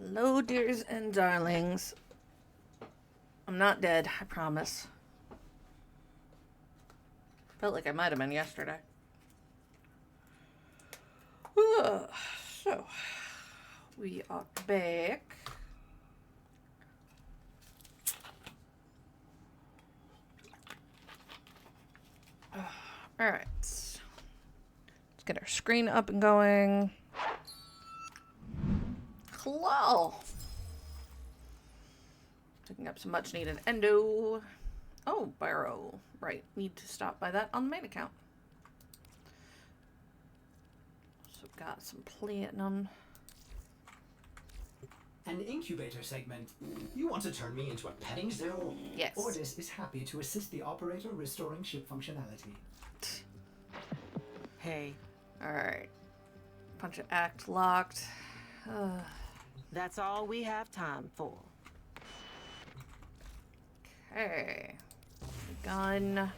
Hello, dears and darlings. I'm not dead, I promise. Felt like I might have been yesterday. So, we are back. Alright. Let's get our screen up and going. Hello! Picking up some much needed endo. Oh, Barrow. Right, need to stop by that on the main account. So got some platinum. An incubator segment. You want to turn me into a petting zoo? Yes. Ordis is happy to assist the operator restoring ship functionality. Hey. Alright. Punch of act locked. That's all we have time for. Okay. Gun.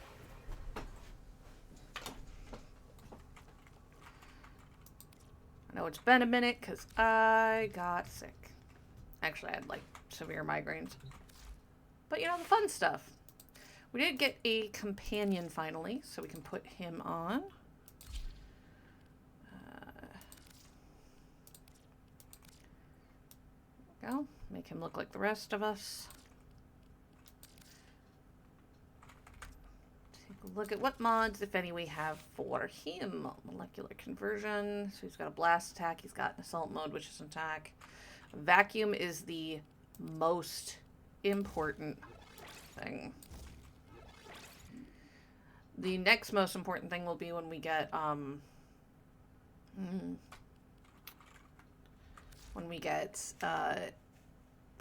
I know it's been a minute because I got sick. Actually, I had like severe migraines. But you know, the fun stuff. We did get a companion finally, so we can put him on. There we go. Make him look like the rest of us. Take a look at what mods, if any, we have for him. Molecular conversion. So he's got a blast attack. He's got an assault mode, which is an attack. Vacuum is the most important thing. The next most important thing will be when we get, I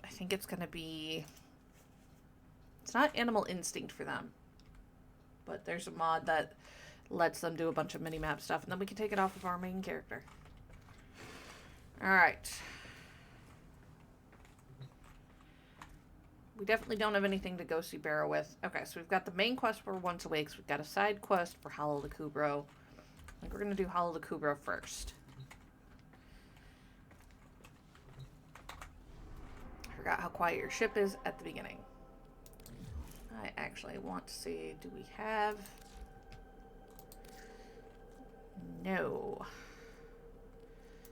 think it's gonna be, it's not Animal Instinct for them, but there's a mod that lets them do a bunch of mini-map stuff, and then we can take it off of our main character. Alright. We definitely don't have anything to go see Barrow with. Okay, so we've got the main quest for Once Awakes. We've got a side quest for Hollow the Kubro. I think we're going to do Hollow the Kubro first. I forgot how quiet your ship is at the beginning. I actually want to see, do we have... No.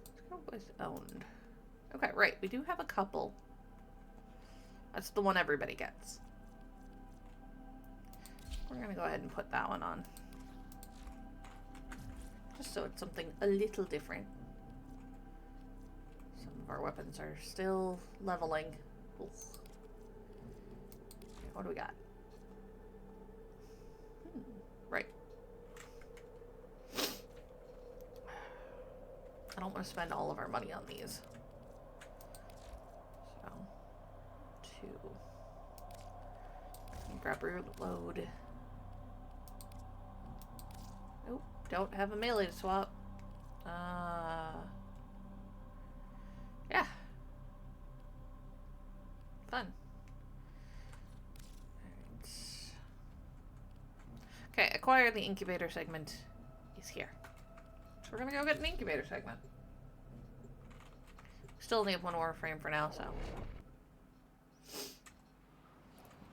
Let's go with owned. Okay, right. We do have a couple. That's the one everybody gets. We're going to go ahead and put that one on. Just so it's something a little different. Some of our weapons are still leveling. Oof. Okay, what do we got? Right. I don't want to spend all of our money on these. So, 2. Grab reload. Nope, don't have a melee to swap. Yeah. Fun. Alright. Okay, acquire the incubator segment is here. So we're gonna go get an incubator segment. Still only have one Warframe for now, so.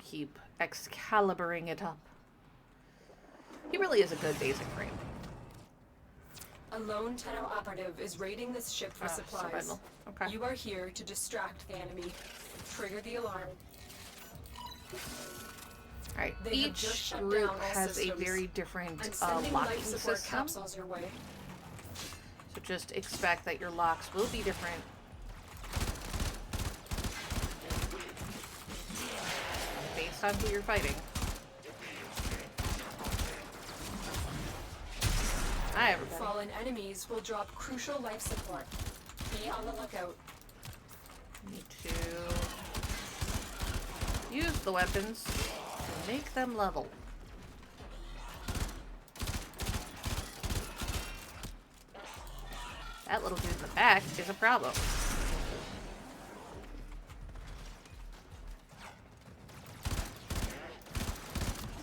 Keep Excaliburing it up. He really is a good basic frame. A lone Tenno operative is raiding this ship for supplies. Survival. Okay. You are here to distract the enemy. Trigger the alarm. Alright, They have each just shut group down all has a systems. very different I'm sending locking life support system. capsules your way. So just expect that your locks will be different. Based on who you're fighting. Hi, everybody. Fallen enemies will drop crucial life support. Be on the lookout. Need to use the weapons to make them level. That little dude in the back is a problem.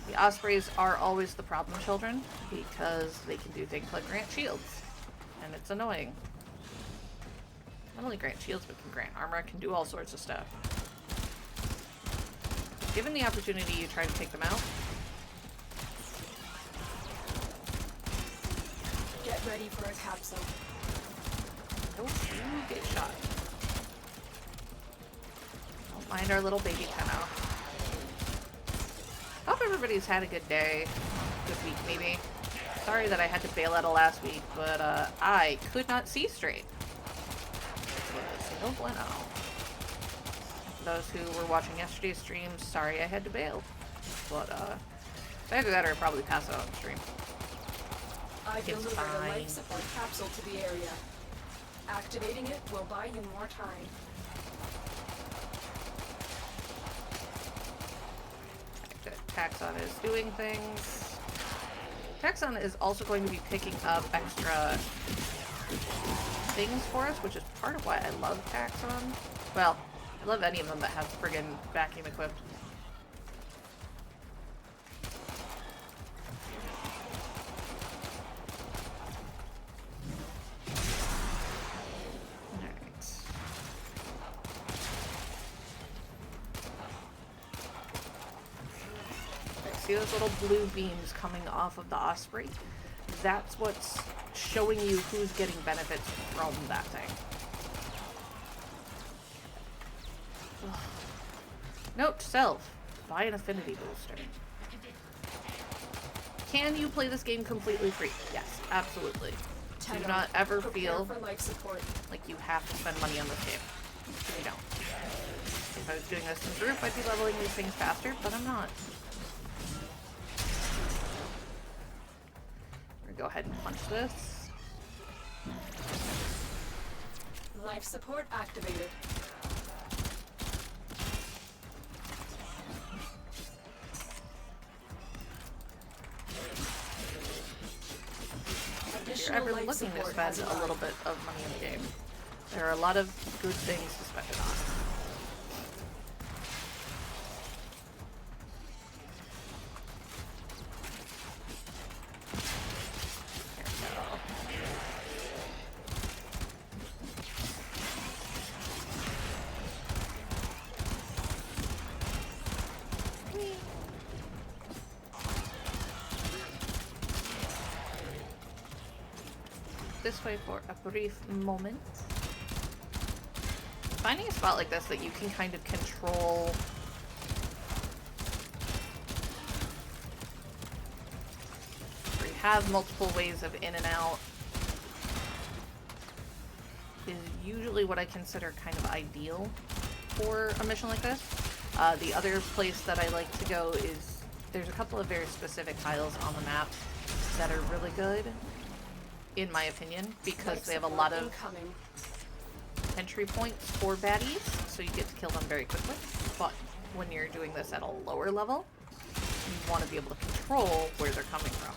The Ospreys are always the problem children because they can do things like grant shields, and it's annoying. Not only grant shields, but can grant armor, can do all sorts of stuff. Given the opportunity, you try to take them out. Get ready for a capsule. Don't you get shot. Don't mind our little baby tenno. Hope everybody's had a good day. Good week, maybe. Sorry that I had to bail out of last week, but I could not see straight. No bueno. For those who were watching yesterday's stream, sorry I had to bail. But either that or I'd probably pass out on the stream. I've It's delivered a fine. life support capsule to the area. Activating it will buy you more time. Taxon is doing things. Taxon is also going to be picking up extra things for us, which is part of why I love Taxon. Well, I love any of them that have friggin' vacuum equipped. See those little blue beams coming off of the Osprey? That's what's showing you who's getting benefits from that thing. Ugh. Note to self, buy an affinity booster. Can you play this game completely free? Yes, absolutely. Do not ever feel for life support. like you have to spend money on this game. You don't. If I was doing this in group, I'd be leveling these things faster, but I'm not. Go ahead and punch this. Life support activated. If you're ever looking to spend a little bit of money in the game, there are a lot of good things to spend it on. This way for a brief moment. Finding a spot like this that you can kind of control where you have multiple ways of in and out is usually what I consider kind of ideal for a mission like this. The other place that I like to go is there's a couple of very specific tiles on the map that are really good, in my opinion, because they have a lot of entry points for baddies, so you get to kill them very quickly. But when you're doing this at a lower level, you want to be able to control where they're coming from.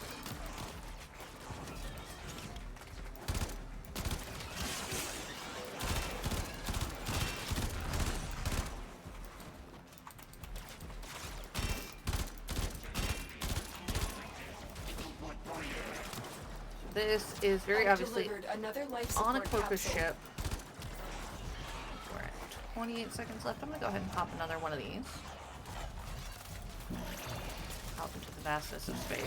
This is very obviously on a Cloakus ship. We're at 28 seconds left. I'm going to go ahead and pop another one of these. Out into the vastness of space.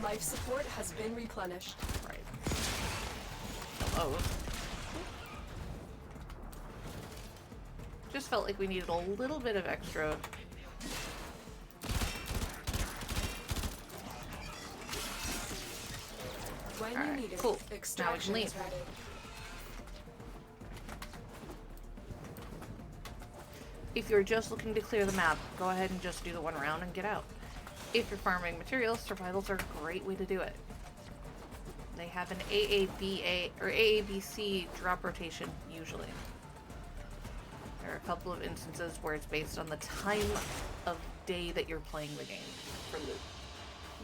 Life support has been replenished. Right. Hello. Just felt like we needed a little bit of extra. Alright, cool. Now we can leave. If you're just looking to clear the map, go ahead and just do the one round and get out. If you're farming materials, survivals are a great way to do it. They have an AABA or AABC drop rotation usually. There are a couple of instances where it's based on the time of day that you're playing the game for loot.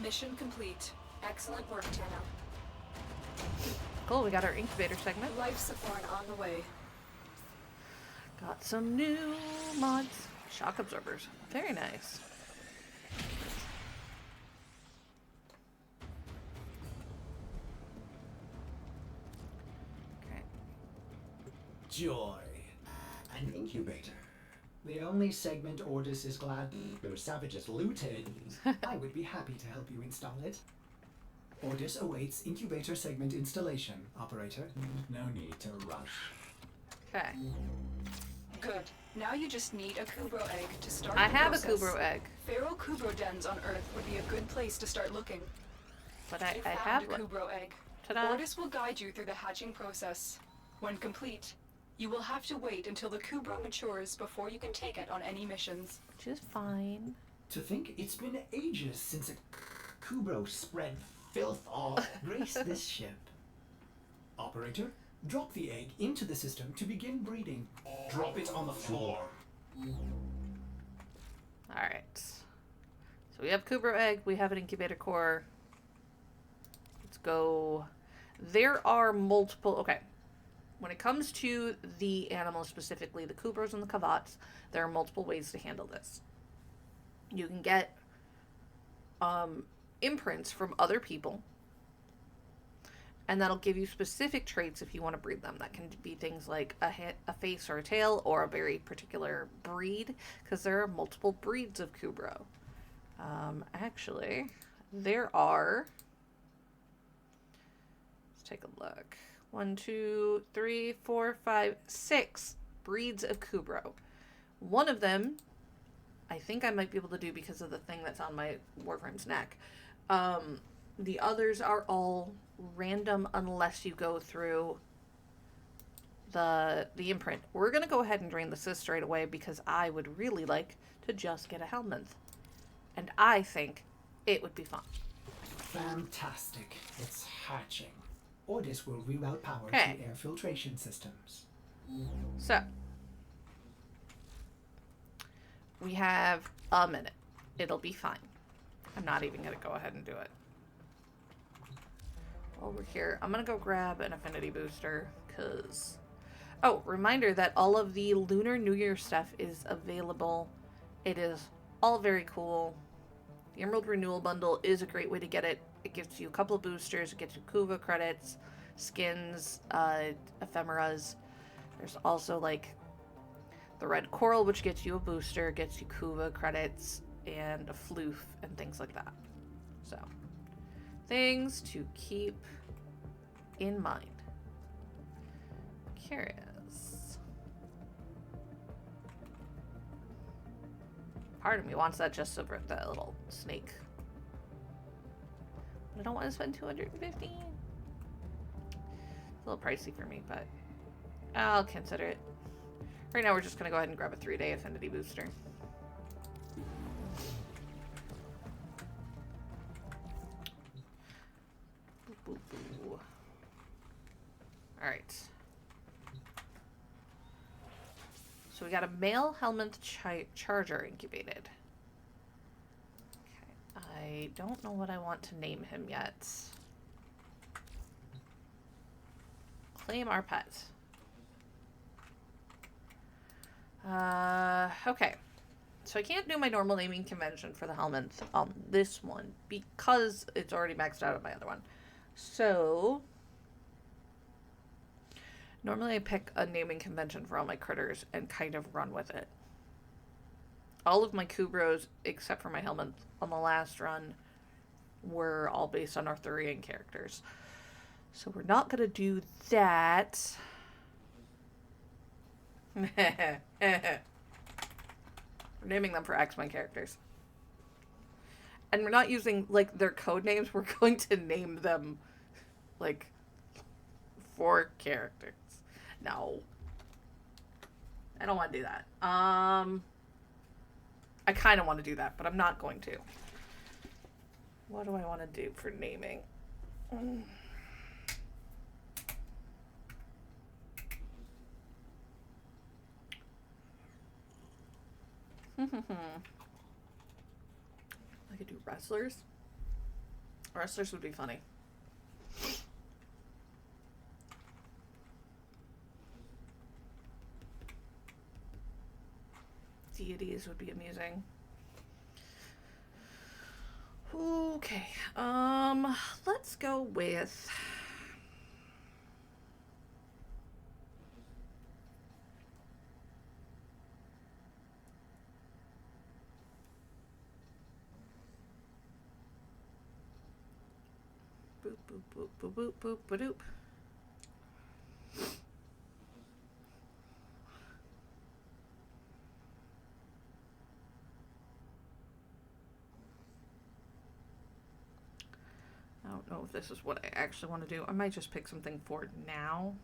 Mission complete. Excellent work, Tenno. Cool, we got our incubator segment. Life support on the way. Got some new mods. Shock absorbers. Very nice. Okay. Joy. An incubator. The only segment Ordis is glad your savages looted. I would be happy to help you install it. Ordis awaits incubator segment installation, operator. No need to rush. Okay. Good. Now you just need a Kubro egg to start I the have process. a Kubro egg, Feral Kubro dens on Earth would be a good place to start looking. but You I found have a one. Kubro egg. Ta-da. Ordis will guide you through the hatching process. When complete, you will have to wait until the Kubro matures before you can take it on any missions. Which is fine. To think it's been ages since a Kubro spread filth all grace this ship. Operator, drop the egg into the system to begin breeding. Drop it on the floor. Alright. So we have Kubro egg, we have an incubator core. Let's go. There are multiple... Okay. When it comes to the animals, specifically the Kubros and the Kavats, there are multiple ways to handle this. You can get imprints from other people, and that'll give you specific traits if you want to breed them. That can be things like a face or a tail, or a very particular breed, because there are multiple breeds of Kubro. Actually, there are... Let's take a look. 1, 2, 3, 4, 5, 6 breeds of Kubro. One of them, I think I might be able to do because of the thing that's on my Warframe's neck. The others are all random unless you go through the imprint. We're going to go ahead and drain the cyst straight away because I would really like to just get a Helminth. And I think it would be fun. Fantastic. It's hatching. Ordis will reroute power Okay. to air filtration systems. So, we have a minute. It'll be fine. I'm not even going to go ahead and do it. Over here, I'm going to go grab an affinity booster, because... Oh, reminder that all of the Lunar New Year stuff is available. It is all very cool. The Emerald Renewal Bundle is a great way to get it. It gives you a couple of boosters. It gets you Kuva credits, skins, ephemeras. There's also, like, the Red Coral, which gets you a booster, gets you Kuva credits, and a floof, and things like that. So, things to keep in mind. Curious. Part of me wants that just over that little snake. I don't want to spend $250. It's a little pricey for me, but I'll consider it. Right now, we're just going to go ahead and grab a 3-day affinity booster. Alright. So we got a male Helminth Charger incubated. Okay. I don't know what I want to name him yet. Claim our pet. Okay. So I can't do my normal naming convention for the Helminth on this one because it's already maxed out on my other one. So normally I pick a naming convention for all my critters and kind of run with it. All of my Kubros, except for my Helminth on the last run, were all based on Arthurian characters. So we're not going to do that. We're naming them for X-Men characters. And we're not using, like, their code names. We're going to name them, like, for characters. No. I don't want to do that. I kind of want to do that, but I'm not going to. What do I want to do for naming? I could do wrestlers. Wrestlers would be funny. Deities would be amusing. Okay. Let's go with Boop, boop, boop, boop, boop, ba-doop. I don't know if this is what I actually want to do. I might just pick something for now.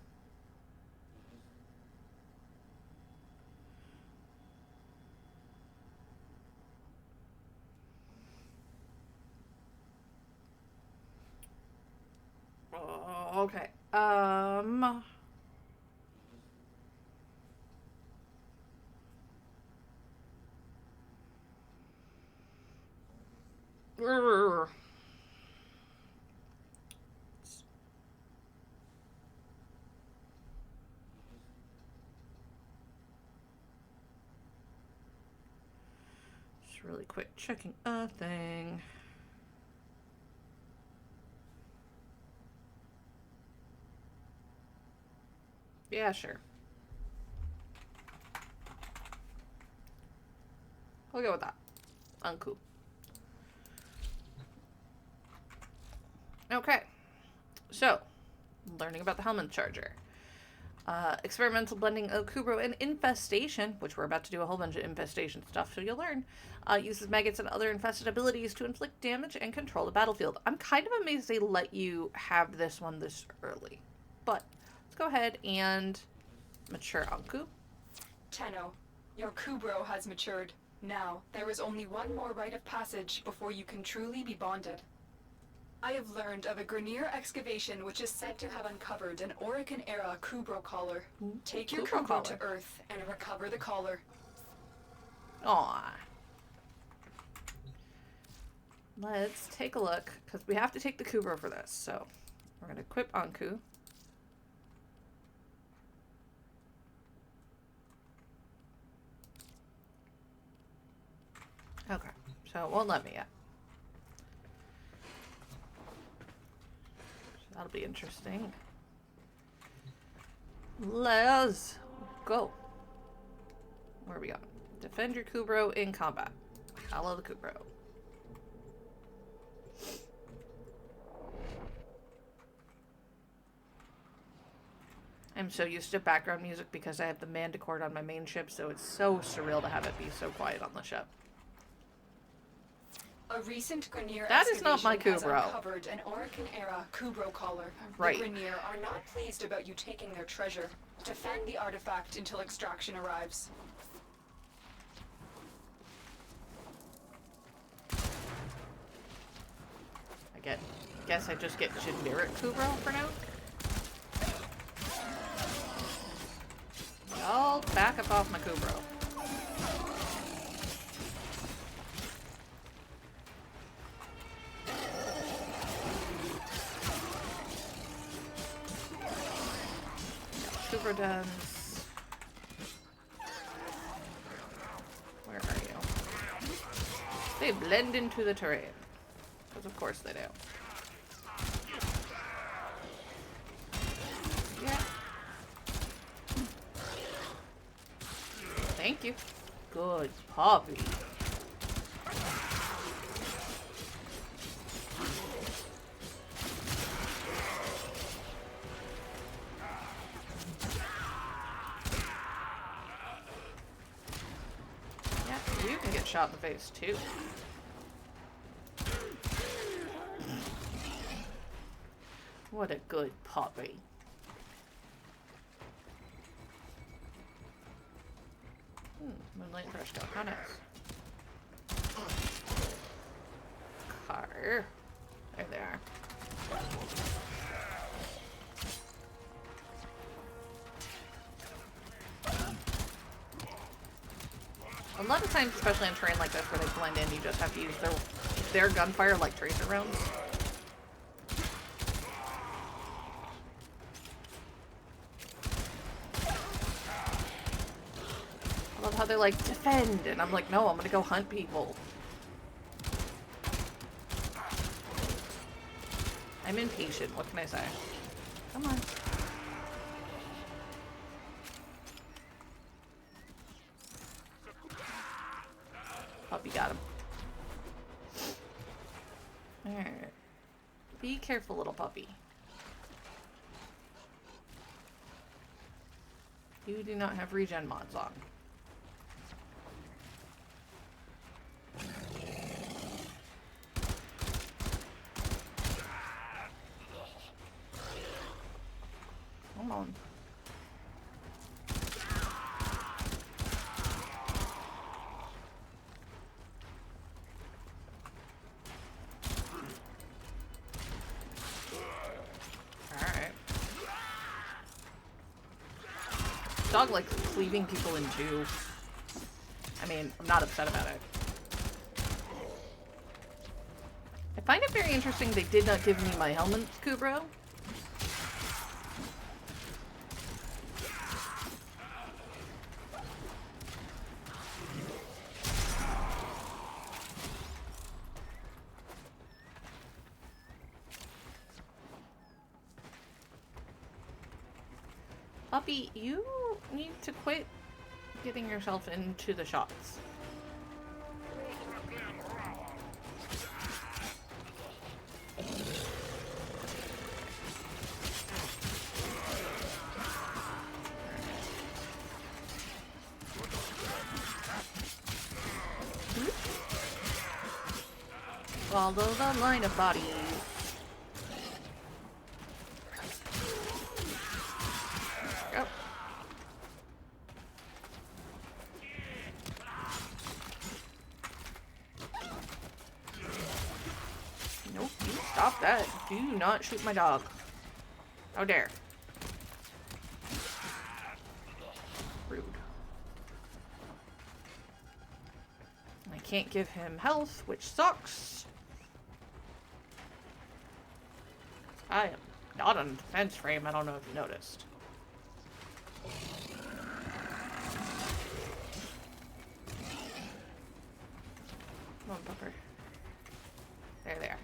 Oh, okay. Just really quick checking a thing. Yeah, sure. We'll go with that. Uncool. Okay. So, learning about the Hellman Charger. Experimental blending of Kubro and Infestation, which we're about to do a whole bunch of Infestation stuff, so you'll learn. Uses maggots and other infested abilities to inflict damage and control the battlefield. I'm kind of amazed they let you have this one this early. But, let's go ahead and mature Anku. Tenno, your Kubro has matured. Now, there is only one more rite of passage before you can truly be bonded. I have learned of a Grineer excavation which is said to have uncovered an Orokin-era Kubro collar. Take your Kubro Kubro collar. to Earth and recover the collar. Aww. Let's take a look, because we have to take the Kubro for this, so we're going to equip Anku. Okay, so it won't let me yet. So that'll be interesting. Let's go. Where are we going? Defend your Kubro in combat. Follow the Kubro. I'm so used to background music because I have the Manticore on my main ship, so it's so surreal to have it be so quiet on the ship. A recent Grineer That is not my excavation has Kubro. uncovered an Orokin-era Kubro collar. Right. The Grineer are not pleased about you taking their treasure. Defend the artifact until extraction arrives. Guess I just get generic Kubro for now. Y'all back up off my Kubro. Kubro done. Where are you? They blend into the terrain. Because of course they do. Yeah. Thank you. Good puppy. Yeah, you can get shot in the face too. What a good puppy. Moonlight Fresh Go. How nice. Car. There they are. A lot of times, especially in terrain like this where they blend in, you just have to use their gunfire like tracer rounds. I love how they're like, defend, and I'm like, no, I'm gonna go hunt people. I'm impatient, what can I say? Come on. Puppy got him. Alright. Be careful. careful, little puppy. You do not have regen mods on. Come on. Alright. Dog likes cleaving people in two. I mean, I'm not upset about it. I find it very interesting they did not give me my helmet, Kubro. Puppy, you need to quit getting yourself into the shots. Follow the line of bodies. Go. Nope, you stop that. Do not shoot my dog. How dare. Rude. I can't give him health, which sucks. I am not on defense frame, I don't know if you noticed. Come on, Pepper. There they are.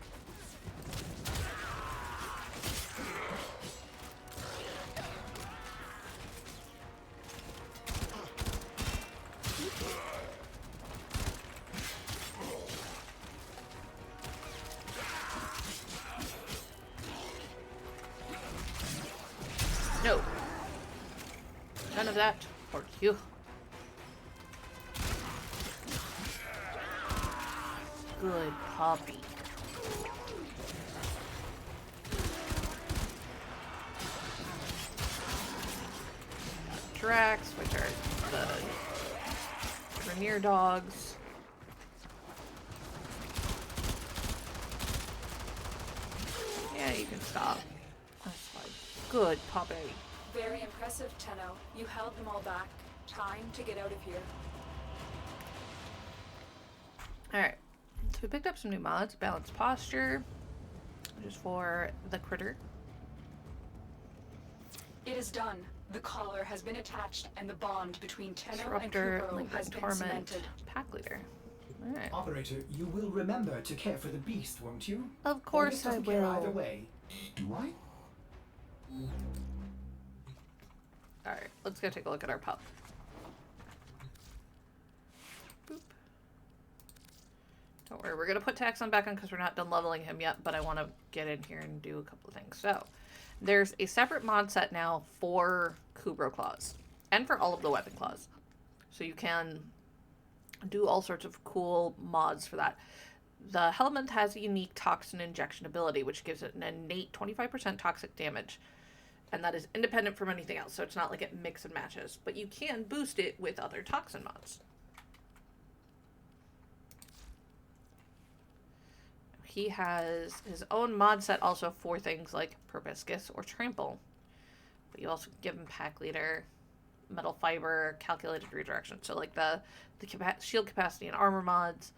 No. None of that for you. Good puppy. Drax, which are the Grenier dogs. Yeah, you can stop. That's fine. Good puppy. Very impressive, Tenno. You held them all back. Time to get out of here. Alright. So we picked up some new mods. Balanced posture, which is for the critter. It is done. The collar has been attached, and the bond between Tenno and Disruptor, Kubro Link has and been Torment, cemented. Pack Leader. Alright. Operator, you will remember to care for the beast, won't you? Of course I Doesn't care either will. way. Do I? Alright, let's go take a look at our pup. Boop. Don't worry, we're going to put Taxon back on because we're not done leveling him yet, but I want to get in here and do a couple of things. So, there's a separate mod set now for Kubro Claws, and for all of the weapon claws. So you can do all sorts of cool mods for that. The Helmet has a unique toxin injection ability, which gives it an innate 25% toxic damage. And that is independent from anything else, so it's not like it mix and matches. But you can boost it with other toxin mods. He has his own mod set also for things like Proboscis or Trample. But you also give him Pack Leader, Metal Fiber, Calculated Redirection. So like the shield capacity and armor mods.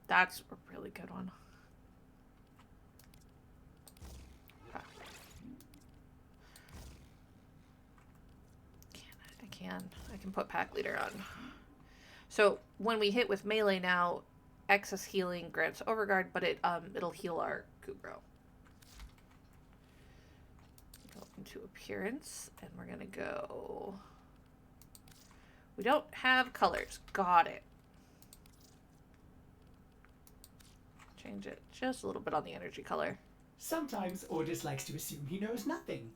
That's a really good one. I can put Pack Leader on. So when we hit with melee now, excess healing grants Overguard, but it'll heal our Kubro. Go into appearance, and we're gonna go. We don't have colors. Got it. Change it just a little bit on the energy color. Sometimes Ordis likes to assume he knows nothing.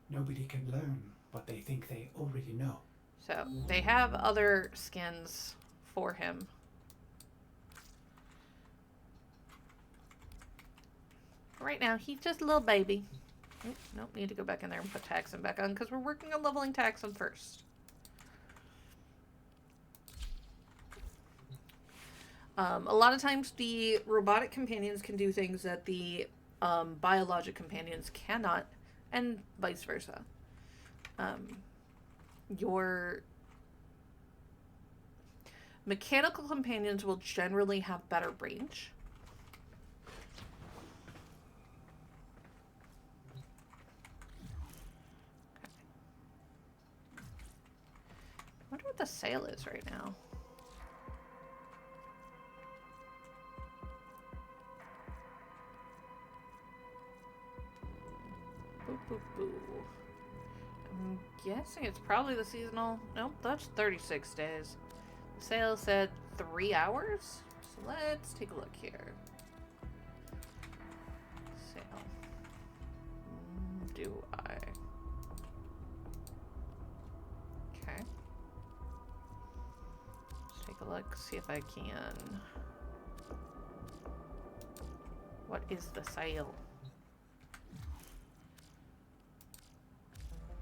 Nobody can learn what they think they already know. So they have other skins for him. Right now, he's just a little baby. Oop, nope, need to go back in there and put Taxon back on because we're working on leveling Taxon first. A lot of times the robotic companions can do things that the biologic companions cannot, and vice versa. Your mechanical companions will generally have better range. I wonder what the sale is right now. Boo, boo, boo. I'm guessing it's probably the seasonal. Nope, that's 36 days. The sale said 3 hours. So let's take a look here. Sale. Do I? Okay. Let's take a look, see if I can. What is the sale?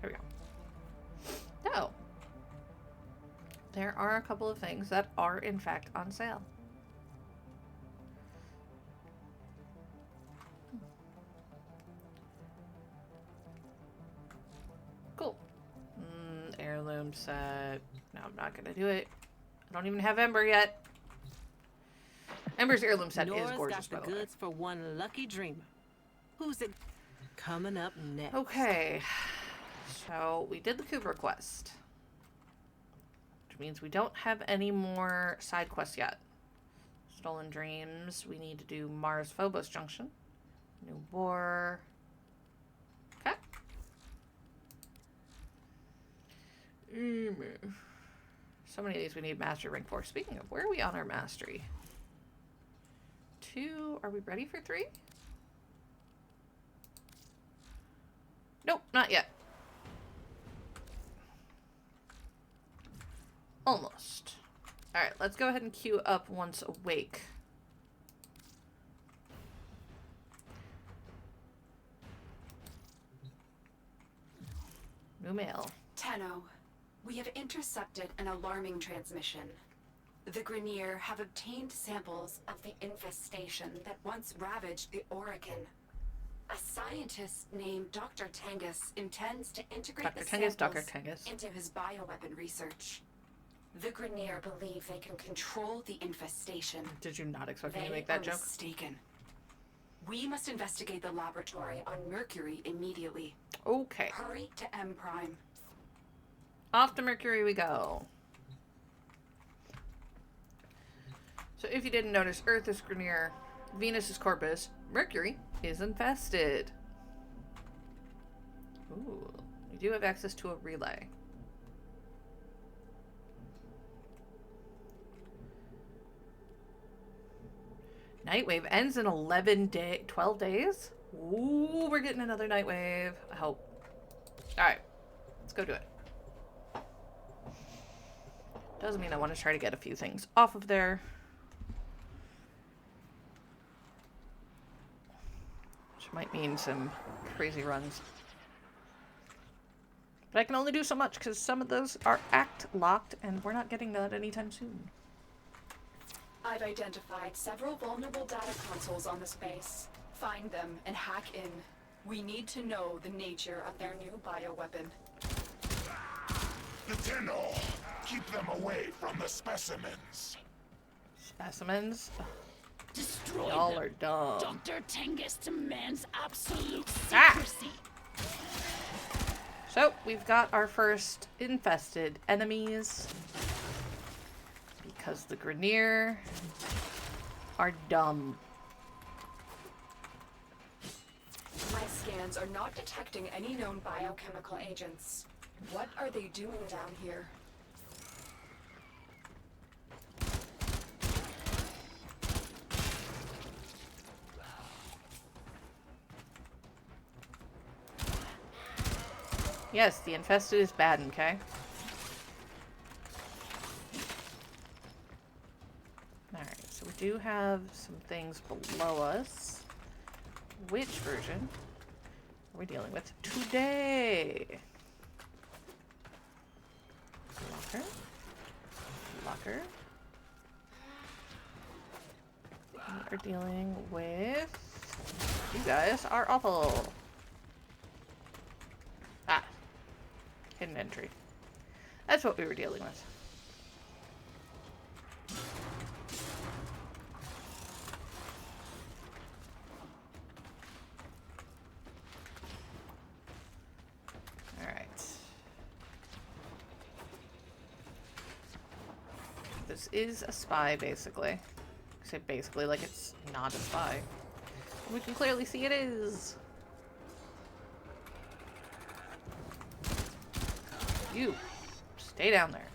Here we go. Oh. There are a couple of things that are in fact on sale. Cool. Heirloom set. No, I'm not gonna do it. I don't even have Ember yet. Ember's heirloom set is gorgeous, by the way. Got the goods for one lucky dreamer. Who's it coming up next? Okay. So, we did the Kubra quest. Which means we don't have any more side quests yet. Stolen Dreams. We need to do Mars Phobos Junction. New War. Okay. So many of these we need Mastery Rank 4. Speaking of, where are we on our Mastery? 2. Are we ready for 3? Nope, not yet. Almost. Alright, let's go ahead and queue up Once Awake. New mail. Tenno, we have intercepted an alarming transmission. The Grenier have obtained samples of the infestation that once ravaged the Orokin. A scientist named Dr. Tengus intends to integrate the samples into his bioweapon research. The Grenier believe they can control the infestation. Did you not expect me to make that joke? Mistaken. We must investigate the laboratory on Mercury immediately. Okay. Hurry to M Prime. Off to Mercury we go. So if you didn't notice, Earth is Grenier, Venus is Corpus, Mercury is infested. Ooh, we do have access to a relay. Nightwave ends in 12 days? Ooh, we're getting another Nightwave. I hope. Alright, let's go do it. Doesn't mean I want to try to get a few things off of there. Which might mean some crazy runs. But I can only do so much because some of those are act locked and we're not getting that anytime soon. I've identified several vulnerable data consoles on the space. Find them and hack in. We need to know the nature of their new bioweapon. The Tenno! Keep them away from the specimens. Specimens? Destroy Y'all them. are dumb. Dr. Tengus demands absolute secrecy. So, we've got our first infested enemies. Because the Grenier are dumb. My scans are not detecting any known biochemical agents. What are they doing down here? Yes, the infested is bad, okay? Alright, so we do have some things below us. Which version are we dealing with today? Locker. Locker. We are dealing with... You guys are awful. Ah. Hidden entry. That's what we were dealing with. Alright. This is a spy, basically. I say basically like it's not a spy. We can clearly see it is. You. Stay down there.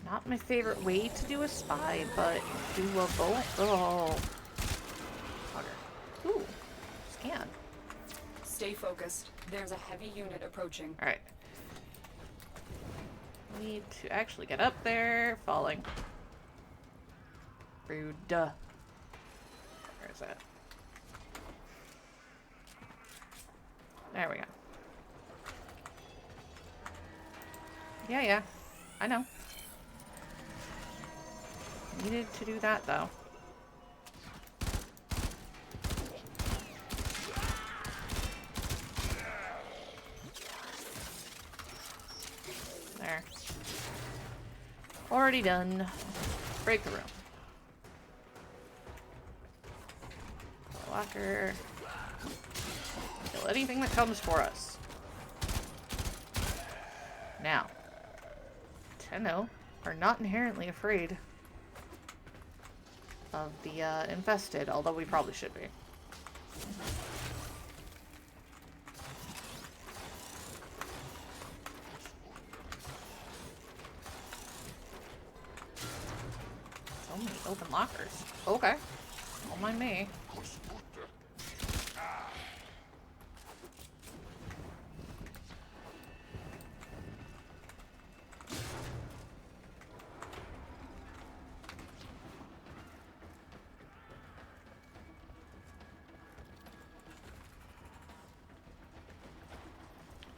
Not my favorite way to do a spy, but doable. Oh. Bugger. Ooh. Scan. Stay focused. There's a heavy unit approaching. Alright. Need to actually get up there. Falling. Rude. Where is that? There we go. Yeah. I know. Needed to do that, though. There. Already done. Break the room. Locker. Kill anything that comes for us. Now, Tenno are not inherently afraid of the infested, although we probably should be. So many open lockers. Okay. Don't mind me.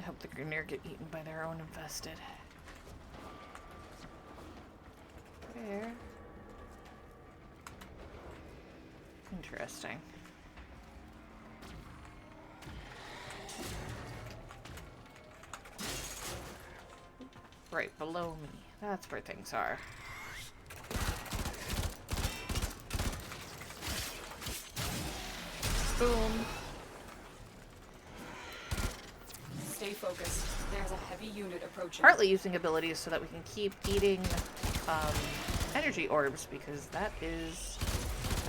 I hope the Grineer get eaten by their own infested. There. Interesting. Right below me. That's where things are. Boom. Stay focused. There's a heavy unit approaching. Partly using abilities so that we can keep eating energy orbs, because that is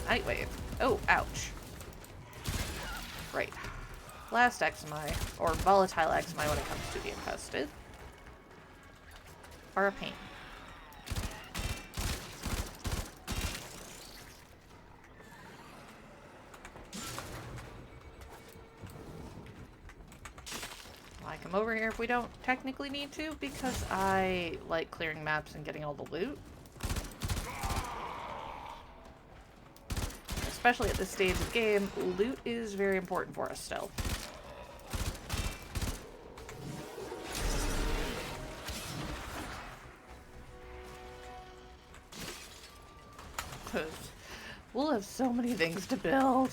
a night wave. Oh, ouch. Right. Last XMI, or volatile XMI when it comes to the infested, are a pain. I come over here if we don't technically need to, because I like clearing maps and getting all the loot. Especially at this stage of the game, loot is very important for us still. Because we'll have so many things to build.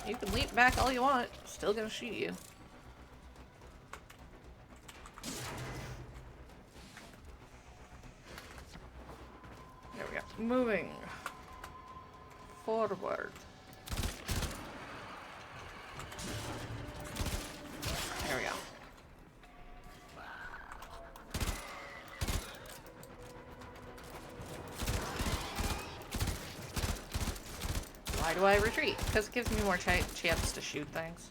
You can leap back all you want. Still gonna shoot you. There we go. Moving forward. There we go. Why do I retreat? Because it gives me more chance to shoot things.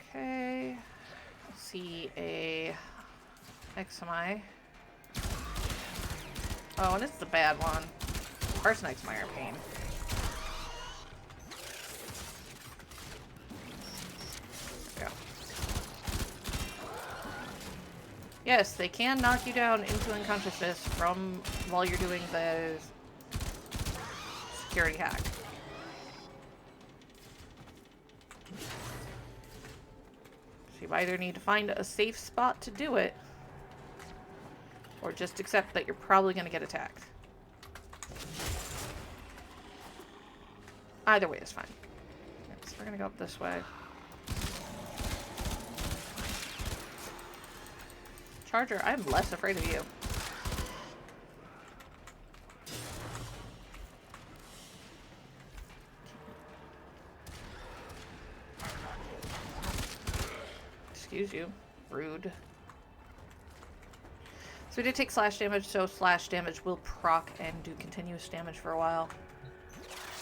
Okay. Let's see a XMI. Oh, and it's the bad one. Arson XMI are a pain. Yeah. Yes, they can knock you down into unconsciousness from while you're doing the security hack. So you either need to find a safe spot to do it, or just accept that you're probably going to get attacked. Either way is fine. Okay, so we're going to go up this way. Charger, I'm less afraid of you. Excuse you. Rude. So we did take slash damage, so slash damage will proc and do continuous damage for a while.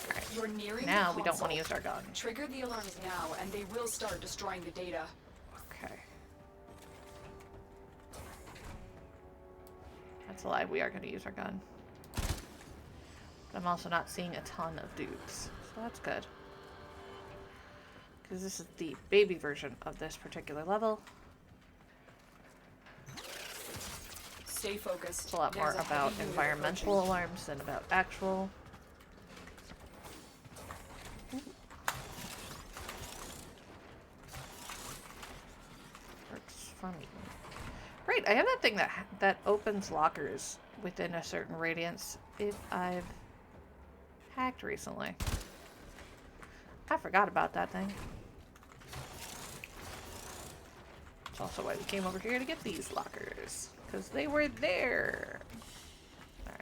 Alright. You're nearing Now the we don't want to console. use our gun. Trigger the alarms now, and they will start destroying the data. Okay. That's a lie. We are going to use our gun. But I'm also not seeing a ton of dupes. So that's good. Because this is the baby version of this particular level. Stay focused. It's a lot more There's a about heavy unit environmental approaching. alarms than about actual. Works for me. Right, I have that thing that opens lockers within a certain radius if I've hacked recently. I forgot about that thing. It's also why we came over here to get these lockers. Because they were there. Alright.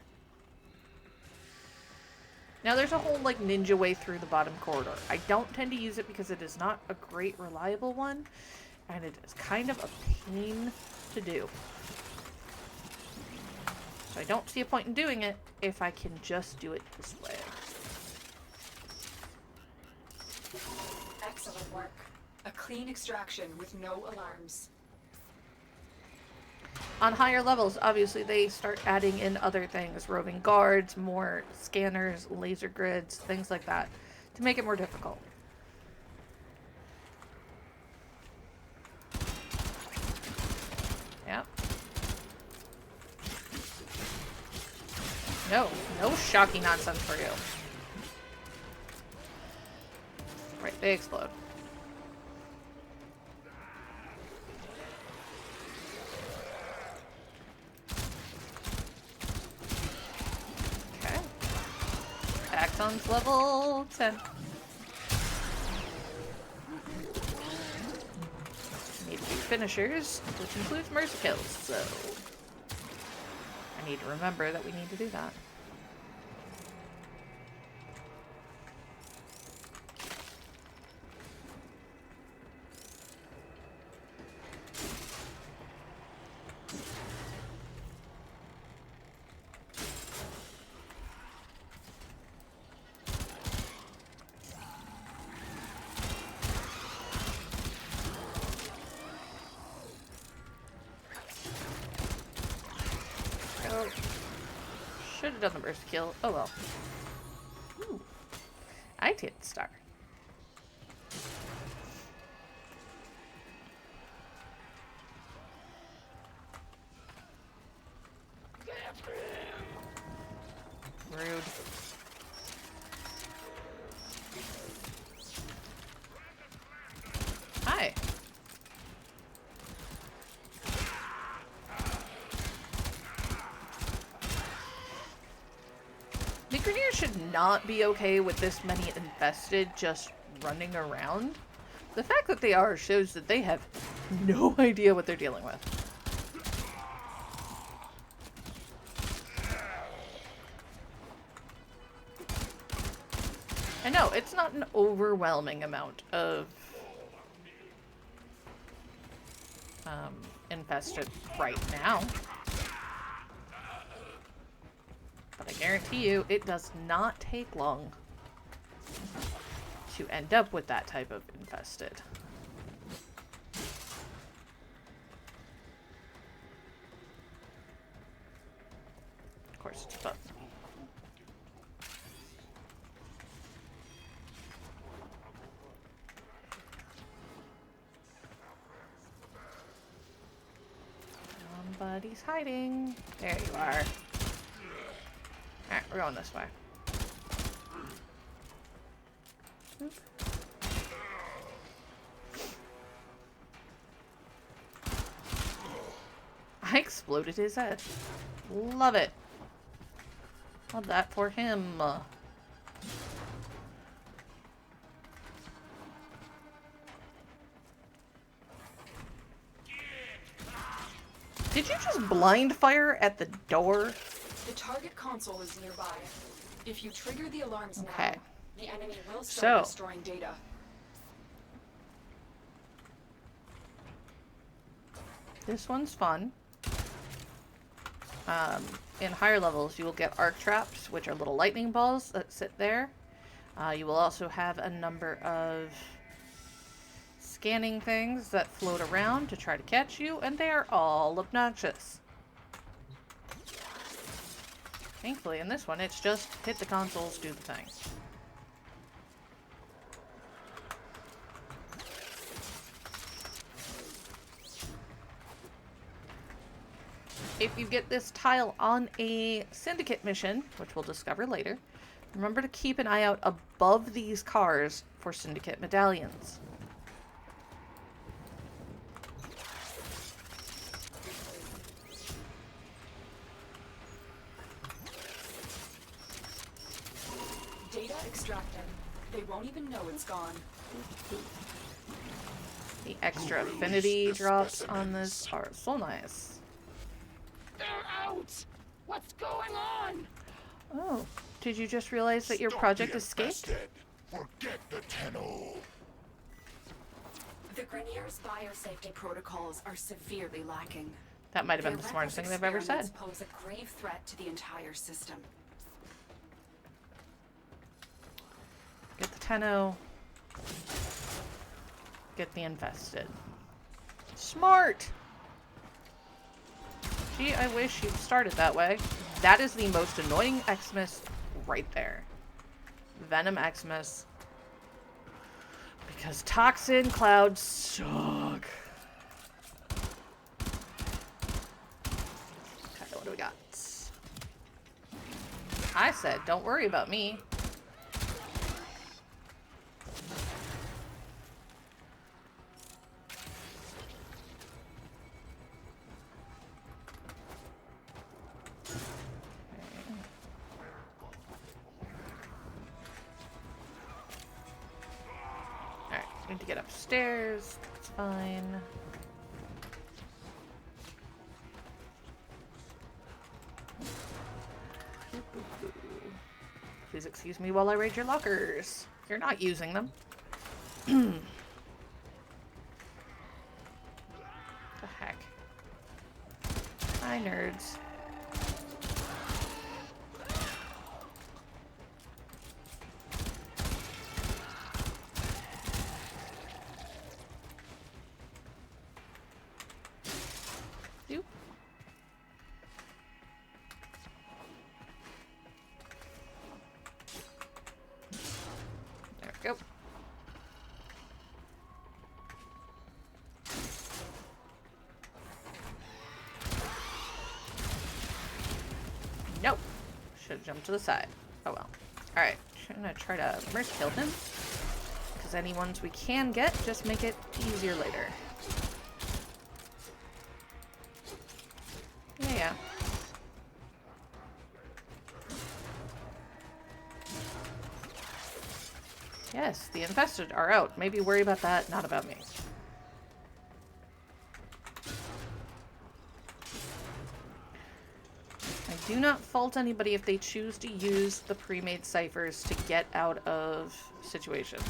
Now there's a whole like ninja way through the bottom corridor. I don't tend to use it because it is not a great reliable one. And it is kind of a pain to do. So I don't see a point in doing it if I can just do it this way. Excellent work. A clean extraction with no alarms. On higher levels, obviously, they start adding in other things. Roving guards, more scanners, laser grids, things like that. To make it more difficult. Yep. No shocking nonsense for you. Right, they explode. Okay. Axon's level 10. Need to do finishers, which includes mercy kills, so I need to remember that we need to do that. Should have done the burst kill. Oh well. Ooh. I did star. Rude. Hi. The Grenier should not be okay with this many infested just running around. The fact that they are shows that they have no idea what they're dealing with. I know, it's not an overwhelming amount of infested right now. But I guarantee you, it does not take long to end up with that type of infested. Of course, it's fun. Somebody's hiding. There you are. Alright, we're going this way. Oop. I exploded his head. Love it. Love that for him. Did you just blind fire at the door? The target console is nearby. If you trigger the alarms Okay. now, the enemy will start So. destroying data. This one's fun. In higher levels, you will get arc traps, which are little lightning balls that sit there. You will also have a number of scanning things that float around to try to catch you, and they are all obnoxious. Thankfully, in this one, it's just hit the consoles, do the thing. If you get this tile on a syndicate mission, which we'll discover later, remember to keep an eye out above these cars for syndicate medallions. Data extracted. They won't even know it's gone. The extra affinity drops on this are so nice. They're out! What's going on? Oh, did you just realize that your Stop project the escaped? infested. Forget the Tenno. The Grenier's biosafety protocols are severely lacking. That might have been Their the smartest thing reckless they've ever said. experiments pose a grave threat to the entire system. Get the Tenno. Get the infested. Smart! Gee, I wish you'd started that way. That is the most annoying Xmas right there. Venom Xmas. Because toxin clouds suck. Okay, what do we got? I said, don't worry about me. Need to get upstairs. It's fine. Please excuse me while I raid your lockers. You're not using them. The heck? Hi, nerds. Go. Nope. Should have jumped to the side. Oh well. Alright. I'm gonna try to merc kill him. Because any ones we can get, just make it easier later. Yeah. Yes, the infested are out. Maybe worry about that, not about me. I do not fault anybody if they choose to use the pre-made ciphers to get out of situations.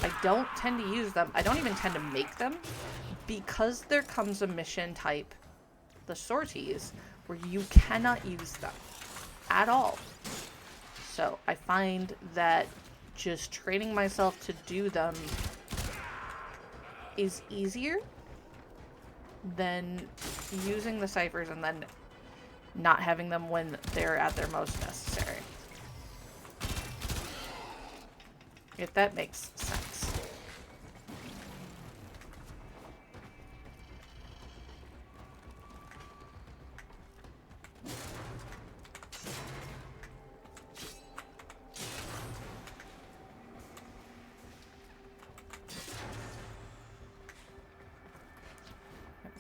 I don't tend to use them. I don't even tend to make them, because there comes a mission type, the sorties, where you cannot use them at all. So I find that just training myself to do them is easier than using the ciphers and then not having them when they're at their most necessary. If that makes sense.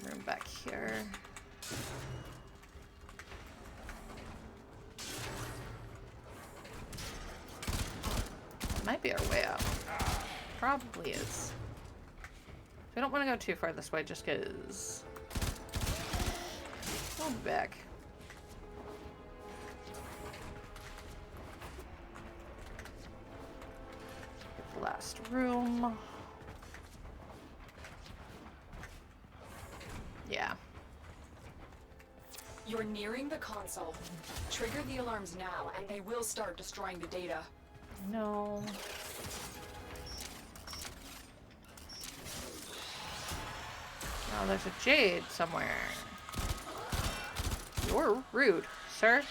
Room back here. Might be our way out. Probably is. We don't want to go too far this way just because we'll be back. Get the last room. Yeah. You're nearing the console. Trigger the alarms now, and they will start destroying the data. No. Oh, there's a jade somewhere. You're rude, sir.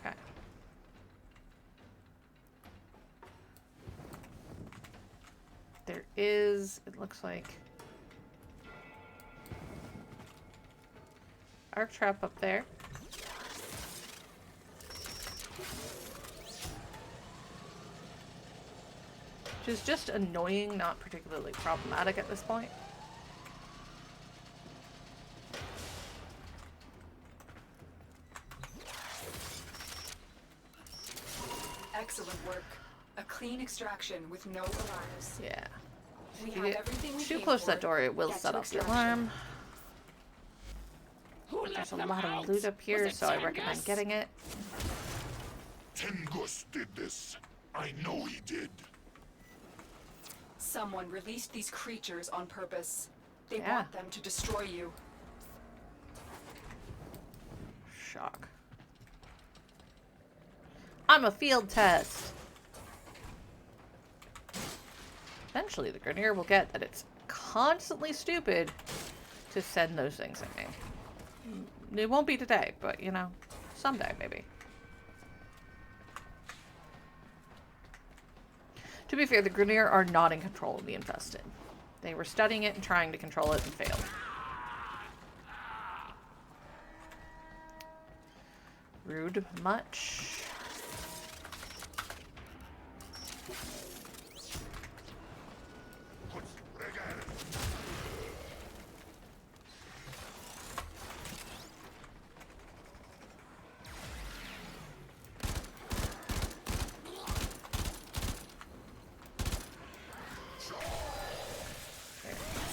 Okay. There is, it looks like, arc trap up there. Which is just annoying, not particularly problematic at this point. Excellent work. A clean extraction with no alarms. Yeah. We If you have get everything we too came close to that for. door, it will Get set to off the extraction. alarm. Who There's let a them lot out? of loot up here, Was it so I recommend Tangus? getting it. Tengus did this. I know he did. Someone released these creatures on purpose. They Yeah. want them to destroy you. Shock. I'm a field test. Eventually, the Grenier will get that it's constantly stupid to send those things at me. It won't be today, but, you know, someday, maybe. To be fair, the Grenier are not in control of the Infested. They were studying it and trying to control it and failed. Rude much.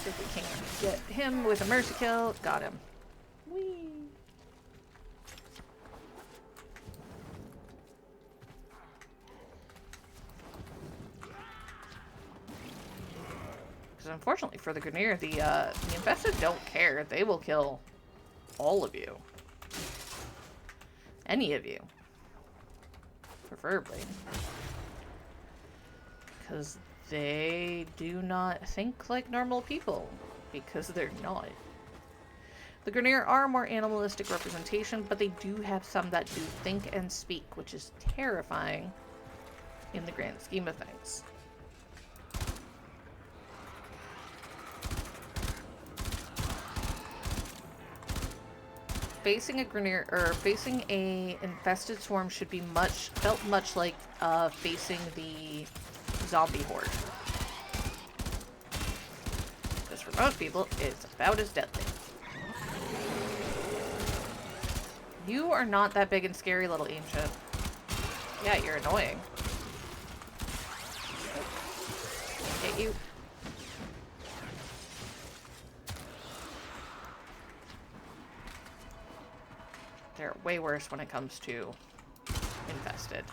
See if we can get him with a mercy kill. Got him. Whee! Because unfortunately for the Grenier, the Infested don't care. They will kill all of you. Any of you. Preferably. Because they do not think like normal people. Because they're not. The Grenier are a more animalistic representation, but they do have some that do think and speak, which is terrifying in the grand scheme of things. Facing a Grenier, or facing a infested swarm should be felt much like facing the zombie horde. Because for most people, it's about as deadly. You are not that big and scary, little ancient. Yeah, you're annoying. Get you. They're way worse when it comes to infested.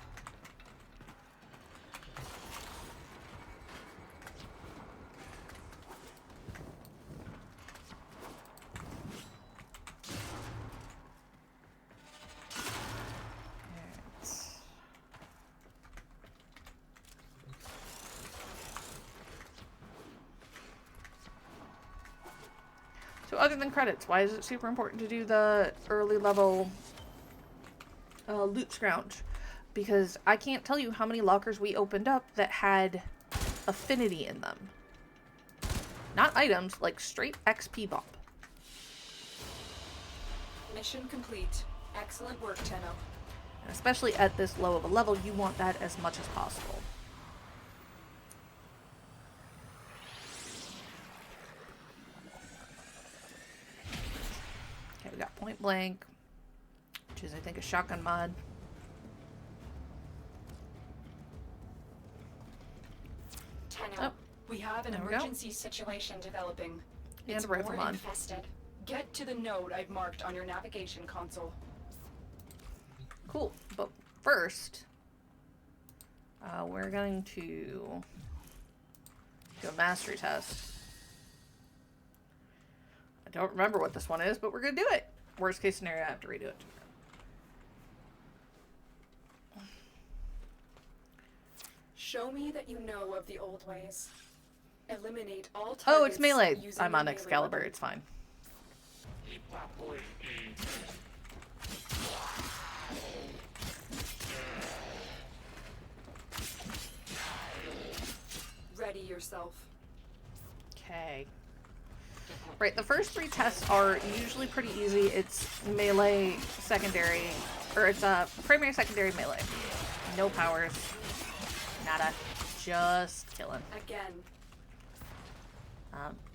So other than credits, why is it super important to do the early level loot scrounge? Because I can't tell you how many lockers we opened up that had affinity in them. Not items, like straight XP bump. Mission complete. Excellent work, Tenno. And especially at this low of a level, you want that as much as possible. Okay, we got point blank, which is I think a shotgun mod. Tenno, Oh, we have an there we go. emergency situation developing. And It's a rifle more mod. infested. Get to the node I've marked on your navigation console. Cool, but first, we're going to do a mastery test. I don't remember what this one is, but we're going to do it. Worst case scenario, I have to redo it. Show me that you know of the old ways. Eliminate all targets. Oh, it's melee. using I'm your on melee Excalibur. weapon. It's fine. Ready yourself. Okay. Right, the first 3 tests are usually pretty easy. It's melee, secondary, or it's primary, secondary, melee. No powers. Nada. Just killing. Again.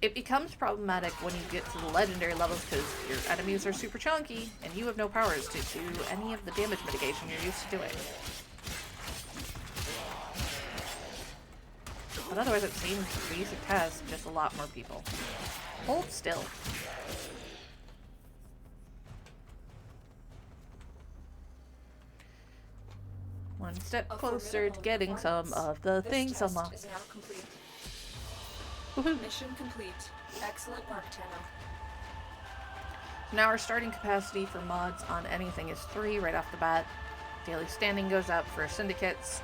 It becomes problematic when you get to the legendary levels because your enemies are super chunky and you have no powers to do any of the damage mitigation you're used to doing. But otherwise it seems basic test, just a lot more people. Hold still. One step A closer to formidable getting some performance. of the This things test unlocked. is now complete. Woohoo! Mission complete. Excellent work, Tenno. Now our starting capacity for mods on anything is 3 right off the bat. Daily standing goes up for syndicates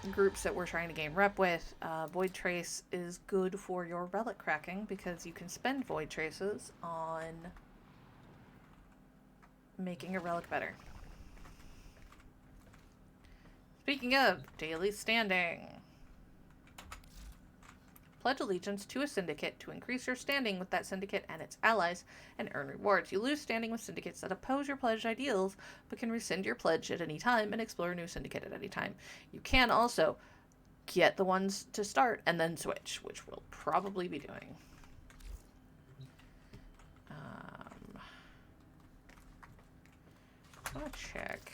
and groups that we're trying to gain rep with. Void Trace is good for your relic cracking because you can spend Void Traces on making a relic better. Speaking of daily standing, pledge allegiance to a syndicate to increase your standing with that syndicate and its allies and earn rewards. You lose standing with syndicates that oppose your pledged ideals, but can rescind your pledge at any time and explore a new syndicate at any time. You can also get the ones to start and then switch, which we'll probably be doing. I'm gonna check.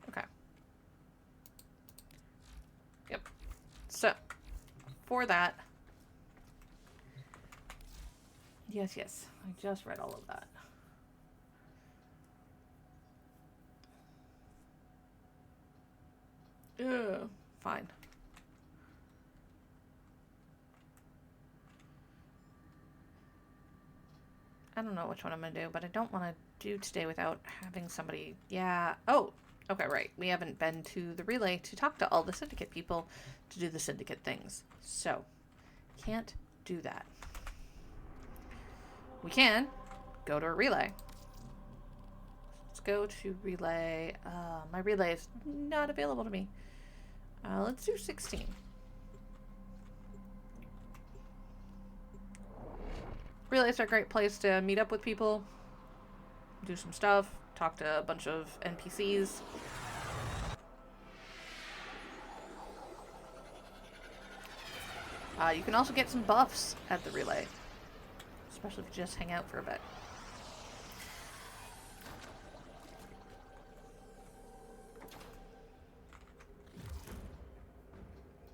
Okay. Yep. So, for that, yes, I just read all of that. Ugh, fine. I don't know which one I'm gonna do, but I don't want to do today without having somebody. Yeah. Oh, okay, right. We haven't been to the relay to talk to all the syndicate people to do the syndicate things. So, can't do that. We can go to a relay. Let's go to relay. My relay is not available to me. Let's do 16. Relays are a great place to meet up with people, do some stuff, talk to a bunch of NPCs. You can also get some buffs at the relay, especially if you just hang out for a bit.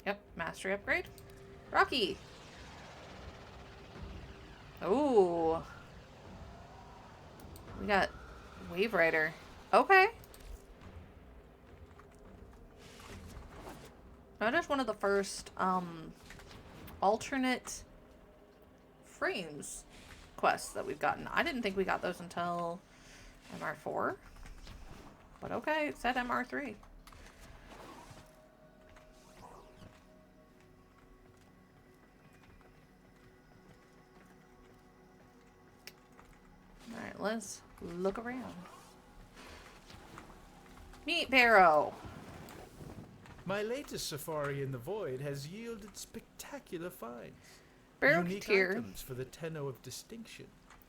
Yep, mastery upgrade. Rocky! Ooh. We got Wave Rider. Okay. That is one of the first, alternate frames quests that we've gotten. I didn't think we got those until MR4. But okay, it said MR3. pointless. Look around. Meat Barrow. My latest safari in the void has yielded spectacular finds. Barrowketeer Unique items for the tenno of distinction.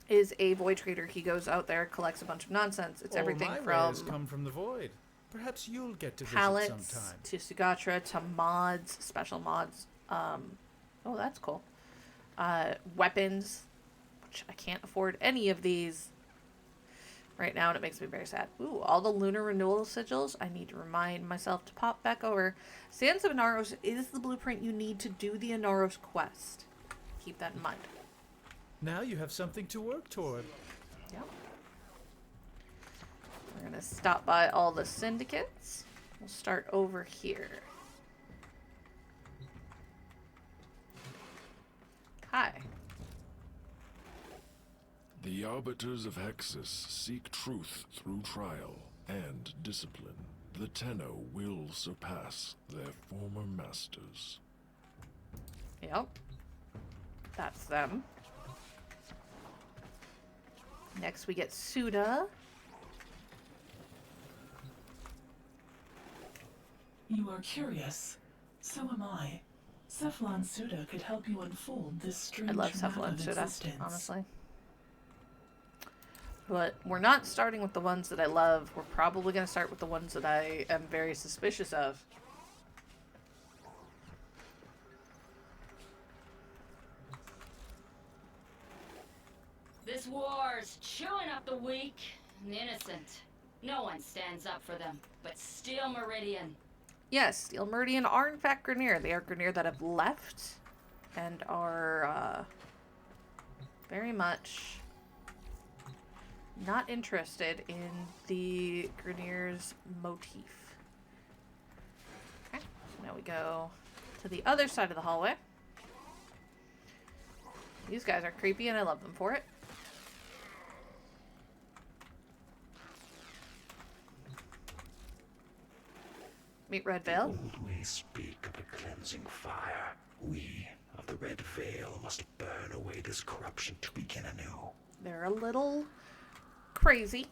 is a void trader. He goes out there, collects a bunch of nonsense. It's everything my from wares come from the void. Perhaps you'll get to visit pallets sometime. to Sugatra to mods, special mods. Oh, that's cool. Weapons, which I can't afford any of these right now, and it makes me very sad. Ooh, all the lunar renewal sigils. I need to remind myself to pop back over. Sands of Inaros is the blueprint you need to do the Inaros quest. Keep that in mind. Now you have something to work toward. Yep. We're gonna stop by all the syndicates. We'll start over here. Hi. The arbiters of Hexus seek truth through trial and discipline. The Tenno will surpass their former masters. Yep. That's them. Next we get Suda. You are curious. So am I. Cephalon Suda could help you unfold this strange I love map Cephalon of Suda, existence. honestly. But we're not starting with the ones that I love. We're probably going to start with the ones that I am very suspicious of. This war's chewing up the weak and the innocent. No one stands up for them, but Steel Meridian. Yes, Steel Meridian are in fact Grineer. They are Grineer that have left and are very much not interested in the Grineer's motif. Okay, so now we go to the other side of the hallway. These guys are creepy and I love them for it. Meet Red Veil. We speak of a cleansing fire. We of the Red Veil must burn away this corruption to begin anew. They're a little crazy.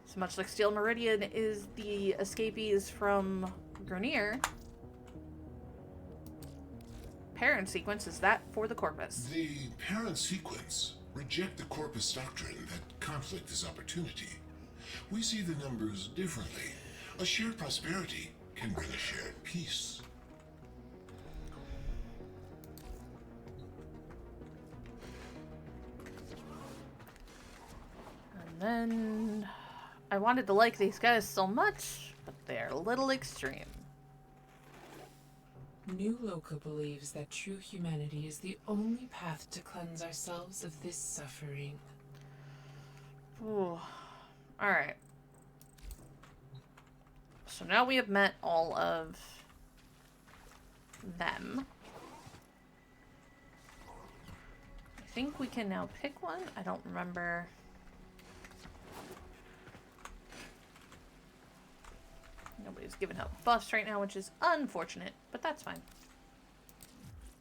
So much like Steel Meridian is the escapees from Grineer, parent sequence is that for the Corpus. The parent sequence reject the Corpus doctrine that conflict is opportunity. We see the numbers differently. A shared prosperity can bring a shared peace. And then I wanted to like these guys so much, but they're a little extreme. New Loka believes that true humanity is the only path to cleanse ourselves of this suffering. Ooh. Alright. So now we have met all of them. I think we can now pick one. I don't remember. Nobody's giving out buffs right now, which is unfortunate, but that's fine.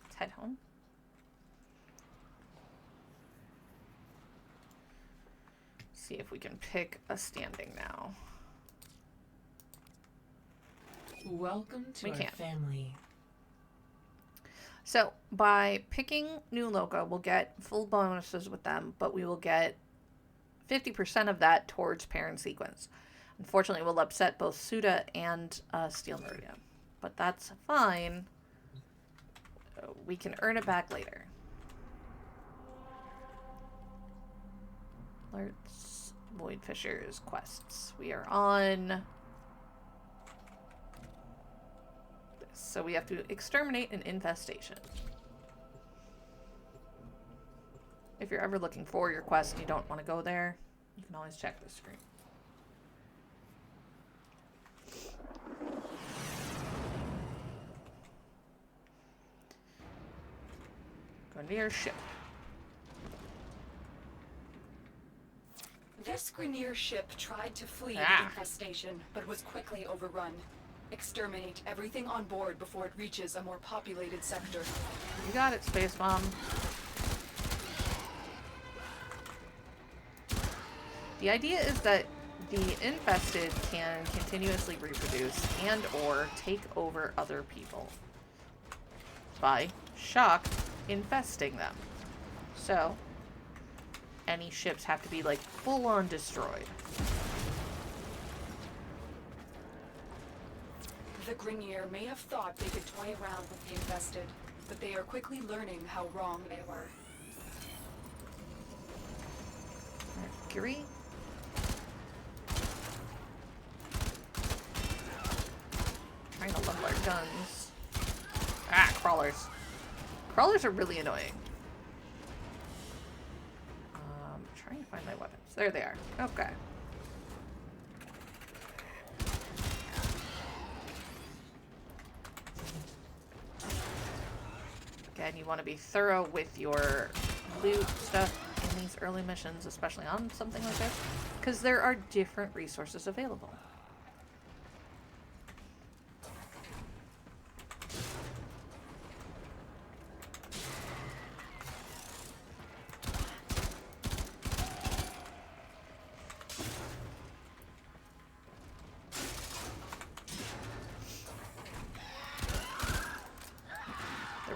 Let's head home. See if we can pick a standing now. Welcome to We our can. family. So, by picking New Loka, we'll get full bonuses with them, but we will get 50% of that towards parent sequence. Unfortunately, we'll upset both Suda and Steel Meridian. But that's fine. We can earn it back later. Alerts, Void Fishers, quests. We are on this. So we have to exterminate an infestation. If you're ever looking for your quest and you don't want to go there, you can always check the screen. Go near ship. This Grineer ship tried to flee the infestation, but was quickly overrun. Exterminate everything on board before it reaches a more populated sector. You got it, Space Mom. The idea is that the infested can continuously reproduce and or take over other people by shock infesting them. So, any ships have to be like full-on destroyed. The Grenier may have thought they could toy around with the infested, but they are quickly learning how wrong they were. Mercury? Trying to level our guns. Ah, crawlers. Crawlers are really annoying. Trying to find my weapons. There they are. Okay. Again, you want to be thorough with your loot stuff in these early missions, especially on something like this, because there are different resources available.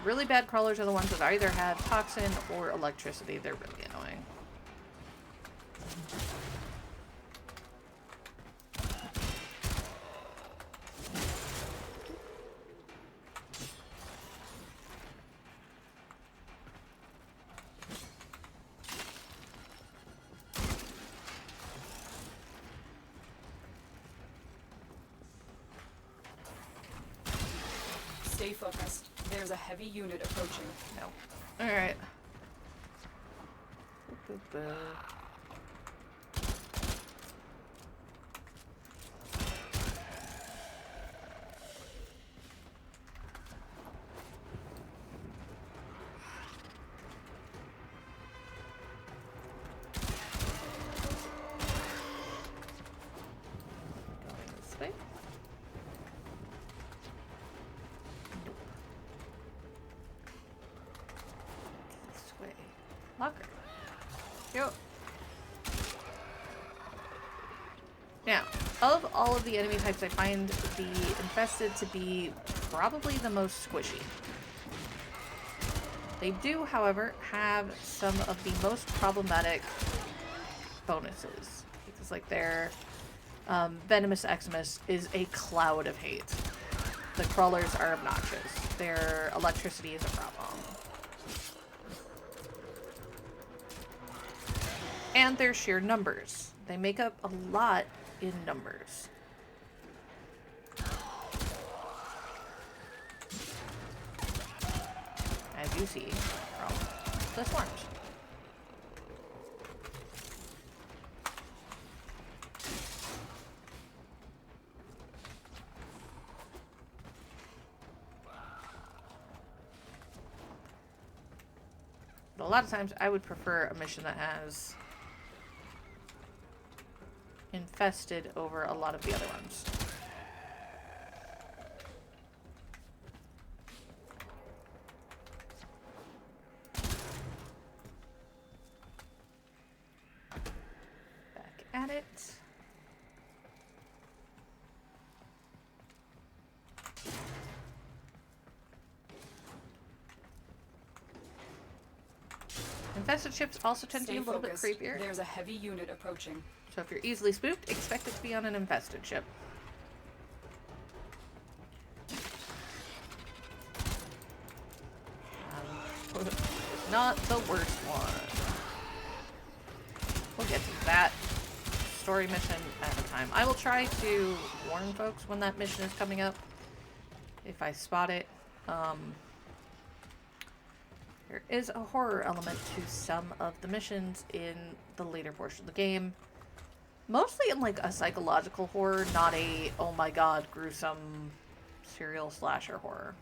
Really bad crawlers are the ones that either have toxin or electricity. They're really annoying. Stay focused. There's a heavy unit approaching. No. Alright. Going this way. Locker. Yo. Now, of all of the enemy types, I find the infested to be probably the most squishy. They do, however, have some of the most problematic bonuses. Because, like, their Venomous Eximus is a cloud of hate. The crawlers are obnoxious. Their electricity is a problem. And their sheer numbers. They make up a lot in numbers. As you see from the swarms. But a lot of times I would prefer a mission that has infested over a lot of the other ones. Back at it. Infested ships also tend to be a little bit creepier. There's a heavy unit approaching. So if you're easily spooked, expect it to be on an infested ship. It's not the worst one. We'll get to that story mission at a time. I will try to warn folks when that mission is coming up, if I spot it. There is a horror element to some of the missions in the later portion of the game. Mostly in like a psychological horror, not a, oh my god, gruesome serial slasher horror.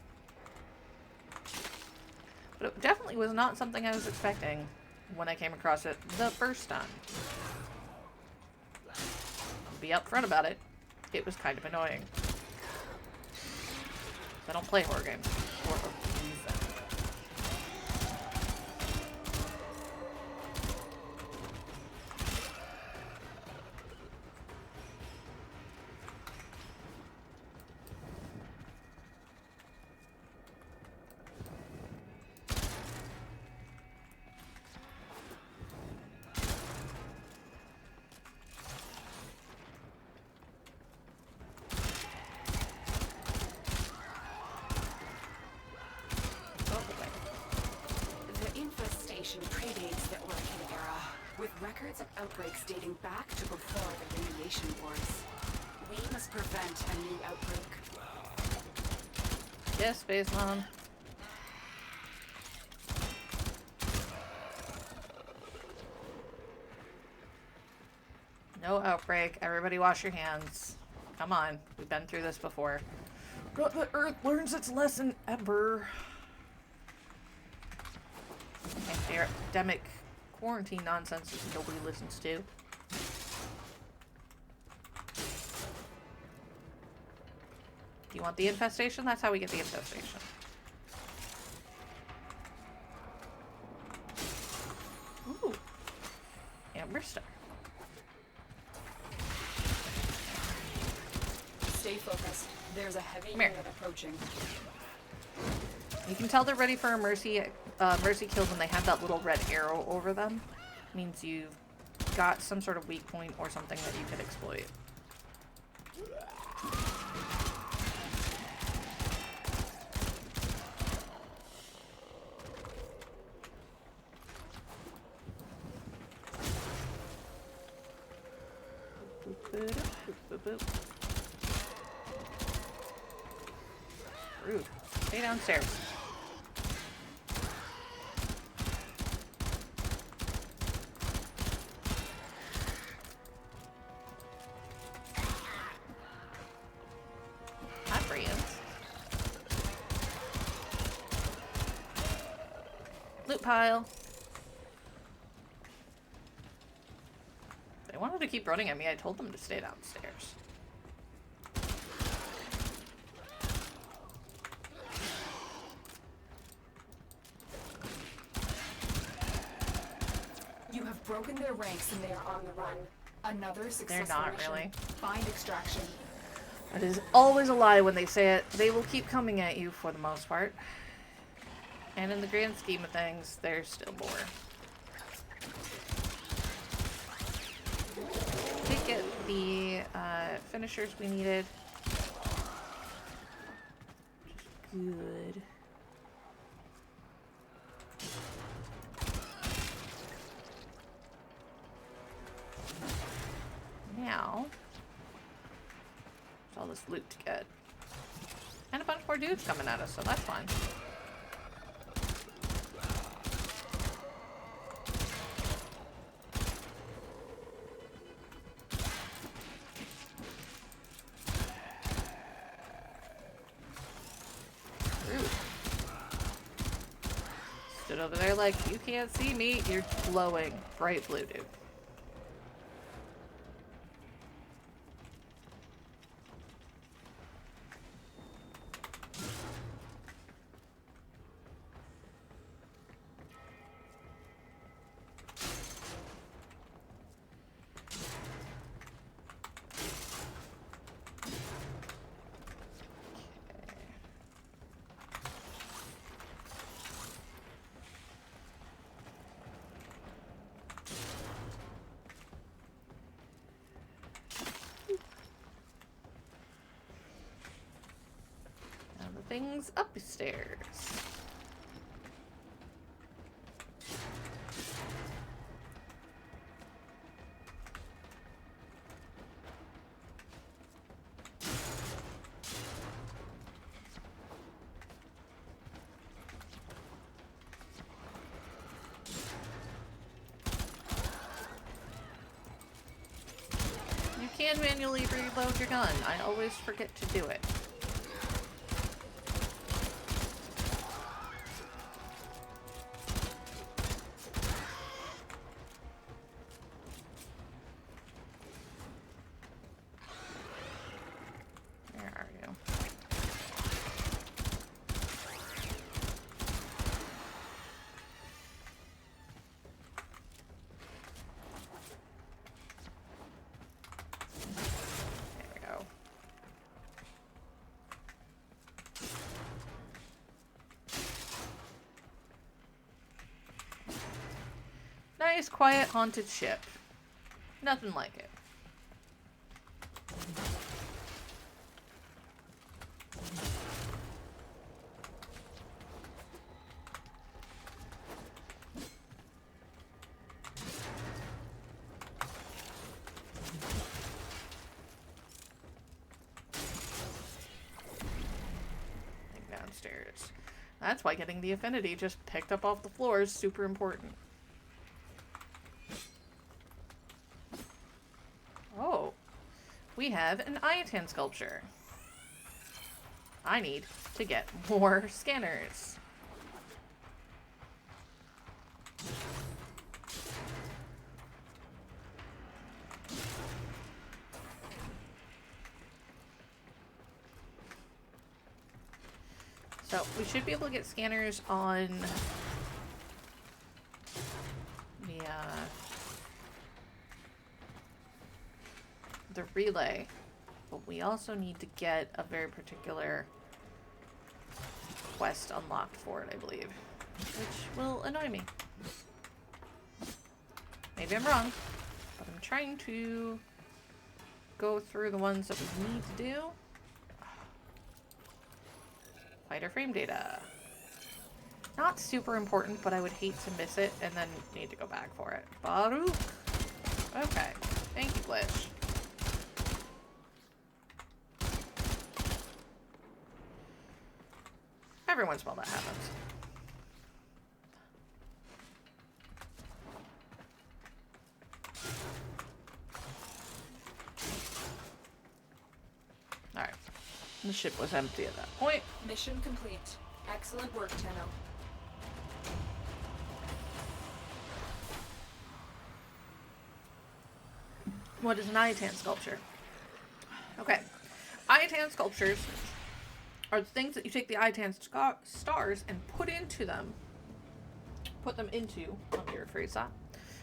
But it definitely was not something I was expecting when I came across it the first time. I'll be upfront about it. It was kind of annoying. I don't play horror games for a reason. The infestation predates the Orchid era, with records of outbreaks dating back to before the radiation wars. We must prevent a new outbreak. Yes, Space Mom. No outbreak. Everybody wash your hands. Come on. We've been through this before. But the Earth learns its lesson ever. Pandemic quarantine nonsense that nobody listens to. Do you want the infestation? That's how we get the infestation. Ooh. Amber Star. Stay focused. There's a heavy Come here. unit approaching. You can tell they're ready for a mercy kill when they have that little red arrow over them. Means you've got some sort of weak point or something that you could exploit. Rude. Stay downstairs. Hi, friends. Loot pile. They wanted to keep running at me. I told them to stay downstairs. You have broken their ranks and they are on the run. Another successful They're not mission. really. Find extraction. That is always a lie when they say it. They will keep coming at you for the most part. And in the grand scheme of things, there's still more. Did get the finishers we needed. Which is good. Now, there's all this loot to get. And a bunch more dudes coming at us, so that's fine. Rude. Stood over there like, you can't see me, you're glowing bright blue, dude. Things upstairs. You can manually reload your gun. I always forget to do it. nice, quiet, haunted ship. Nothing like it. Downstairs. That's why getting the affinity just picked up off the floor is super important. Oh, we have an Iatan sculpture. I need to get more scanners. So we should be able to get scanners on the relay, but we also need to get a very particular quest unlocked for it, I believe, which will annoy me. Maybe I'm wrong, but I'm trying to go through the ones that we need to do. Fighter frame data. Not super important, but I would hate to miss it and then need to go back for it. Baruch. Okay. Thank you, Glitch. Every once in a while that happens. Alright. The ship was empty at that point. Mission complete. Excellent work, Tenno. What is an Iatan sculpture? Okay. Iatan sculptures are the things that you take the Iatan stars and put them into, let me rephrase that,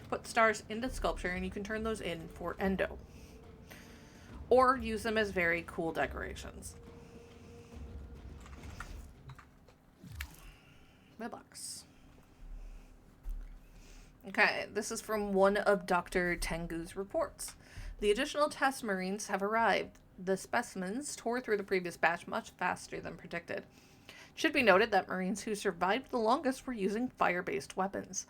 put stars into the sculpture and you can turn those in for endo. Or use them as very cool decorations. Mailbox. Okay, this is from one of Dr. Tengu's reports. The additional test marines have arrived. The specimens tore through the previous batch much faster than predicted. It should be noted that marines who survived the longest were using fire-based weapons.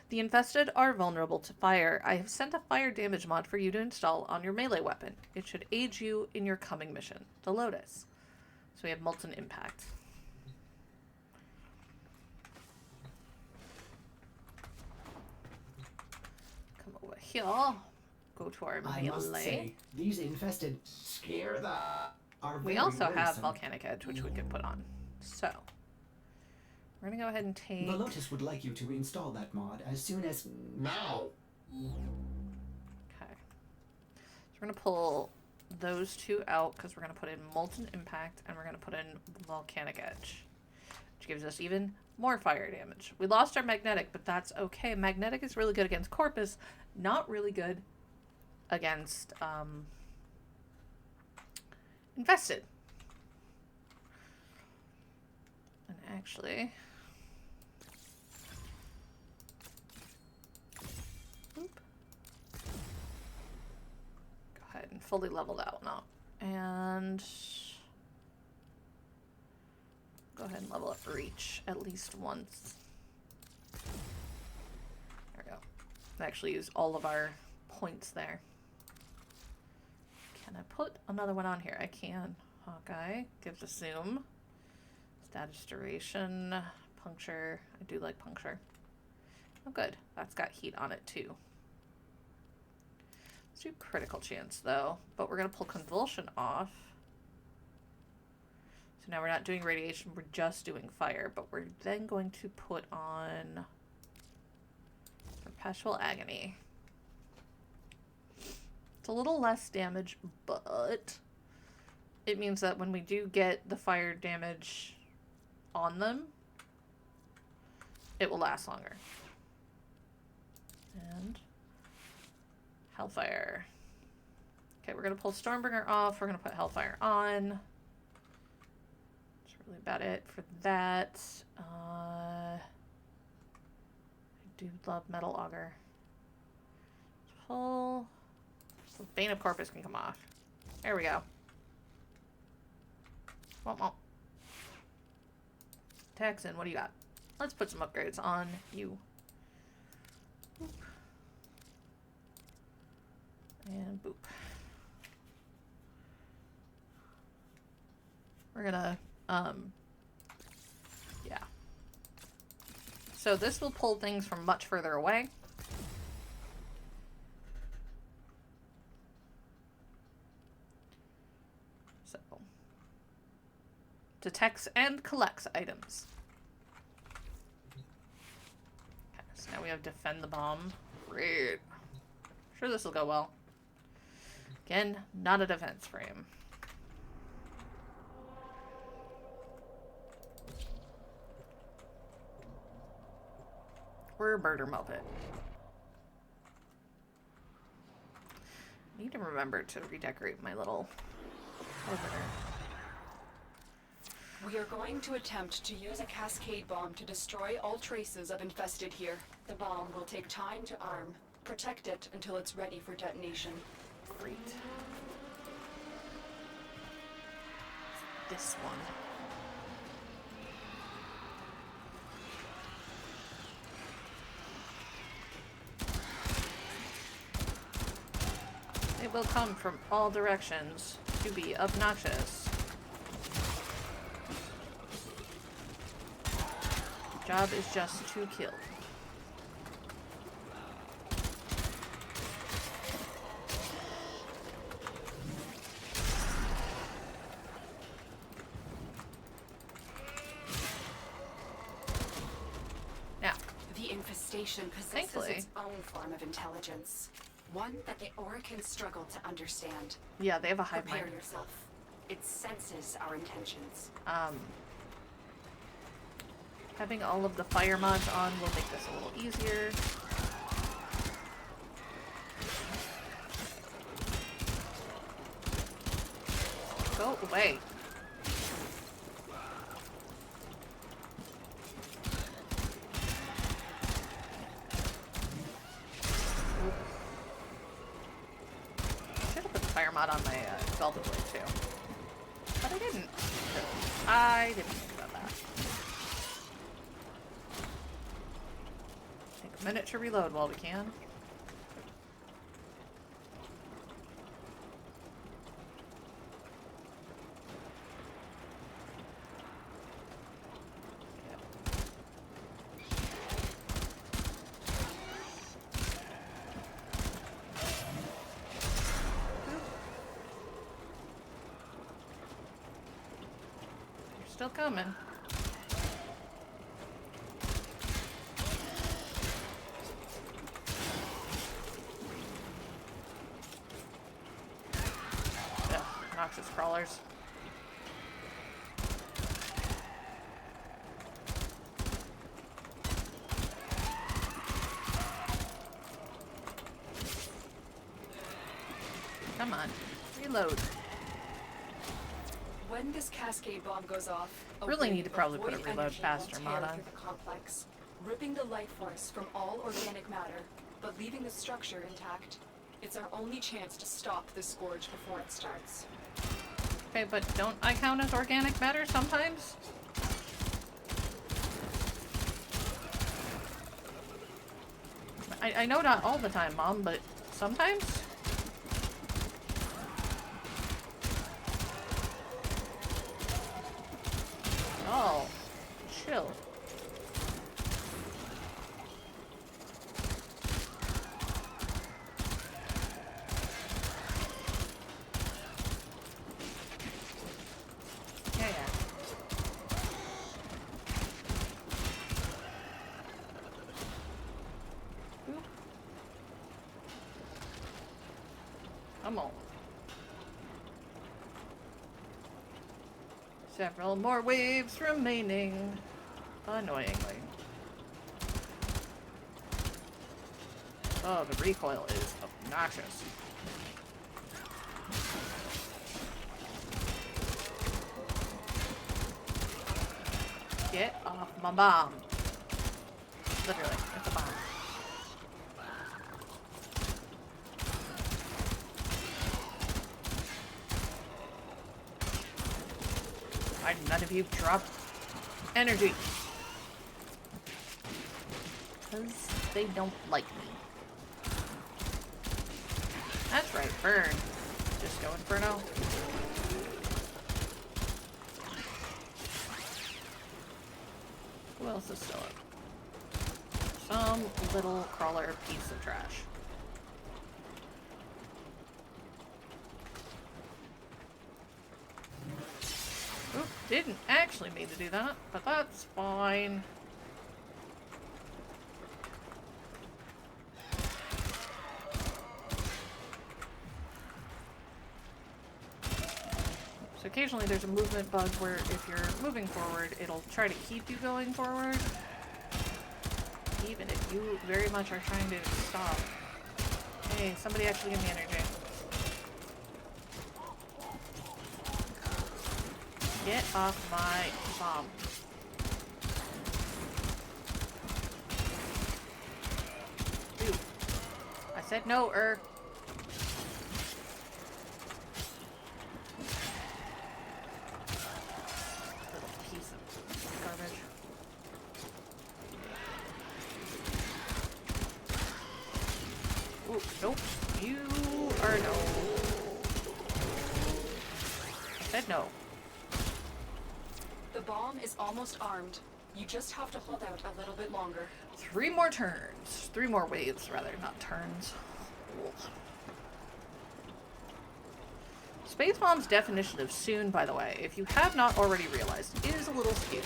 The infested are vulnerable to fire. I have sent a fire damage mod for you to install on your melee weapon. It should aid you in your coming mission, the Lotus. So we have Molten Impact. Come over here. Go to our melee. I must say, these infested scare the... We also have Volcanic Edge, which we can put on. So, we're going to go ahead and take... The Lotus would like you to install that mod as soon as... now! Okay. So we're going to pull those two out because we're going to put in Molten Impact and we're going to put in Volcanic Edge, which gives us even more fire damage. We lost our Magnetic, but that's okay. Magnetic is really good against Corpus, not really good against Infested. And actually, go ahead and fully level that one up. And go ahead and level up Reach at least once. There we go. Actually use all of our points there. Can I put another one on here? I can. Hawkeye gives a zoom. Status duration. Puncture. I do like puncture. Oh good. That's got heat on it too. Let's do critical chance though. But we're going to pull convulsion off. So now we're not doing radiation. We're just doing fire. But we're then going to put on perpetual agony. It's a little less damage, but it means that when we do get the fire damage on them, it will last longer. And Hellfire. Okay, we're going to pull Stormbringer off. We're going to put Hellfire on. That's really about it for that. I do love Metal Auger. pull. So Bane of Corpus can come off. There we go. Womp. Texan, what do you got? Let's put some upgrades on you. Boop. And boop. We're gonna, yeah. So this will pull things from much further away. So, detects and collects items. Okay, so now we have defend the bomb. Great. Sure, this will go well. Again, not a defense frame. We're a murder muppet. I need to remember to redecorate my little opener. We are going to attempt to use a cascade bomb to destroy all traces of infested here. The bomb will take time to arm. Protect it until it's ready for detonation. Great. This one. It will come from all directions to be obnoxious. The job is just to kill. Now, The infestation possesses Thankfully. its own form of intelligence. One that the Oricans struggle to understand. yeah, they have a hive Prepare mind. yourself. It senses our intentions. Having all of the fire mods on will make this a little easier. Go away. Should have put the fire mod on my velvet blade too. But I didn't. I didn't think about that. Take a minute to reload while we can. Still coming. Yeah, noxious crawlers. Come on, reload. When this cascade bomb goes off, a Really wave need to of probably put a void reload energy will faster tear mod on. through the complex, ripping the life force from all organic matter, but leaving the structure intact. It's our only chance to stop the scourge before it starts. Okay, but don't I count as organic matter sometimes? I know not all the time, Mom, but sometimes? Oh, chill. Yeah, yeah. Oop. Come on. Several more waves remaining. Annoyingly. Oh, the recoil is obnoxious. Get off my bomb. Literally, it's a bomb. Why none of you drop energy? Because they don't like me. That's right, burn. Just go Inferno. Who else is still up? Some little crawler piece of trash. Oop, didn't actually mean to do that, but that's fine. So occasionally there's a movement bug where if you're moving forward, it'll try to keep you going forward, even if you very much are trying to stop. Hey, somebody actually give me energy. Get off my bomb. Ew. I said no, Little piece of garbage. Ooh, nope. You are no. I said no. The bomb is almost armed. You just have to hold out a little bit longer. 3 more turns. 3 more waves, rather, not turns. Ugh. Space Bomb's definition of soon, by the way, if you have not already realized, is a little skewed.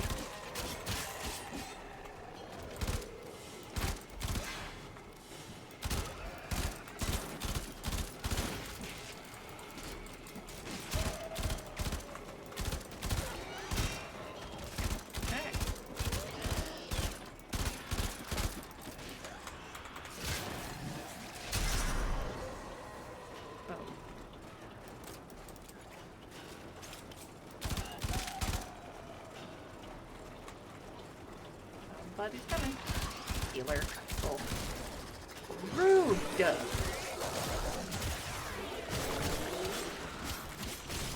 Somebody's coming. Healer. Oh. Rude!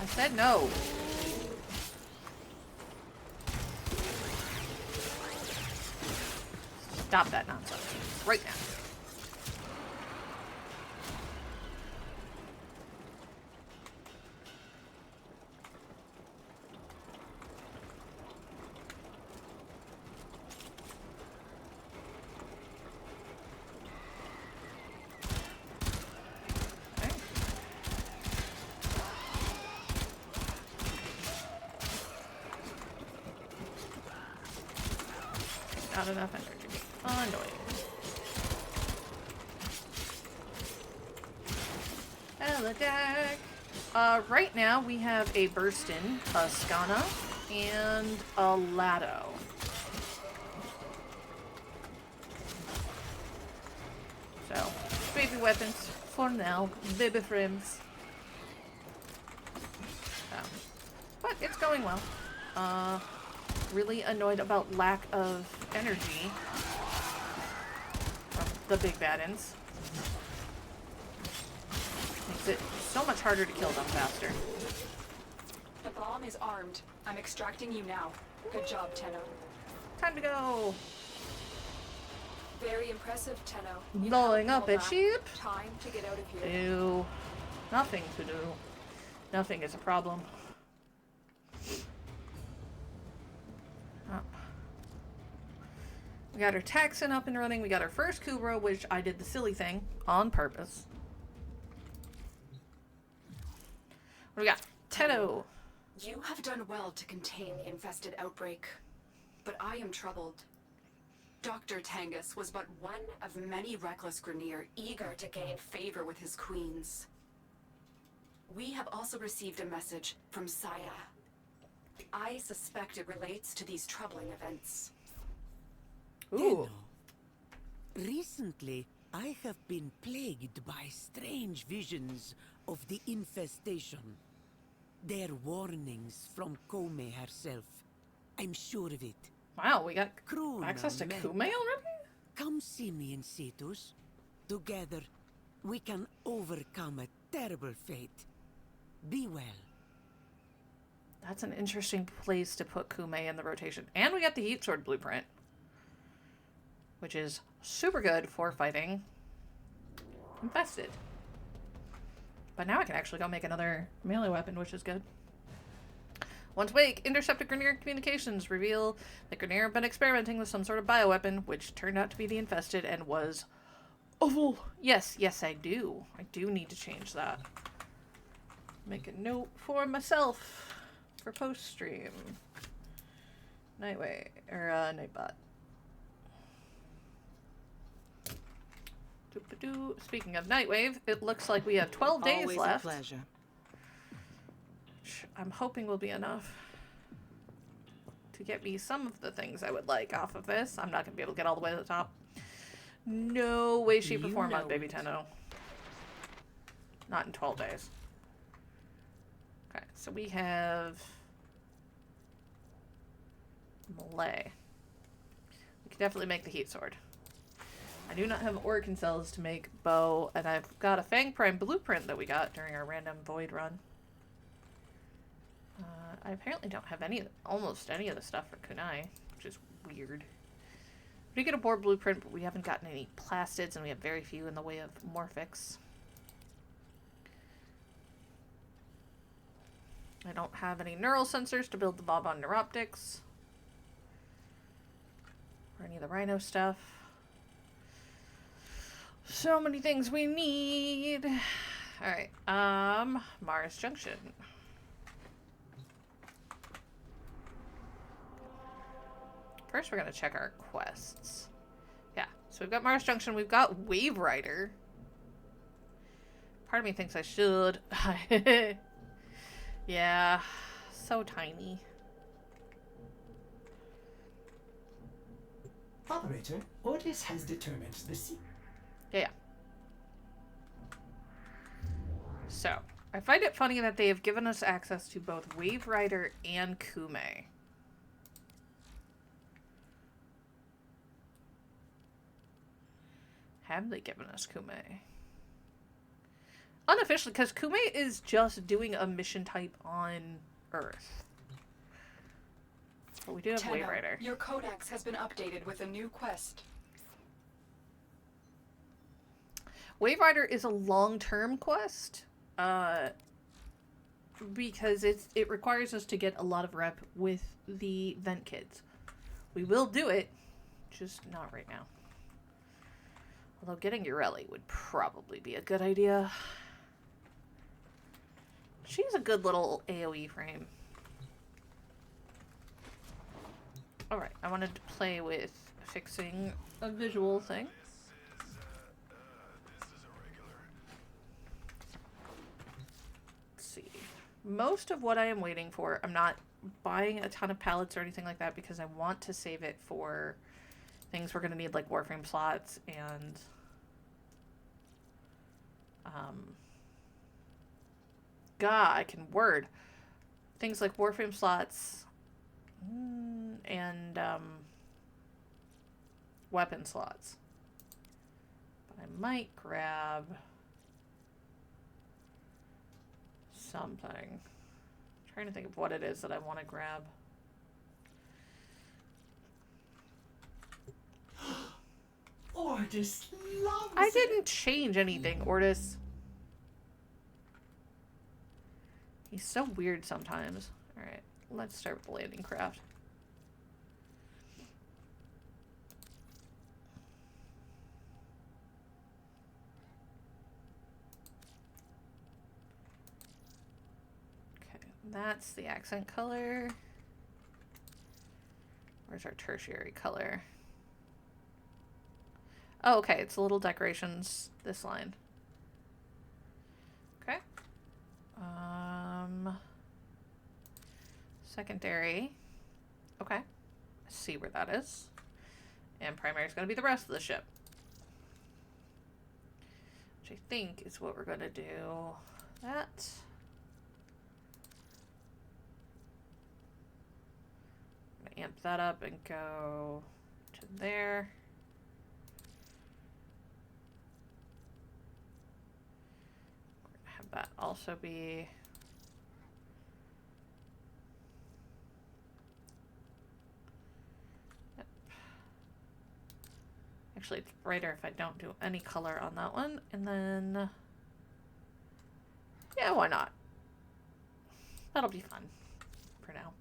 I said no. Stop that nonsense. Right now. Not enough energy. Annoying. Hello, deck. Right now we have a Burstin, a Skana, and a Lado. So, baby weapons for now. Baby frames. But it's going well. Really annoyed about lack of energy from the big baddens. Makes it so much harder to kill them faster. The bomb is armed. I'm extracting you now. Good job, Tenno. Time to go. Very impressive, Tenno. Blowing up a sheep. Time to get out of here. Ew. Nothing to do. Nothing is a problem. We got our Taxon up and running. We got our first Kubro, which I did the silly thing on purpose. What do we got? Tenno. You have done well to contain the infested outbreak, but I am troubled. Dr. Tangus was but one of many reckless Grineer eager to gain favor with his queens. We have also received a message from Saya. I suspect it relates to these troubling events. Ooh. Recently, I have been plagued by strange visions of the infestation. They're warnings from Kome herself. I'm sure of it. Wow, we got Kruna access to meant- Kume already? Come see me in Cetus. Together, we can overcome a terrible fate. Be well. That's an interesting place to put Kume in the rotation. And we got the Heat Sword blueprint, which is super good for fighting infested. But now I can actually go make another melee weapon, which is good. Once awake, intercepted Grenier communications reveal that Grenier have been experimenting with some sort of bioweapon, which turned out to be the infested and was awful. Yes, I do. I do need to change that. Make a note for myself for post-stream. Nightwave, or Nightbot. Speaking of Nightwave, it looks like we have 12 days Always left. A pleasure. Which I'm hoping will be enough to get me some of the things I would like off of this. I'm not going to be able to get all the way to the top. No way, shape, or form on Baby Tenno. Not in 12 days. Okay, so we have melee. We can definitely make the Heat Sword. I do not have Orkin cells to make bow, and I've got a Fang Prime blueprint that we got during our random Void run. I apparently don't have almost any of the stuff for Kunai, which is weird. We did get a board blueprint, but we haven't gotten any plastids, and we have very few in the way of morphics. I don't have any neural sensors to build the Bob-on Neuroptics. Or any of the Rhino stuff. So many things we need. Alright, Mars Junction. First, we're going to check our quests. Yeah, so we've got Mars Junction. We've got Wave Rider. Part of me thinks I should. Yeah, so tiny. Operator, Ordis has determined the Yeah. So, I find it funny that they have given us access to both Wave Rider and Kume. Have they given us Kume? Unofficially, because Kume is just doing a mission type on Earth. But we do have Tenno, Wave Rider. your codex has been updated with a new quest. Wave Rider is a long-term quest. Because it requires us to get a lot of rep with the vent kids. We will do it, just not right now. Although getting Ureli would probably be a good idea. She's a good little AoE frame. Alright, I wanted to play with fixing a visual thing. Let's see. Most of what I am waiting for, I'm not buying a ton of pallets or anything like that because I want to save it for things we're going to need, like Warframe slots and God, I can word. Things like Warframe slots and weapon slots. But I might grab something. I'm trying to think of what it is that I want to grab. Ordis loves I didn't change anything, Ordis. He's so weird sometimes. Alright, let's start with the landing craft. Okay, that's the accent color. Where's our tertiary color? Oh, okay, it's the little decorations, this line. Okay. Secondary. Okay. I see where that is. And primary is going to be the rest of the ship. Which I think is what we're going to do. That. I'm going to amp that up and go to there. Have that also be Actually, it's brighter if I don't do any color on that one. And then... yeah, why not? That'll be fun for now.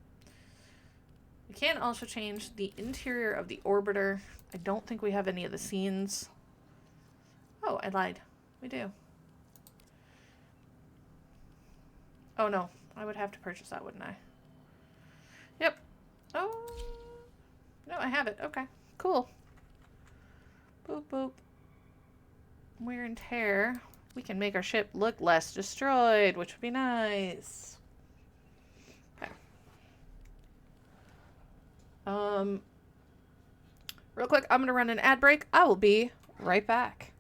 We can also change the interior of the orbiter. I don't think we have any of the scenes. Oh, I lied. We do. Oh, no. I would have to purchase that, wouldn't I? Yep. Oh. No, I have it. Okay. Cool. Boop, boop. Wear and tear. We can make our ship look less destroyed, which would be nice. Okay. Real quick, I'm going to run an ad break. I will be right back.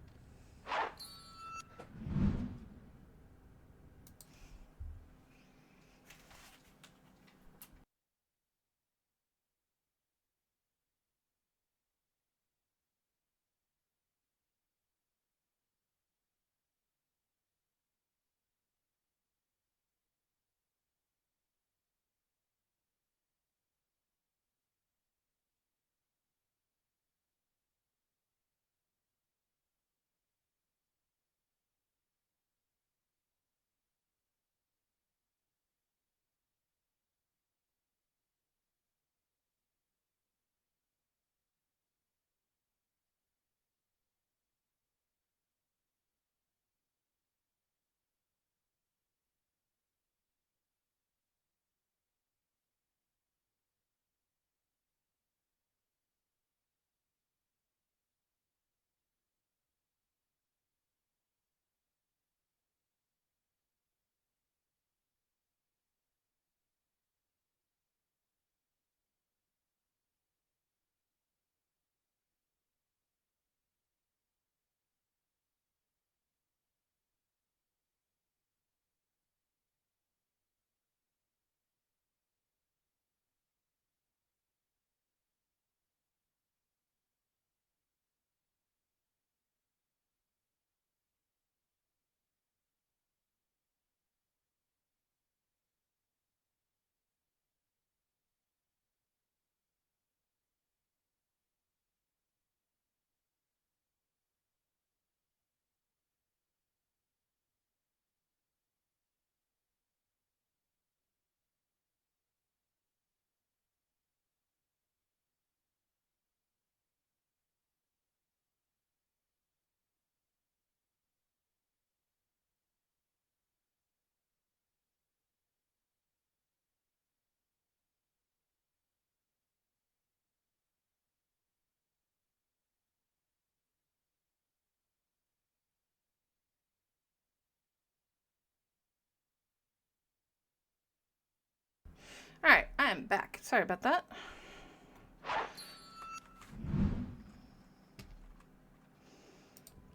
Alright, I am back. Sorry about that.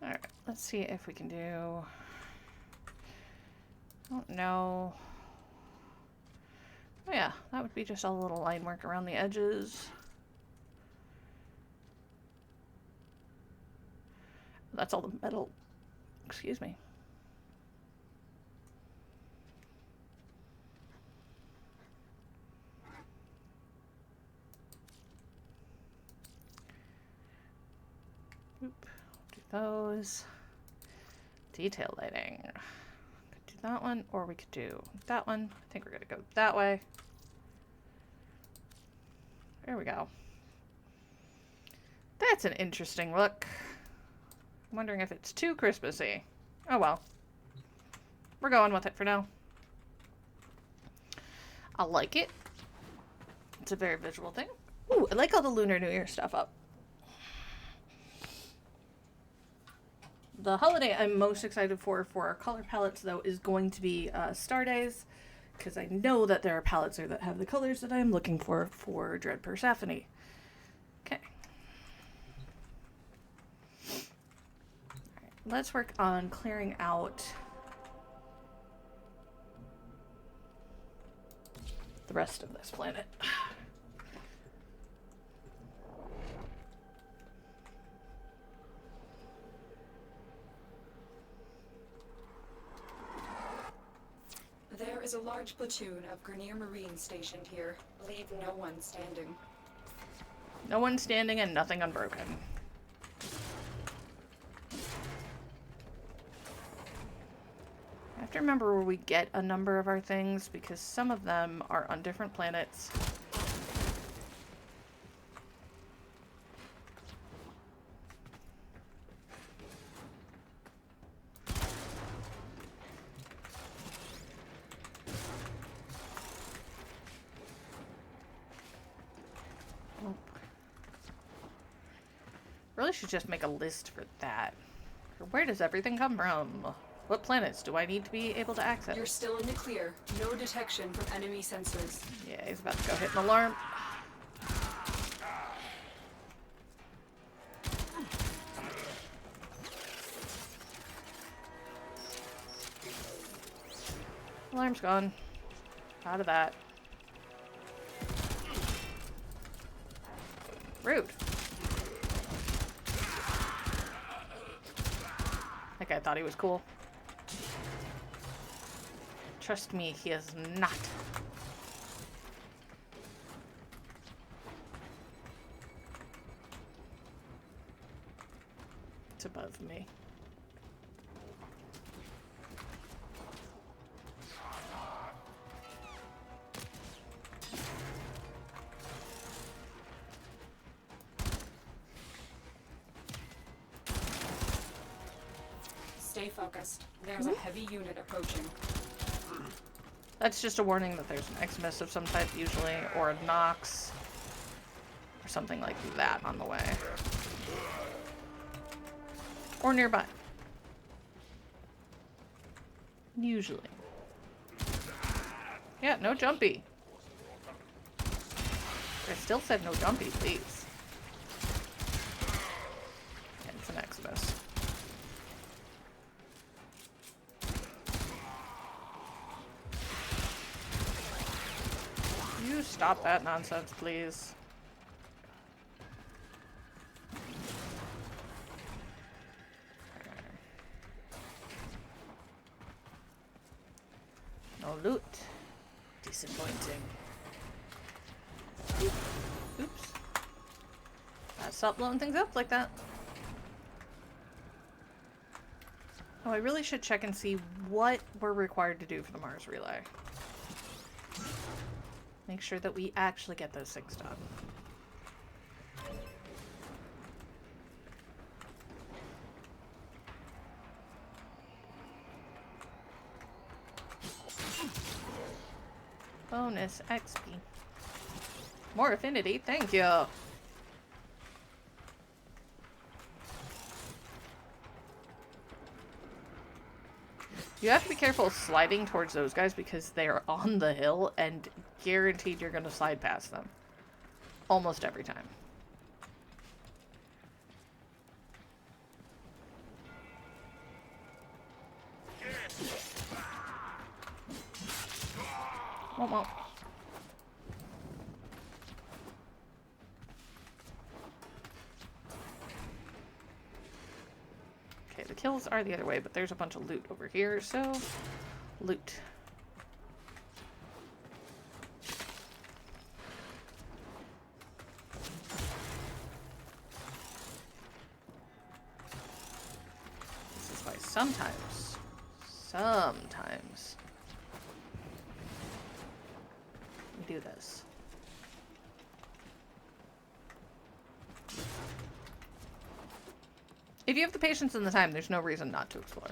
Alright, let's see if we can do... I don't know. Oh yeah, that would be just a little line work around the edges. That's all the metal. Excuse me. Oop. Do those. Detail lighting. Could do that one, or we could do that one. I think we're gonna go that way. There we go. That's an interesting look. I'm wondering if it's too Christmassy. Oh well. We're going with it for now. I like it. It's a very visual thing. Ooh, I like all the Lunar New Year stuff up. The holiday I'm most excited for our color palettes, though, is going to be Star Days, because I know that there are palettes there that have the colors that I'm looking for Dread Persephone. Okay. Alright, let's work on clearing out the rest of this planet. There is a large platoon of Grenier Marines stationed here. Leave no one standing. No one standing and nothing unbroken. have to remember where we get a number of our things, because some of them are on different planets. Really should just make a list for that. Where does everything come from? What planets do I need to be able to access? You're still in the clear. No detection from enemy sensors. Yeah, he's about to go hit an alarm. Alarm's gone. Out of that. Rude. That guy thought he was cool. Trust me, he is not. It's above me. Stay focused. There's a heavy unit approaching. That's just a warning that there's an Xmas of some type usually, or a Nox, or something like that on the way. Or nearby. Usually. Yeah, no jumpy. I still said no jumpy, please. Yeah, it's an Xmas. You stop that nonsense, please. No loot. Disappointing. Oops. Gotta stop blowing things up like that. Oh, I really should check and see what we're required to do for the Mars relay. Make sure that we actually get those things done. Bonus XP. More affinity, thank you. You have to be careful sliding towards those guys because they are on the hill and guaranteed you're going to slide past them. Almost every time. Womp. Okay, the kills are the other way, but there's a bunch of loot over here, so loot. This is why sometimes we do this. If you have the patience and the time, there's no reason not to explore.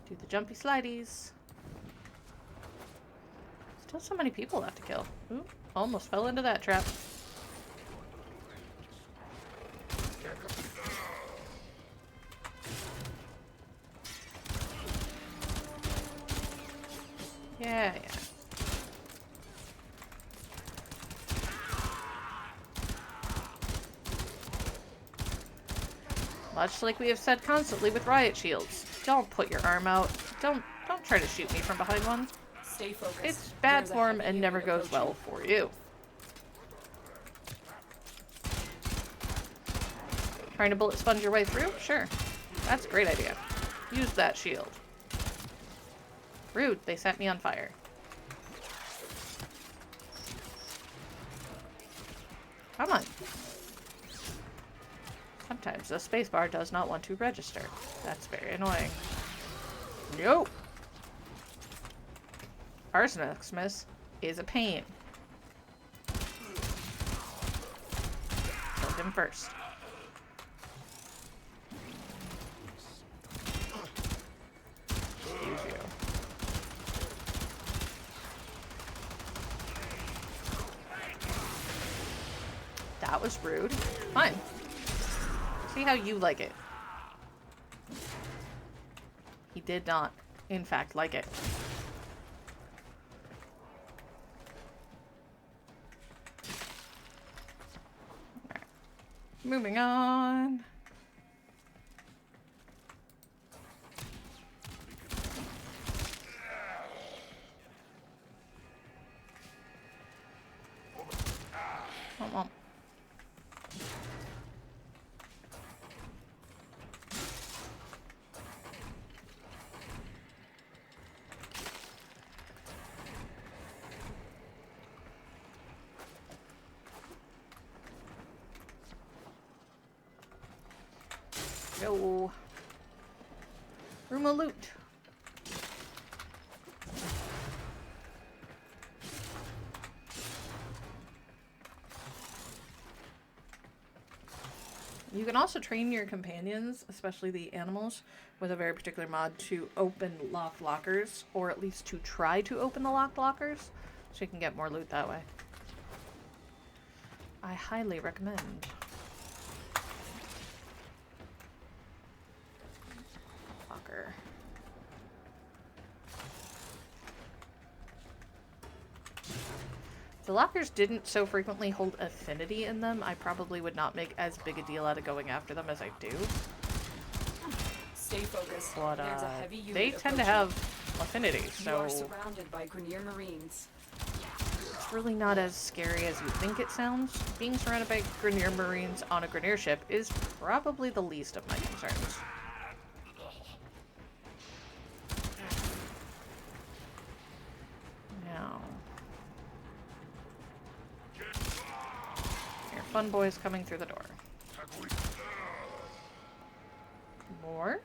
Do the jumpy slideys. Still so many people left to kill. Ooh, almost fell into that trap. Yeah. Much like we have said constantly with riot shields. Don't put your arm out. Don't try to shoot me from behind one. Stay focused. It's bad form and never goes well for you. Trying to bullet sponge your way through? Sure. That's a great idea. Use that shield. Rude, they set me on fire. Come on. Sometimes the spacebar does not want to register. That's very annoying. Nope. Arsonixmus is a pain. Killed him first. Excuse you. That was rude. Fine. See how you like it. He did not, in fact, like it. Alright. Moving on. Come on. Go. Room of loot. You can also train your companions, especially the animals, with a very particular mod to open locked lockers, or at least to try to open the locked lockers, so you can get more loot that way. I highly recommend. Locker. If the lockers didn't so frequently hold affinity in them, I probably would not make as big a deal out of going after them as I do. Stay focused. But There's a heavy unit they tend to approaching. have affinity, You so are surrounded by Grenier Marines. it's really not as scary as you think it sounds. Being surrounded by Grenier Marines on a Grenier ship is probably the least of my concerns. Now, your fun boys coming through the door. More?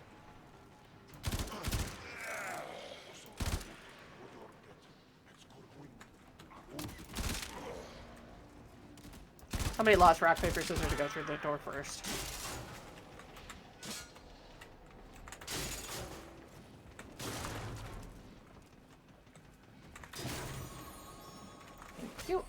Somebody lost rock, paper, scissors to go through the door first. Thank you.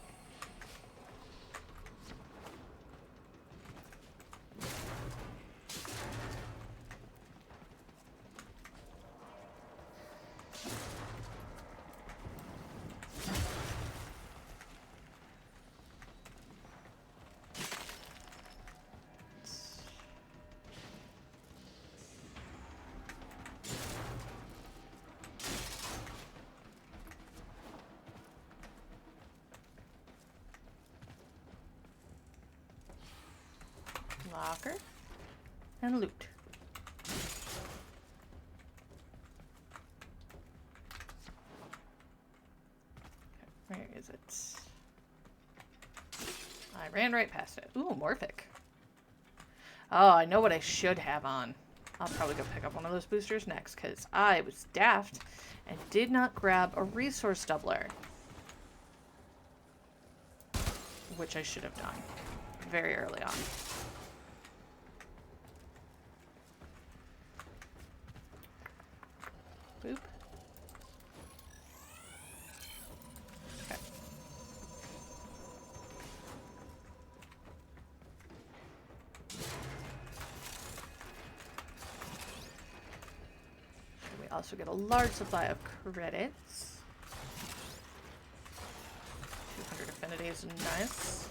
Locker and loot. Okay, where is it? I ran right past it. Ooh, Morphic. Oh, I know what I should have on. I'll probably go pick up one of those boosters next, because I was daft and did not grab a resource doubler. Which I should have done very early on. Boop. Okay. We also get a large supply of credits. 200 affinity is nice.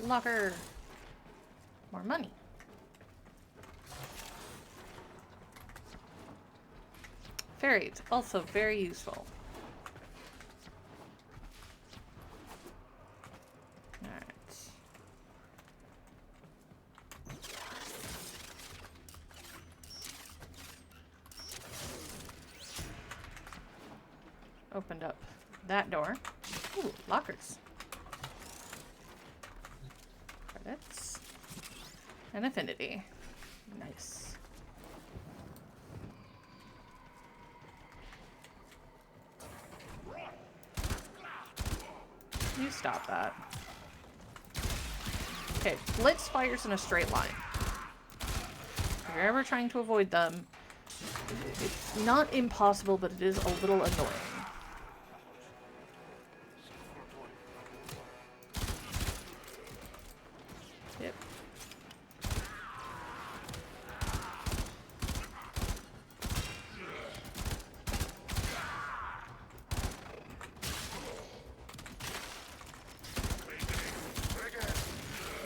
Locker. More money. Fairies, also very useful. Alright. Opened up that door. Ooh, lockers. Credits. And affinity. Nice. You stop that. Okay, Blitz fires in a straight line. If you're ever trying to avoid them, it's not impossible, but it is a little annoying. Yep.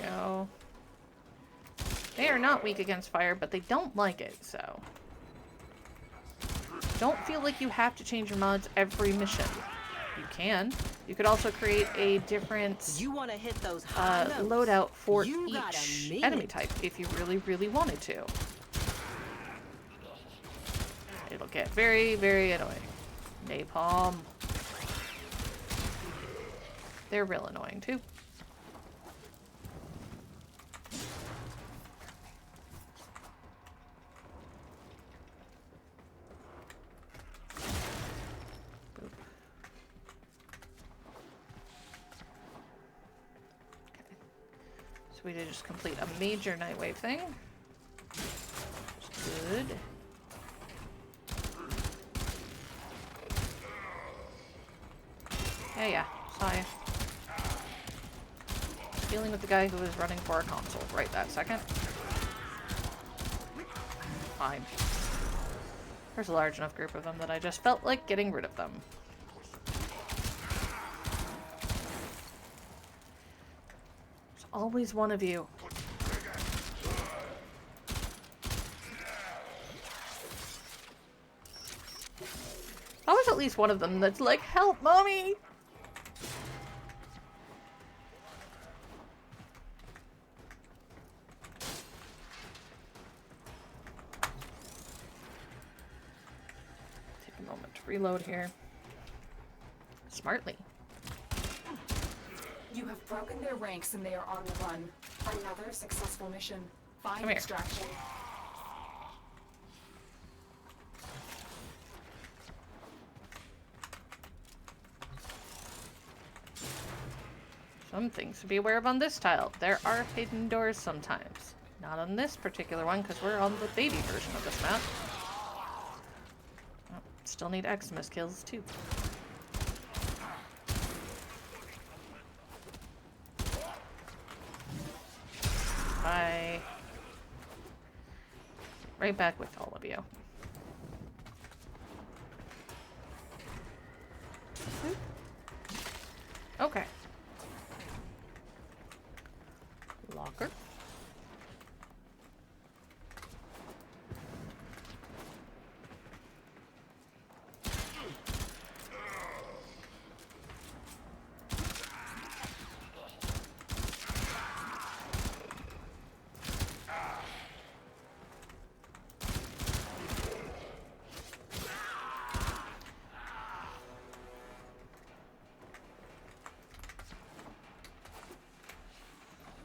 Go. They are not weak against fire, but they don't like it, so. Don't feel like you have to change your mods every mission. You can. You could also create a different You want to hit those loadout for You got a each minute. enemy type if you really, really wanted to. It'll get very, very annoying. Napalm. They're real annoying too. So we did just complete a major Nightwave thing. Good. Yeah, saw ya. Dealing with the guy who was running for a console right that second. Fine. There's a large enough group of them that I just felt like getting rid of them. There's always one of you. Always at least one of them that's like, help, mommy! Take a moment to reload here. Smartly. You have broken their ranks and they are on the run. Another successful mission. Find Come here. extraction. Some things to be aware of on this tile. There are hidden doors sometimes. Not on this particular one, because we're on the baby version of this map. Oh, still need Xmas kills, too. Bye. Right back with all of you. Okay. Locker.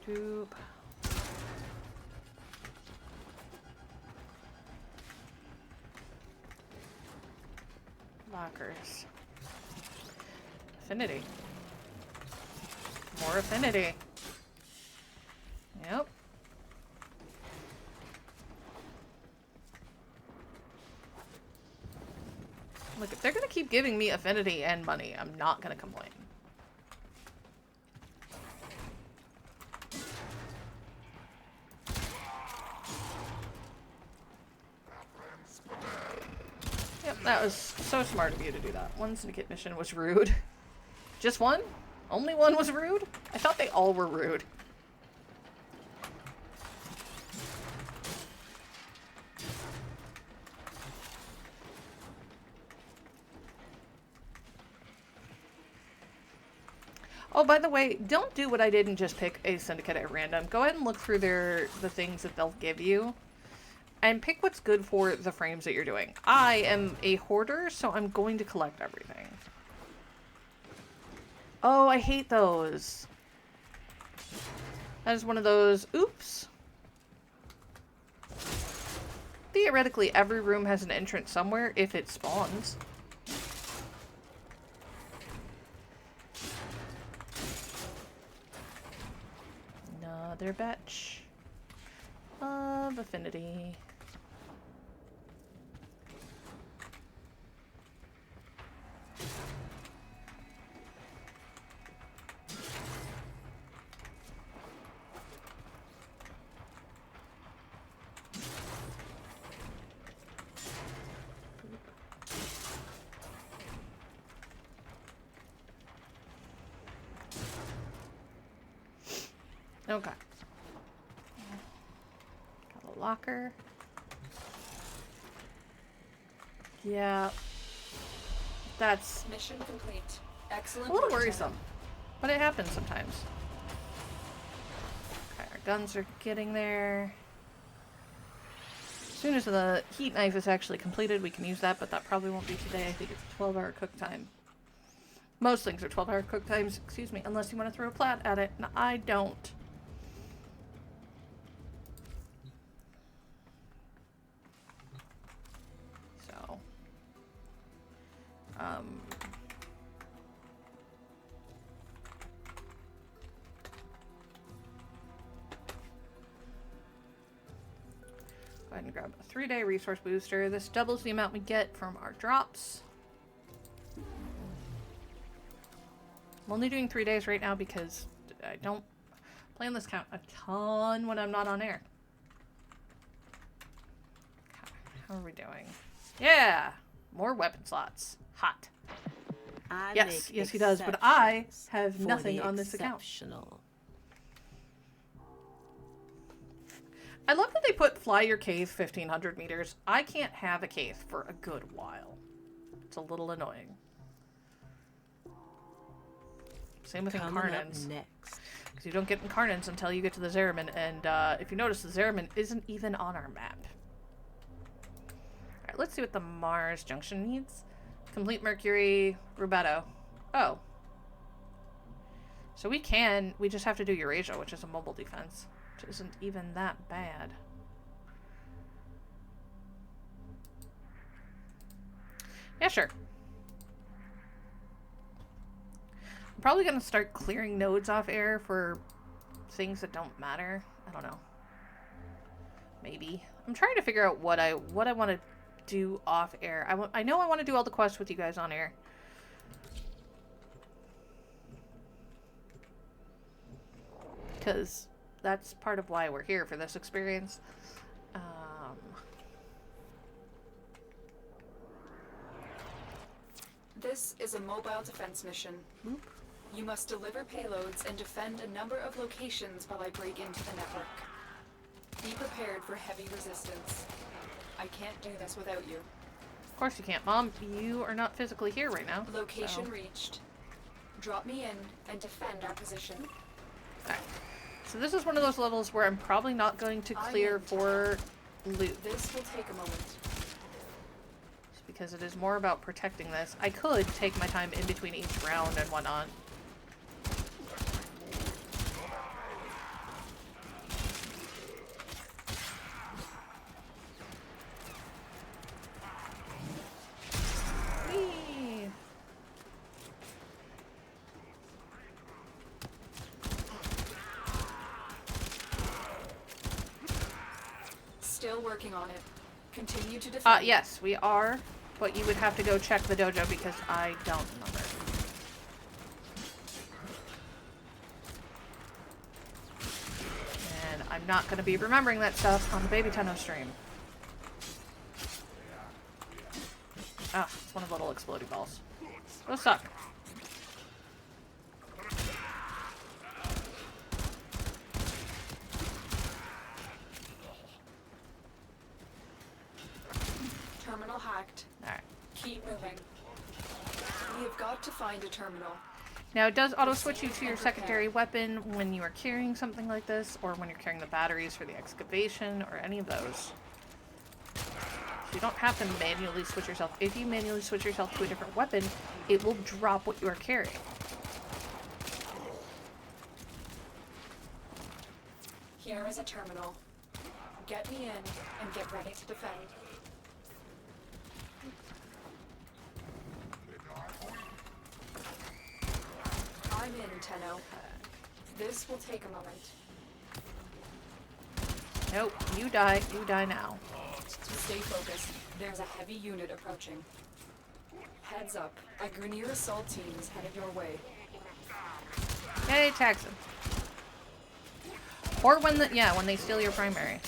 Tube. Lockers. Affinity. More affinity. Yep. Look, if they're gonna keep giving me affinity and money, I'm not gonna complain. Yep, that was so smart of you to do that. One syndicate mission was rude. Just one? Only one was rude? I thought they all were rude. Oh, by the way, don't do what I did and just pick a syndicate at random. Go ahead and look through the things that they'll give you. And pick what's good for the frames that you're doing. I am a hoarder, so I'm going to collect everything. Oh, I hate those. That is one of those. Oops. Theoretically, every room has an entrance somewhere if it spawns. Another batch of affinity. Okay. Got a locker. Yeah. That's Mission complete. Excellent a little work, worrisome. But it happens sometimes. Okay, our guns are getting there. As soon as the heat knife is actually completed, we can use that, but that probably won't be today. I think it's a 12-hour cook time. Most things are 12-hour cook times, excuse me, unless you want to throw a plat at it, and I don't. So, go ahead and grab a 3-day resource booster. This doubles the amount we get from our drops. I'm only doing 3 days right now because I don't play on this count a ton when I'm not on air. How are we doing? Yeah! More weapon slots. Hot. Yes, yes he does, but I have nothing on this account. I love that they put fly your cave 1500 meters. I can't have a cave for a good while. It's a little annoying. Same with Incarnans. Because you don't get Incarnans until you get to the Zeramin, and if you notice, the Zeramin isn't even on our map. Alright, let's see what the Mars Junction needs. Complete Mercury, Rubeto. Oh. So we just have to do Eurasia, which is a mobile defense. Which isn't even that bad. Yeah, sure. I'm probably going to start clearing nodes off air for things that don't matter. I don't know. Maybe. I'm trying to figure out what I want to do off air. I know I want to do all the quests with you guys on air. Because that's part of why we're here for this experience. This is a mobile defense mission. Oop. You must deliver payloads and defend a number of locations while I break into the network. Be prepared for heavy resistance. I can't do this without you. Of course you can't, Mom. You are not physically here right now. Location reached. Drop me in and defend our position. Alright. So this is one of those levels where I'm probably not going to clear for loot. This will take a moment. Just because it is more about protecting this. I could take my time in between each round and whatnot. Whee! Still working on it. Continue to defend. Yes, we are, but you would have to go check the dojo because I don't remember. And I'm not going to be remembering that stuff on the Baby Tenno stream. Ah, it's one of the little explodey balls. Those suck. Terminal hacked. Alright. Keep moving. We have got to find a terminal. Now, it does auto-switch you to your secondary weapon when you are carrying something like this, or when you're carrying the batteries for the excavation, or any of those. So you don't have to manually switch yourself. If you manually switch yourself to a different weapon, it will drop what you are carrying. Here is a terminal. Get me in and get ready to defend. I'm in, Tenno. This will take a moment. Nope, you die. You die now. Stay focused. There's a heavy unit approaching. Heads up. A Grineer assault team is headed your way. Hey, tax them. Or when when they steal your primary.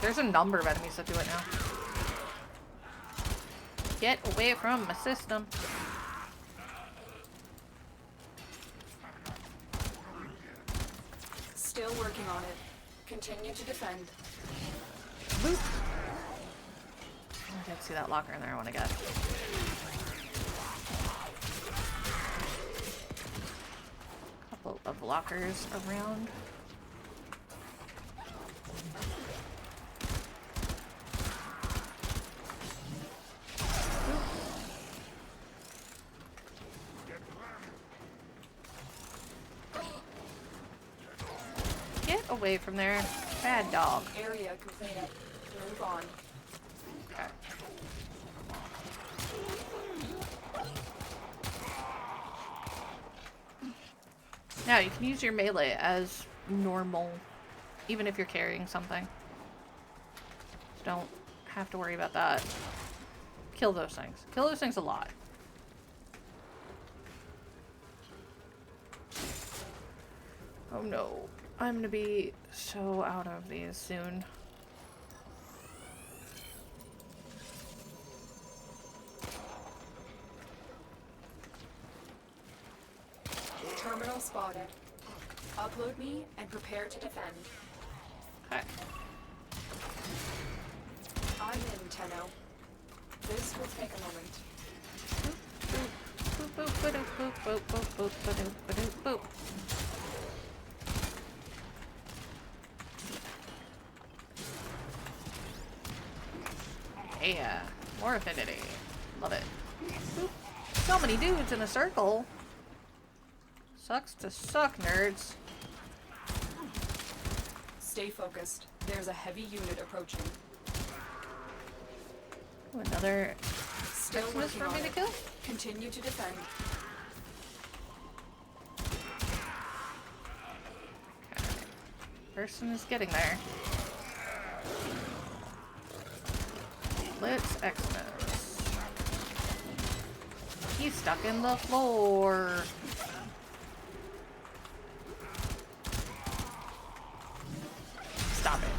There's a number of enemies that do it now. Get away from my system. Still working on it. Continue to defend. Boop. I did see that locker in there I want to get. Couple of lockers around. Get away from there. Bad dog. Area completed. Move on. Okay. Now, you can use your melee as normal, even if you're carrying something. So don't have to worry about that. Kill those things. Kill those things a lot. Oh no. I'm gonna be so out of these soon. Terminal spotted. Upload me and prepare to defend. Okay. I'm in, Tenno. This will take a moment. Boop, boop, boop, boop, boop, boop, boop, boop, boop, boop. Yeah, more affinity. Love it. Boop. So many dudes in a circle. Sucks to suck, nerds. Stay focused. There's a heavy unit approaching. Ooh, another Still Xmas working for on me to it. kill? Continue to defend. Okay. Person is getting there. Let's Xmas. He's stuck in the floor. Stop it.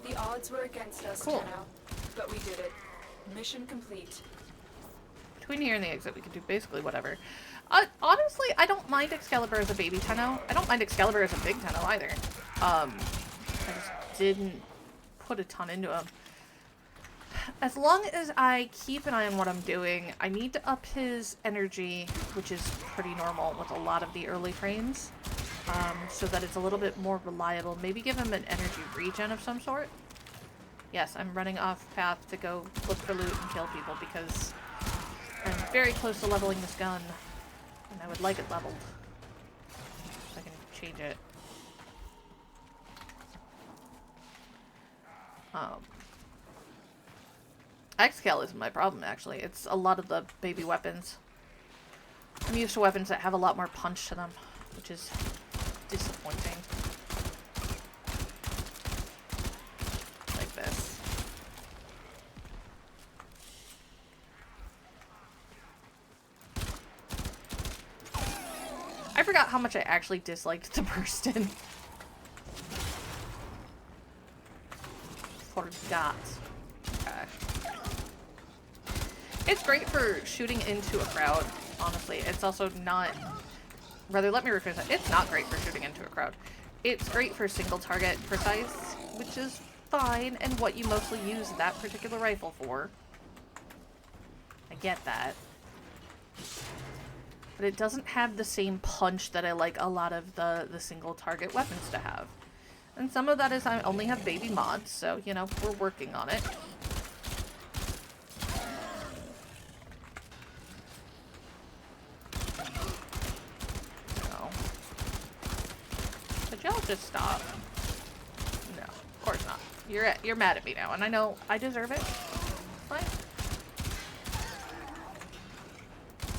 The odds were against us, Cool. Tenno, but we did it. Mission complete. Between here and the exit, we can do basically whatever. Honestly, I don't mind Excalibur as a baby Tenno. I don't mind Excalibur as a big Tenno either. I just didn't put a ton into him. As long as I keep an eye on what I'm doing, I need to up his energy, which is pretty normal with a lot of the early frames, so that it's a little bit more reliable. Maybe give him an energy regen of some sort. Yes, I'm running off path to go look for loot and kill people because I'm very close to leveling this gun, and I would like it leveled so I can change it. Excal isn't my problem, actually. It's a lot of the baby weapons. I'm used to weapons that have a lot more punch to them, which is disappointing. Like this. I forgot how much I actually disliked the burst in. Forgot. Okay. It's great for shooting into a crowd, honestly. It's also not... Rather, let me rephrase that. It's not great for shooting into a crowd. It's great for single target precise, which is fine and what you mostly use that particular rifle for. I get that. But it doesn't have the same punch that I like a lot of the single target weapons to have. And some of that is I only have baby mods, so, you know, we're working on it. So. Could y'all just stop? No, of course not. You're mad at me now, and I know I deserve it. Fine.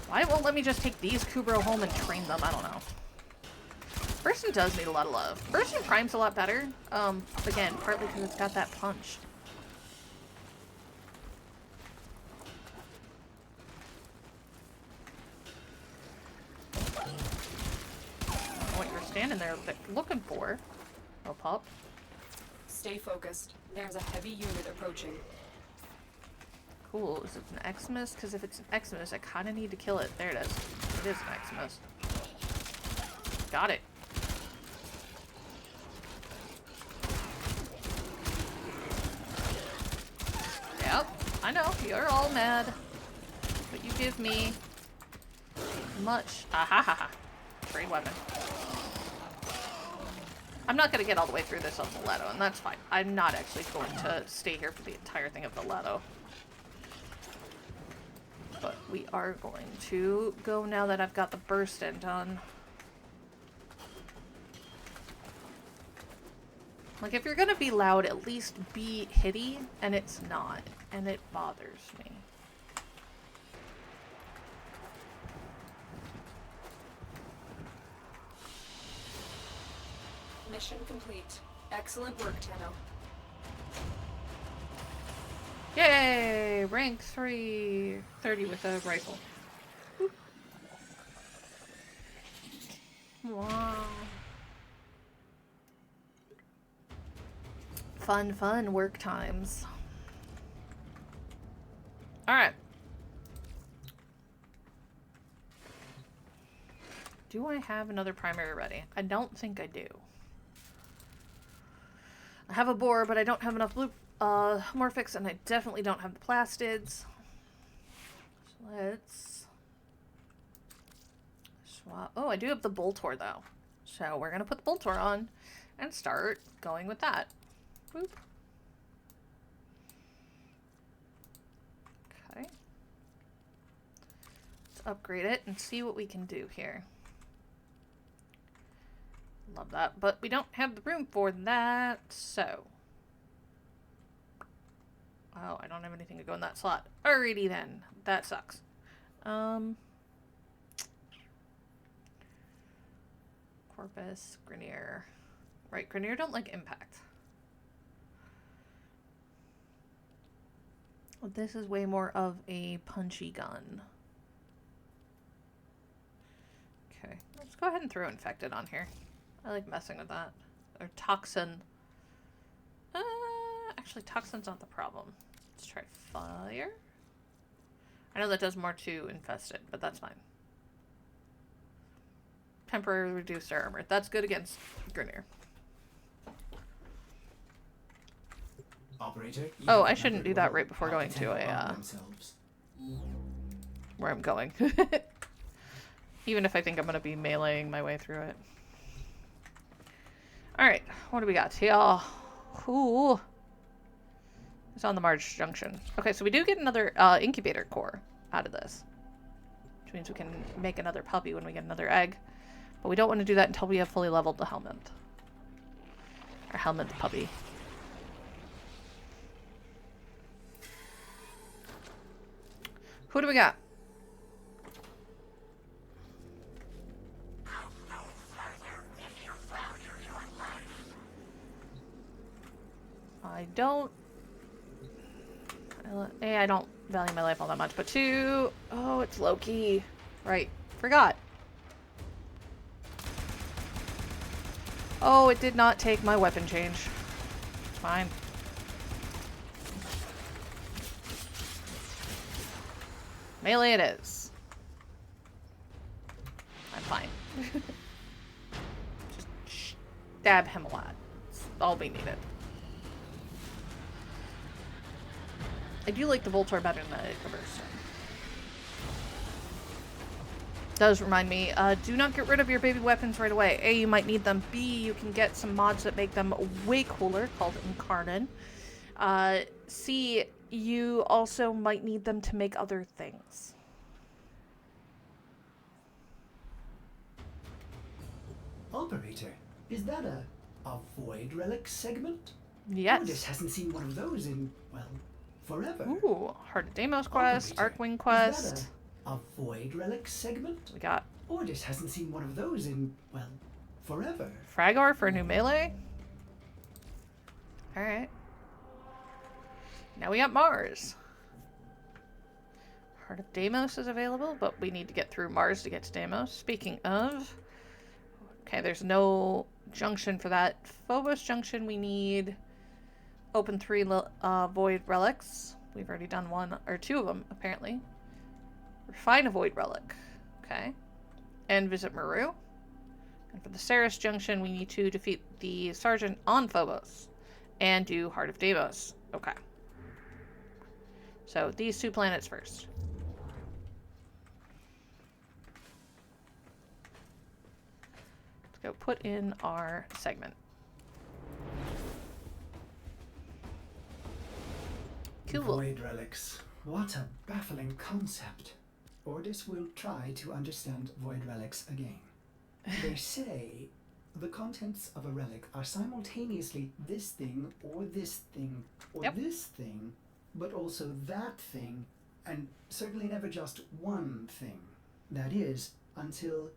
Why won't let me just take these Kubro home and train them? I don't know. Burstin does need a lot of love. Burstin Prime's a lot better. Again, partly because it's got that punch. What you're standing there looking for. Oh, pup. Stay focused. There's a heavy unit approaching. Cool. Is it an Xmas? Because if it's an Xmas, I kind of need to kill it. There it is. It is an Xmas. Got it. Yep. I know. You're all mad. But you give me much. Ahahaha. Trade weapon. I'm not going to get all the way through this on the Leto, and that's fine. I'm not actually going to stay here for the entire thing of the Leto. But we are going to go now that I've got the Burstin done. Like, if you're going to be loud, at least be hitty, and it's not. And it bothers me. Mission complete. Excellent work, Tenno. Yay! Rank 3. 30 with a rifle. Woo. Wow. Fun, fun work times. Alright. Do I have another primary ready? I don't think I do. I have a boar, but I don't have enough blue morphics, and I definitely don't have the plastids. So let's swap. Oh, I do have the Boltor, though. So we're going to put the Boltor on and start going with that. Boop. Okay. Let's upgrade it and see what we can do here. Love that, but we don't have the room for that, so. Oh, I don't have anything to go in that slot. Alrighty then. That sucks. Corpus, Grenier. Right, Grenier don't like impact. This is way more of a punchy gun. Okay, let's go ahead and throw Infected on here. I like messing with that. Or Toxin. Actually, Toxin's not the problem. Let's try Fire. I know that does more to Infested, but that's fine. Temporarily reduce their armor. That's good against Grenier. Operator, oh, I shouldn't do that right before going to a, where I'm going. Even if I think I'm going to be meleeing my way through it. Alright, what do we got here? Ooh. It's on the March Junction. Okay, so we do get another incubator core out of this. Which means we can make another puppy when we get another egg. But we don't want to do that until we have fully leveled the helmet. Or helmet the puppy. Who do we got? I don't... A, I don't value my life all that much, but 2... Oh, it's Loki. Right. Forgot. Oh, it did not take my weapon change. It's fine. Melee it is. I'm fine. Just stab him a lot. That's all we needed. I do like the Voltor better than the Icarburst. Does remind me, do not get rid of your baby weapons right away. A, you might need them. B, you can get some mods that make them way cooler, called Incarnate. C, you also might need them to make other things. Operator, is that a Void Relic segment? Yes. Ordis hasn't seen one of those in, well, forever. Ooh, Heart of Deimos quest, Operator, Arcwing is quest. that a Void Relic segment? We got Ordis hasn't seen one of those in, well, forever. Fragor for a new melee. Alright. Now we got Mars. Heart of Deimos is available, but we need to get through Mars to get to Deimos. Speaking of... Okay, there's no junction for that. Phobos junction, we need... Open 3 Void Relics. We've already done 1 or 2 of them, apparently. Refine a Void Relic. Okay. And visit Meru. And for the Ceres junction, we need to defeat the Sergeant on Phobos. And do Heart of Deimos. Okay. So, these 2 planets first. Let's go put in our segment. Cool. Void Relics. What a baffling concept. Ordis will try to understand Void Relics again. They say the contents of a relic are simultaneously this thing, or this thing, or this thing, but also that thing, and certainly never just one thing. That is, until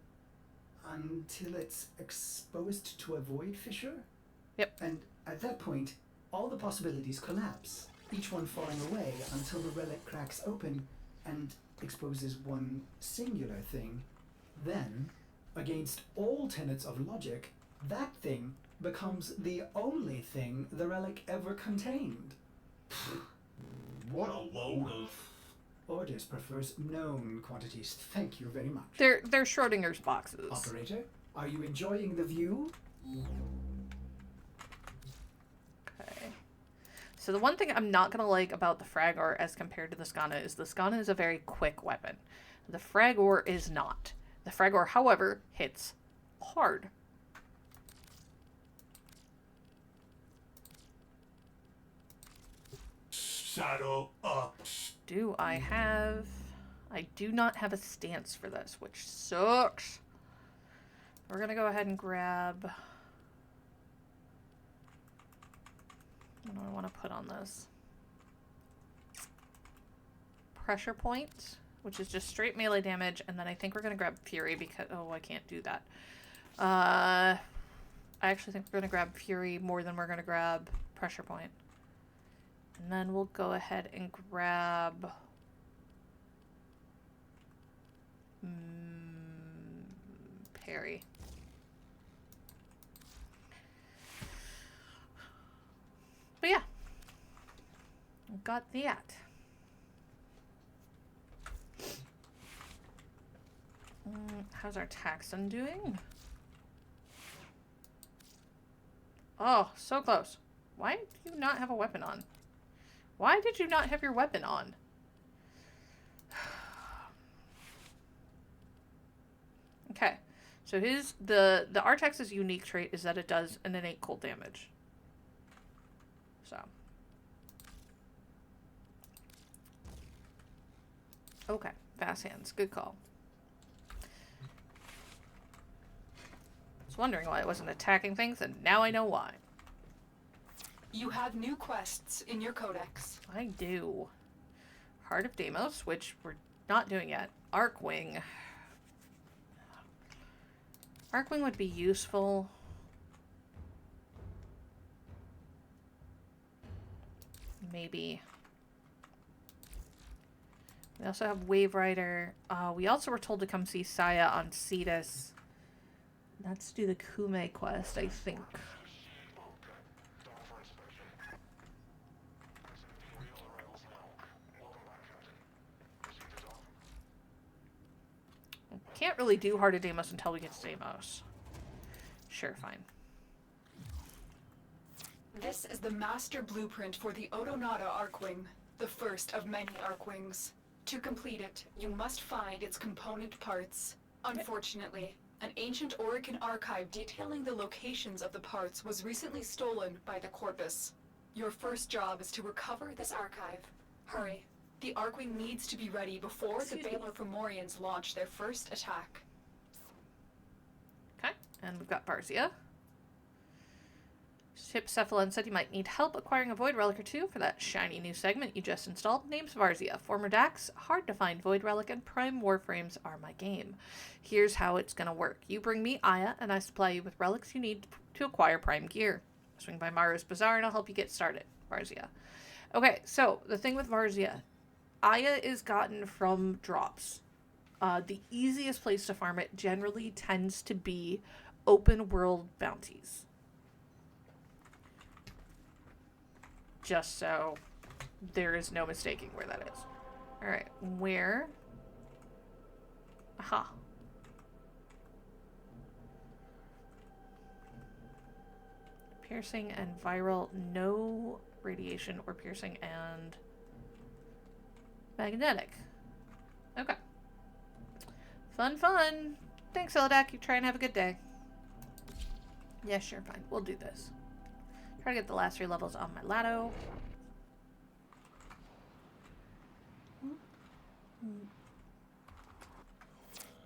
it's exposed to a void fissure? Yep. And at that point, all the possibilities collapse, each one falling away until the relic cracks open and exposes one singular thing. Then, against all tenets of logic, that thing becomes the only thing the relic ever contained. What a load of... Ordis prefers known quantities. Thank you very much. They're Schrodinger's boxes. Operator, are you enjoying the view? Okay. So the one thing I'm not going to like about the Fragor as compared to the Skana is the Skana is a very quick weapon. The Fragor is not. The Fragor, however, hits hard. Saddle up. Do I have... I do not have a stance for this, which sucks. We're going to go ahead and grab... What do I want to put on this? Pressure point, which is just straight melee damage, and then I think we're going to grab Fury because... Oh, I can't do that. I actually think we're going to grab Fury more than we're going to grab Pressure point. And then we'll go ahead and grab... Parry. But yeah. Got that. How's our Taxon doing? Oh, so close. Why do you not have a weapon on? Why did you not have your weapon on? Okay. So the Artax's unique trait is that it does an innate cold damage. So. Okay. Fast hands. Good call. I was wondering why I wasn't attacking things, and now I know why. You have new quests in your codex. I do. Heart of Deimos, which we're not doing yet. Arcwing. Arcwing would be useful. Maybe. We also have Wave Rider. We also were told to come see Saya on Cetus. Let's do the Kume quest, I think. Can't really do Heart of Deimos until we get to Deimos. Sure, fine. This is the master blueprint for the Odonata Arcwing. the first of many Arkwings. To complete it, you must find its component parts. Unfortunately, an ancient Orokin archive detailing the locations of the parts was recently stolen by the Corpus. Your first job is to recover this archive. Hurry. The Arkwing needs to be ready before the Baylor Fomorians launch their first attack. Okay, and we've got Varzia. Ship Cephalon said you might need help acquiring a Void Relic or two for that shiny new segment you just installed. Name's Varzia. Former Dax, hard to find Void Relic, and Prime Warframes are my game. Here's how it's gonna work. You bring me Aya, and I supply you with relics you need to acquire Prime gear. Swing by Maru's Bazaar, and I'll help you get started. Varzia. Okay, so the thing with Varzia, Aya is gotten from drops. The easiest place to farm it generally tends to be open world bounties. Just so there is no mistaking where that is. Alright, where? Aha. Piercing and viral, no radiation or piercing and magnetic. Okay. Fun, fun. Thanks, Elidak. You try and have a good day. Yeah, sure, fine. We'll do this. Try to get the last 3 levels on my Lado.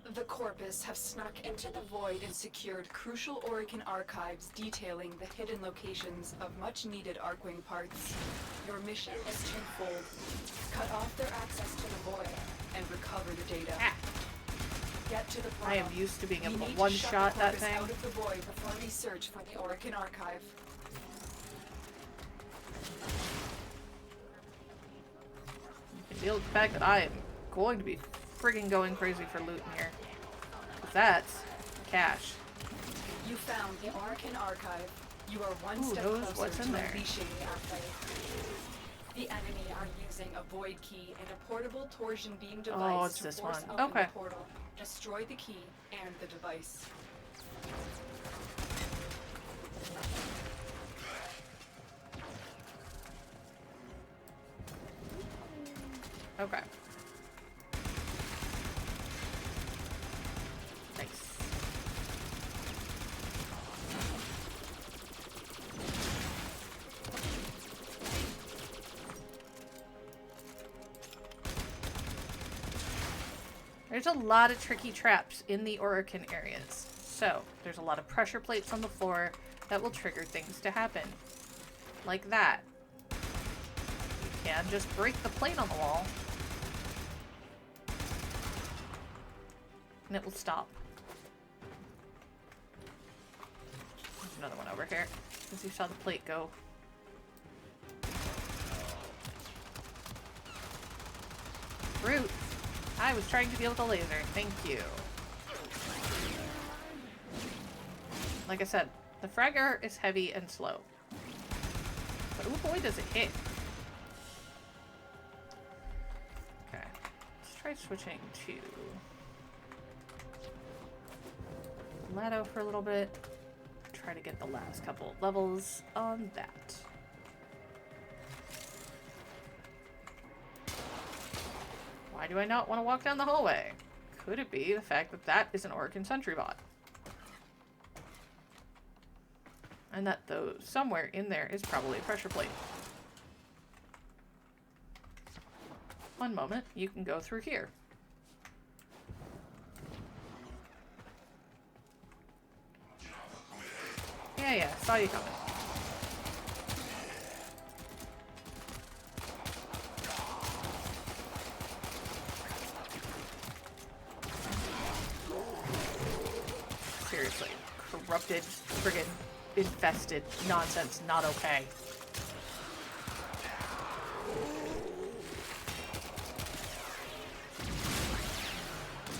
The Corpus have snuck into the Void and secured crucial Orokin archives detailing the hidden locations of much-needed Arkwing parts. Your mission is twofold. Cut off their access to the Void and recover the data. Get to the prom. I am used to being able to You need one-shot shut the that Corpus thing. out of the Void before we search for the Orokin archive. You can deal with the fact that I am going to be friggin' going crazy for loot in here. 'Cause that's cash. You found the Orokin archive. You are one Ooh, step knows closer what's in to there. unleashing the archive. The enemy are using a void key and a portable torsion beam device it's to this force one. open Okay. the portal. Destroy the key and the device. Okay. Nice. There's a lot of tricky traps in the Orokin areas. So, there's a lot of pressure plates on the floor that will trigger things to happen. Like that. You can just break the plate on the wall. And it will stop. There's another one over here. Since you saw the plate go. Root. I was trying to deal with a laser. Thank you. Like I said, the fragger is heavy and slow. But oh boy, does it hit. Okay. Let's try switching to Lado for a little bit. Try to get the last couple levels on that. Why do I not want to walk down the hallway? Could it be the fact that that is an Orokin sentry bot? And that though somewhere in there is probably a pressure plate. One moment, you can go through here. Yeah, saw you coming. Seriously, corrupted, friggin' infested nonsense, not okay.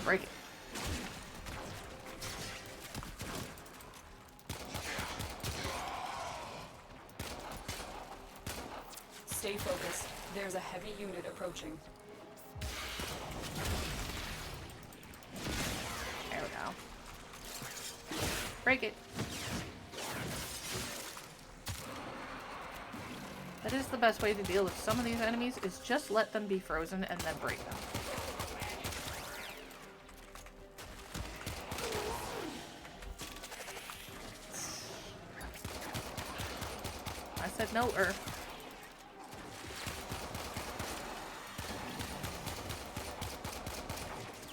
Break it. Stay focused. There's a heavy unit approaching. There we go. Break it. That is the best way to deal with some of these enemies is just let them be frozen and then break them. I said no, Earth.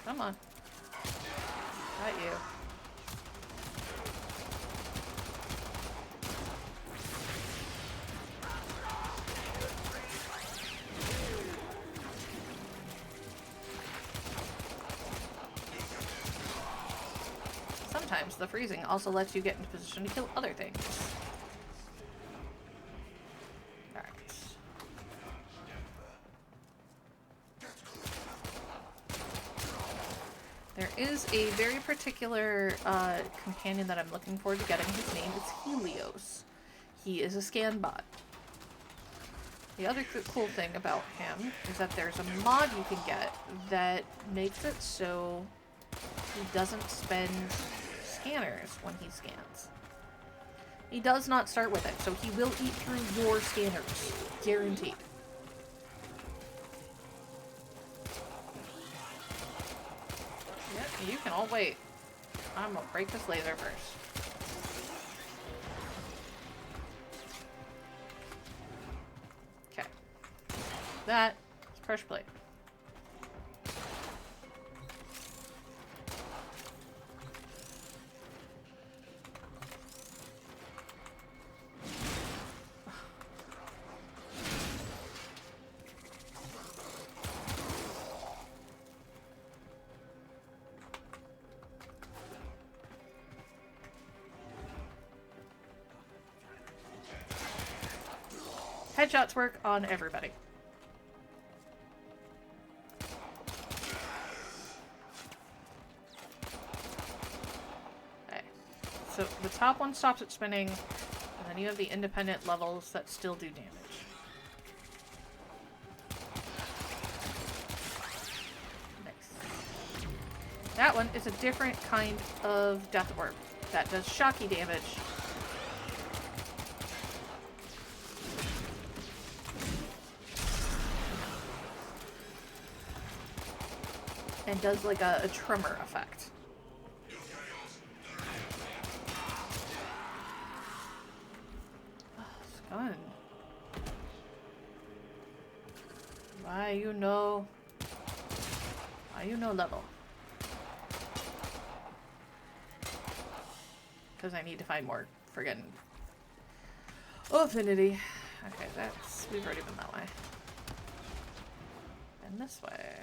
Come on. Got you. Sometimes the freezing also lets you get into position to kill other things. Alright. There is a very particular companion that I'm looking forward to getting. His name is Helios. He is a scan bot. The other cool thing about him is that there's a mod you can get that makes it so he doesn't spend scanners when he scans. He does not start with it, so he will eat through your scanners. Guaranteed. Yep, you can all wait. I'm gonna break this laser first. Okay. That is pressure plate. Headshots work on everybody. Okay. So the top one stops it spinning, and then you have the independent levels that still do damage. Nice. That one is a different kind of death orb that does shocky damage. And does like a tremor effect. Oh, it's gone. Why you know level? Because I need to find more friggin' affinity. Okay, we've already been that way. And this way.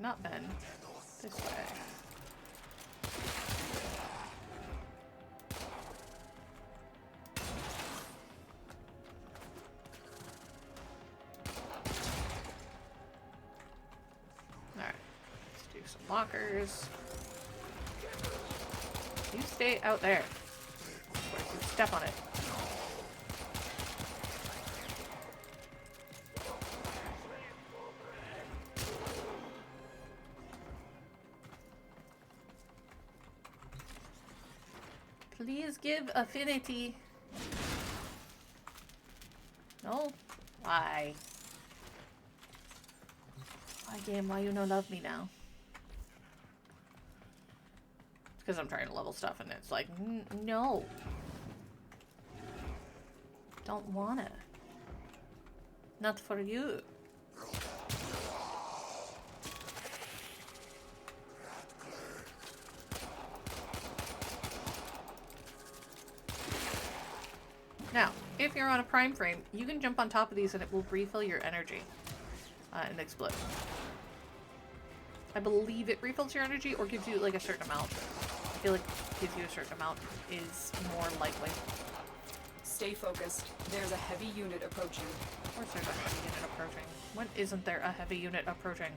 Not been this way. Alright, let's do some lockers. You stay out there. You step on it. Please give affinity. No? Why? Why, game? Why you no love me now? It's because I'm trying to level stuff and it's like, no. Don't wanna. Not for you. Now, if you're on a prime frame, you can jump on top of these and it will refill your energy and explode. I believe it refills your energy or gives you like a certain amount. I feel like gives you a certain amount is more likely. Stay focused. There's a heavy unit approaching. Of course there's a heavy unit approaching. When isn't there a heavy unit approaching?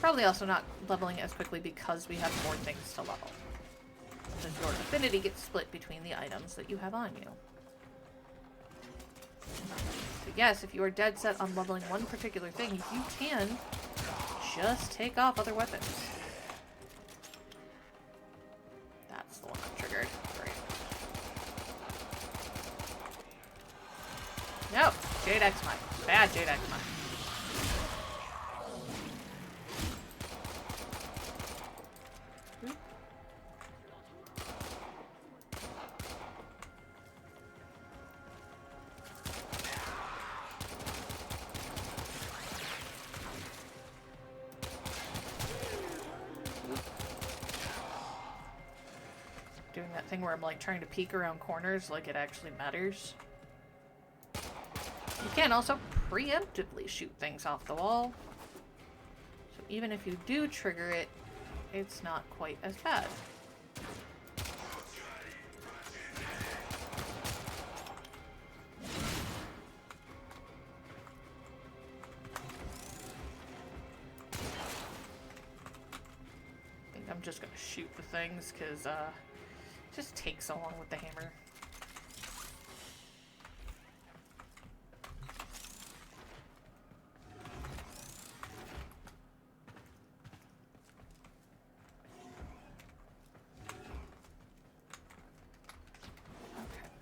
Probably also not leveling as quickly because we have more things to level. Because your affinity gets split between the items that you have on you. So yes, if you are dead set on leveling one particular thing, you can just take off other weapons. That's the one that triggered. Great. Nope. Jade X Mine. Bad Jade X Mine. Doing that thing where I'm like trying to peek around corners like it actually matters. You can also preemptively shoot things off the wall. So even if you do trigger it, it's not quite as bad. I think I'm just gonna shoot the things because it just takes so long with the hammer.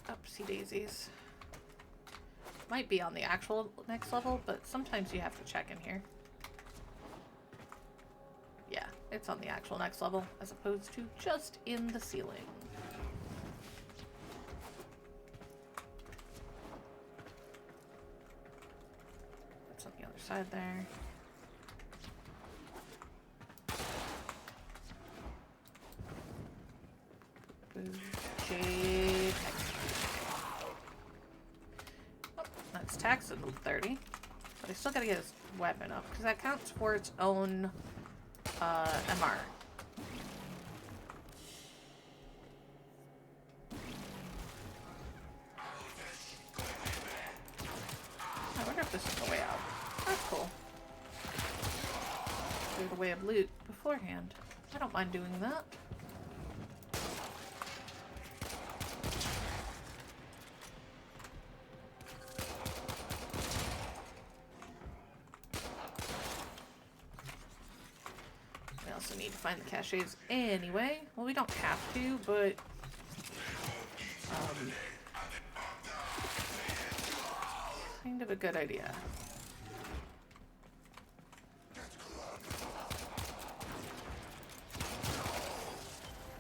Upsy daisies. Might be on the actual next level, but sometimes you have to check in here. Yeah, it's on the actual next level, as opposed to just in the ceiling. That's on the other side there. Jade. Oh, that's taxed at 30. But I still gotta get his weapon up, because that counts for its own MR. I wonder if this is the way out. That's cool. There's a way of loot beforehand. I don't mind doing that. Need to find the caches anyway. Well, we don't have to, but kind of a good idea.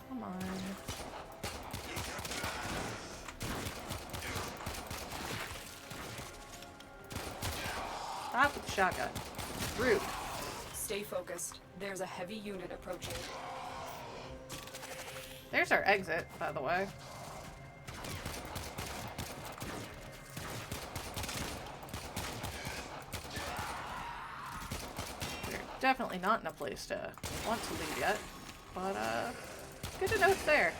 Come on. Stop with the shotgun. Rude. Stay focused. There's a heavy unit approaching. There's our exit, by the way. We're definitely not in a place to want to leave yet, but good to know it's there.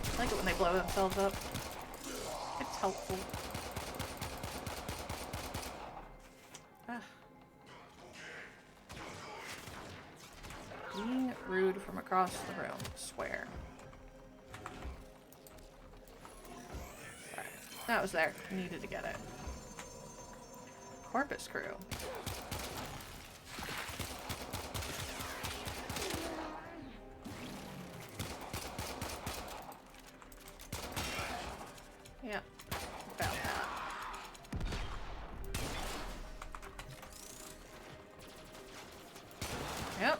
I like it when they blow themselves up. It's helpful. Being rude from across the room. Swear. Right. That was there. Needed to get it. Corpus crew. Yeah, about that. Yep.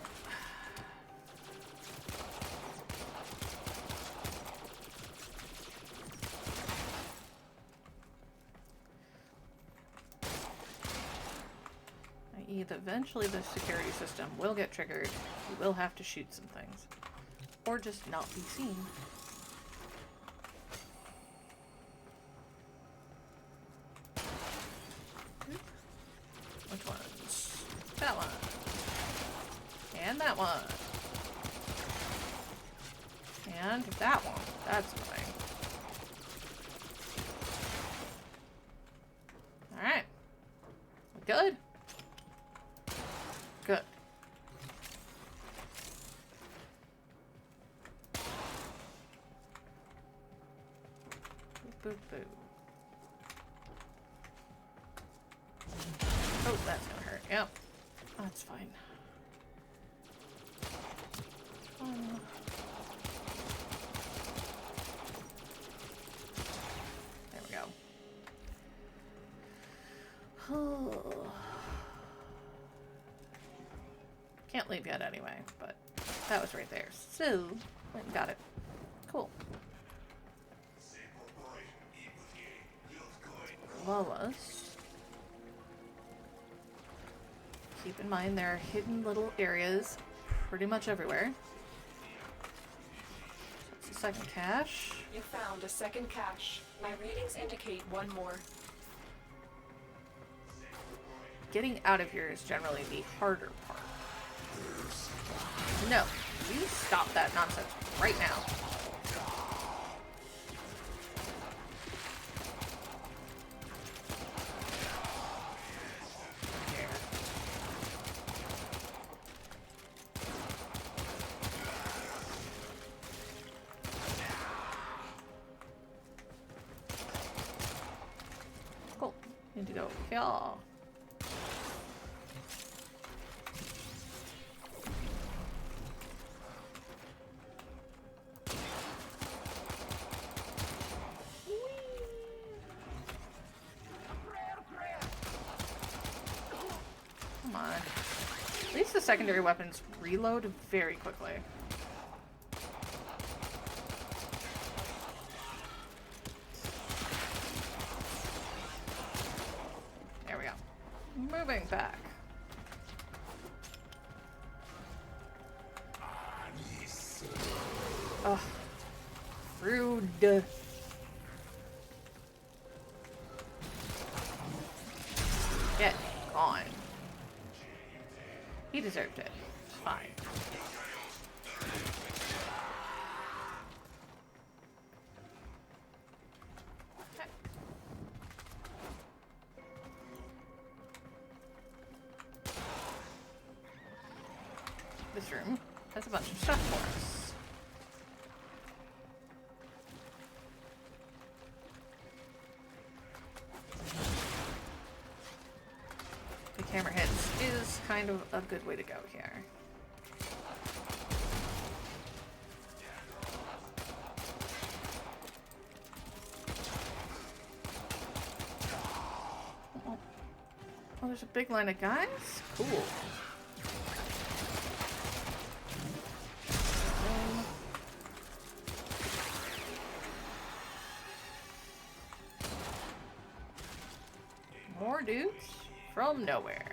i.e. eventually the security system will get triggered. You will have to shoot some things. Or just not be seen. that one. And that one. And that one. That's annoying. Alright. Good? Good. Boop, boop. Oh, that's gonna hurt. Yep. That's fine. There we go. Can't leave yet anyway, but that was right there. So, went and got it. Cool. Lois. Keep in mind there are hidden little areas pretty much everywhere. So that's the second cache. You found a second cache. My readings indicate one more. Getting out of here is generally the harder part. No, you stop that nonsense right now. Cool. Need to go here. Come on. At least the secondary weapons reload very quickly. There we go. Moving back. Ugh. Rude. Get gone. He deserved it. It's fine. Okay. This room has a bunch of stuff for us. The camera hits is kind of a good way to go here. Oh, there's a big line of guys? Cool. More dudes from nowhere.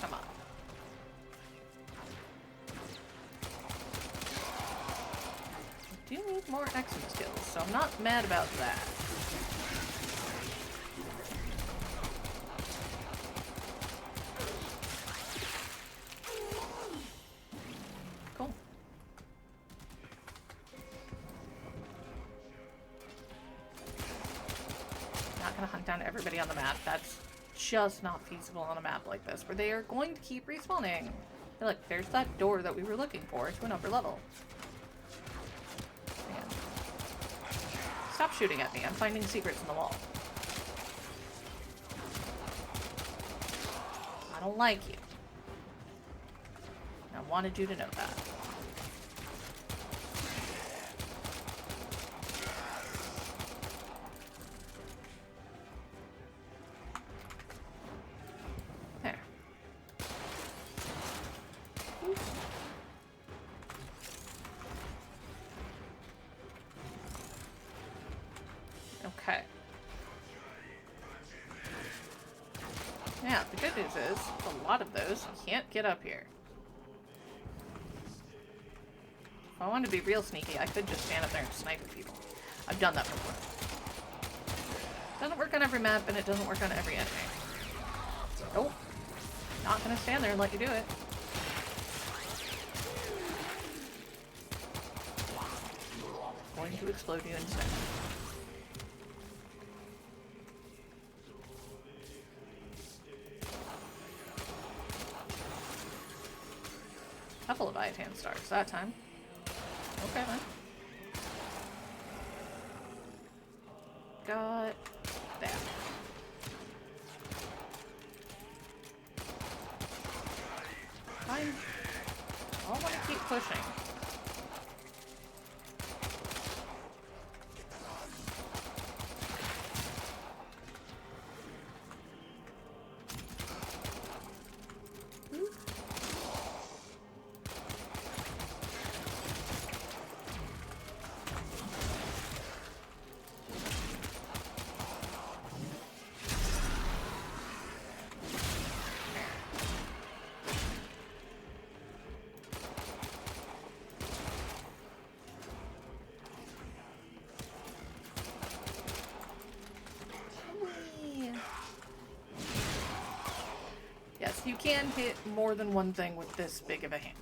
Come on. I do need more action skills, so I'm not mad about that. Cool. Not gonna hunt down everybody on the map. That's just not feasible on a map like this, where they are going to keep respawning. Hey, look, there's that door that we were looking for to an upper level. Man. Stop shooting at me. I'm finding secrets in the wall. I don't like you. I wanted you to know that. There. Oops. Okay. Yeah, the good news is, a lot of those can't get up here. If I wanted to be real sneaky, I could just stand up there and snipe people. I've done that before. Doesn't work on every map, and it doesn't work on every enemy. Nope. Not gonna stand there and let you do it. Going to explode you instead. Couple of Itan stars that time. Okay then. Got that. Fine. I want to keep pushing. Yes, you can hit more than one thing with this big of a hammer.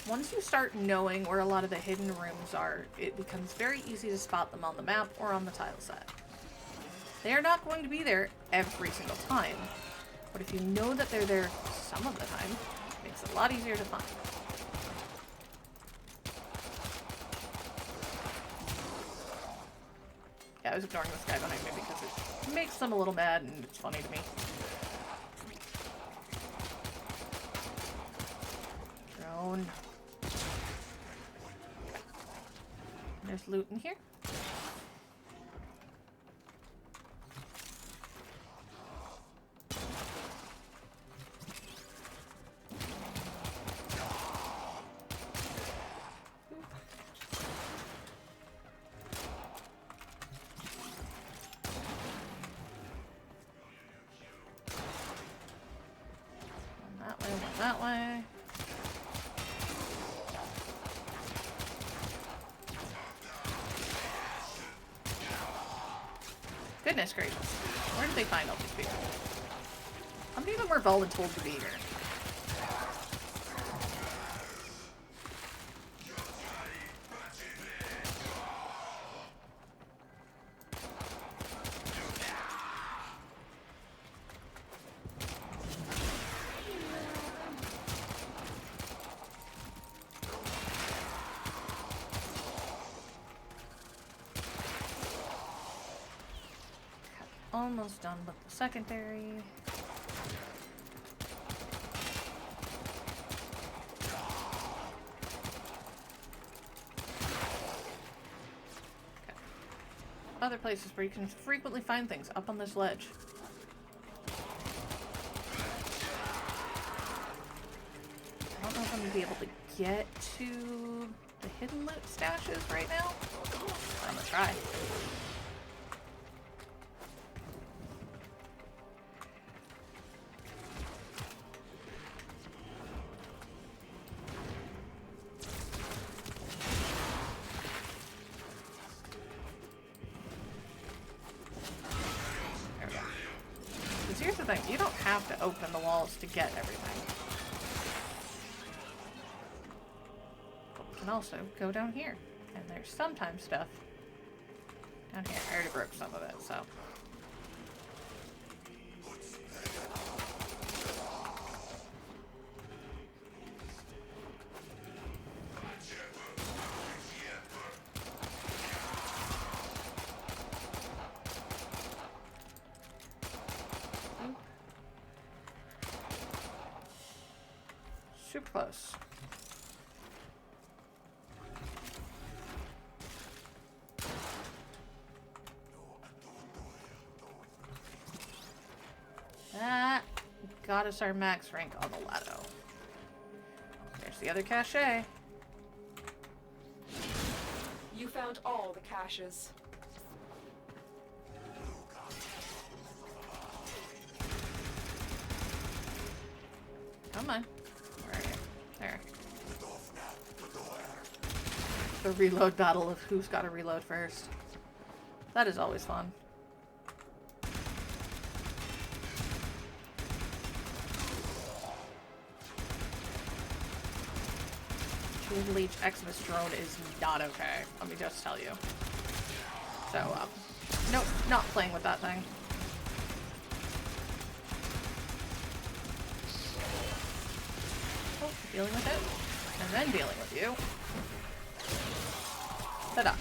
Once you start knowing where a lot of the hidden rooms are, it becomes very easy to spot them on the map or on the tile set. They are not going to be there every single time, but if you know that they're there some of the time, it makes it a lot easier to find. Yeah, I was ignoring this guy behind me because it makes them a little mad and it's funny to me. Drone. There's loot in here. That way. Goodness gracious. Where did they find all these people? How many of them were voluntold to be here? Almost done with the secondary. Okay. Other places where you can frequently find things up on this ledge. I don't know if I'm gonna be able to get to the hidden loot stashes right now. I'm gonna try. Here's the thing, you don't have to open the walls to get everything. But we can also go down here, and there's sometimes stuff down here. I already broke some of it, so. Super close. That got us our max rank on the Lado. There's the other cache. You found all the caches. Come on. Where are you? There. The reload battle of who's got to reload first. That is always fun. Shield Leech Xmas drone is not okay. Let me just tell you. So, nope, not playing with that thing. Oh, dealing with it. And then dealing with you. Ta-da.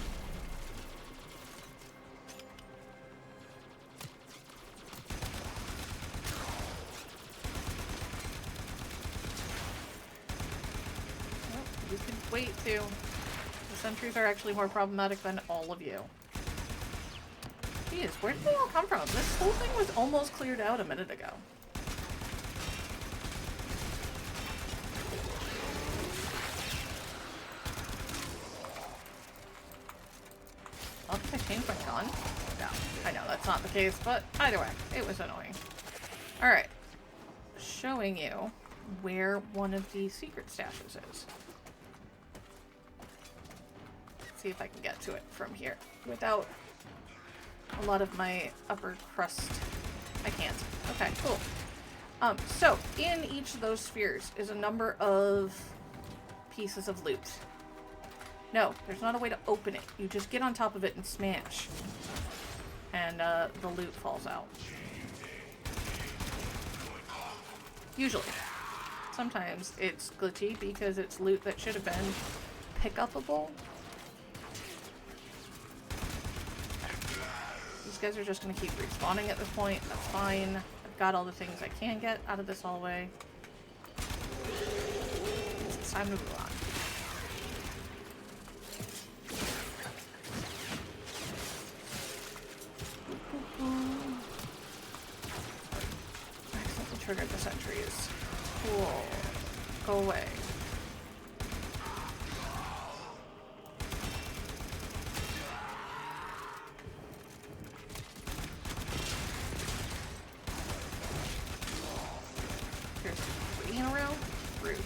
You can wait too. The sentries are actually more problematic than all of you. Jeez, where did they all come from? This whole thing was almost cleared out a minute ago. Oh, did I change my gun? No, I know that's not the case, but either way, it was annoying. Alright. Showing you where one of the secret stashes is. Let's see if I can get to it from here without a lot of my upper crust. I can't. Okay, cool. So in each of those spheres is a number of pieces of loot. No, there's not a way to open it. You just get on top of it and smash. And the loot falls out. Usually. Sometimes it's glitchy because it's loot that should have been pick-upable. These guys are just going to keep respawning at this point. That's fine. I've got all the things I can get out of this hallway. It's time to move on. Accidentally triggered the sentries. Cool. Go away. Here's waiting around. Rude.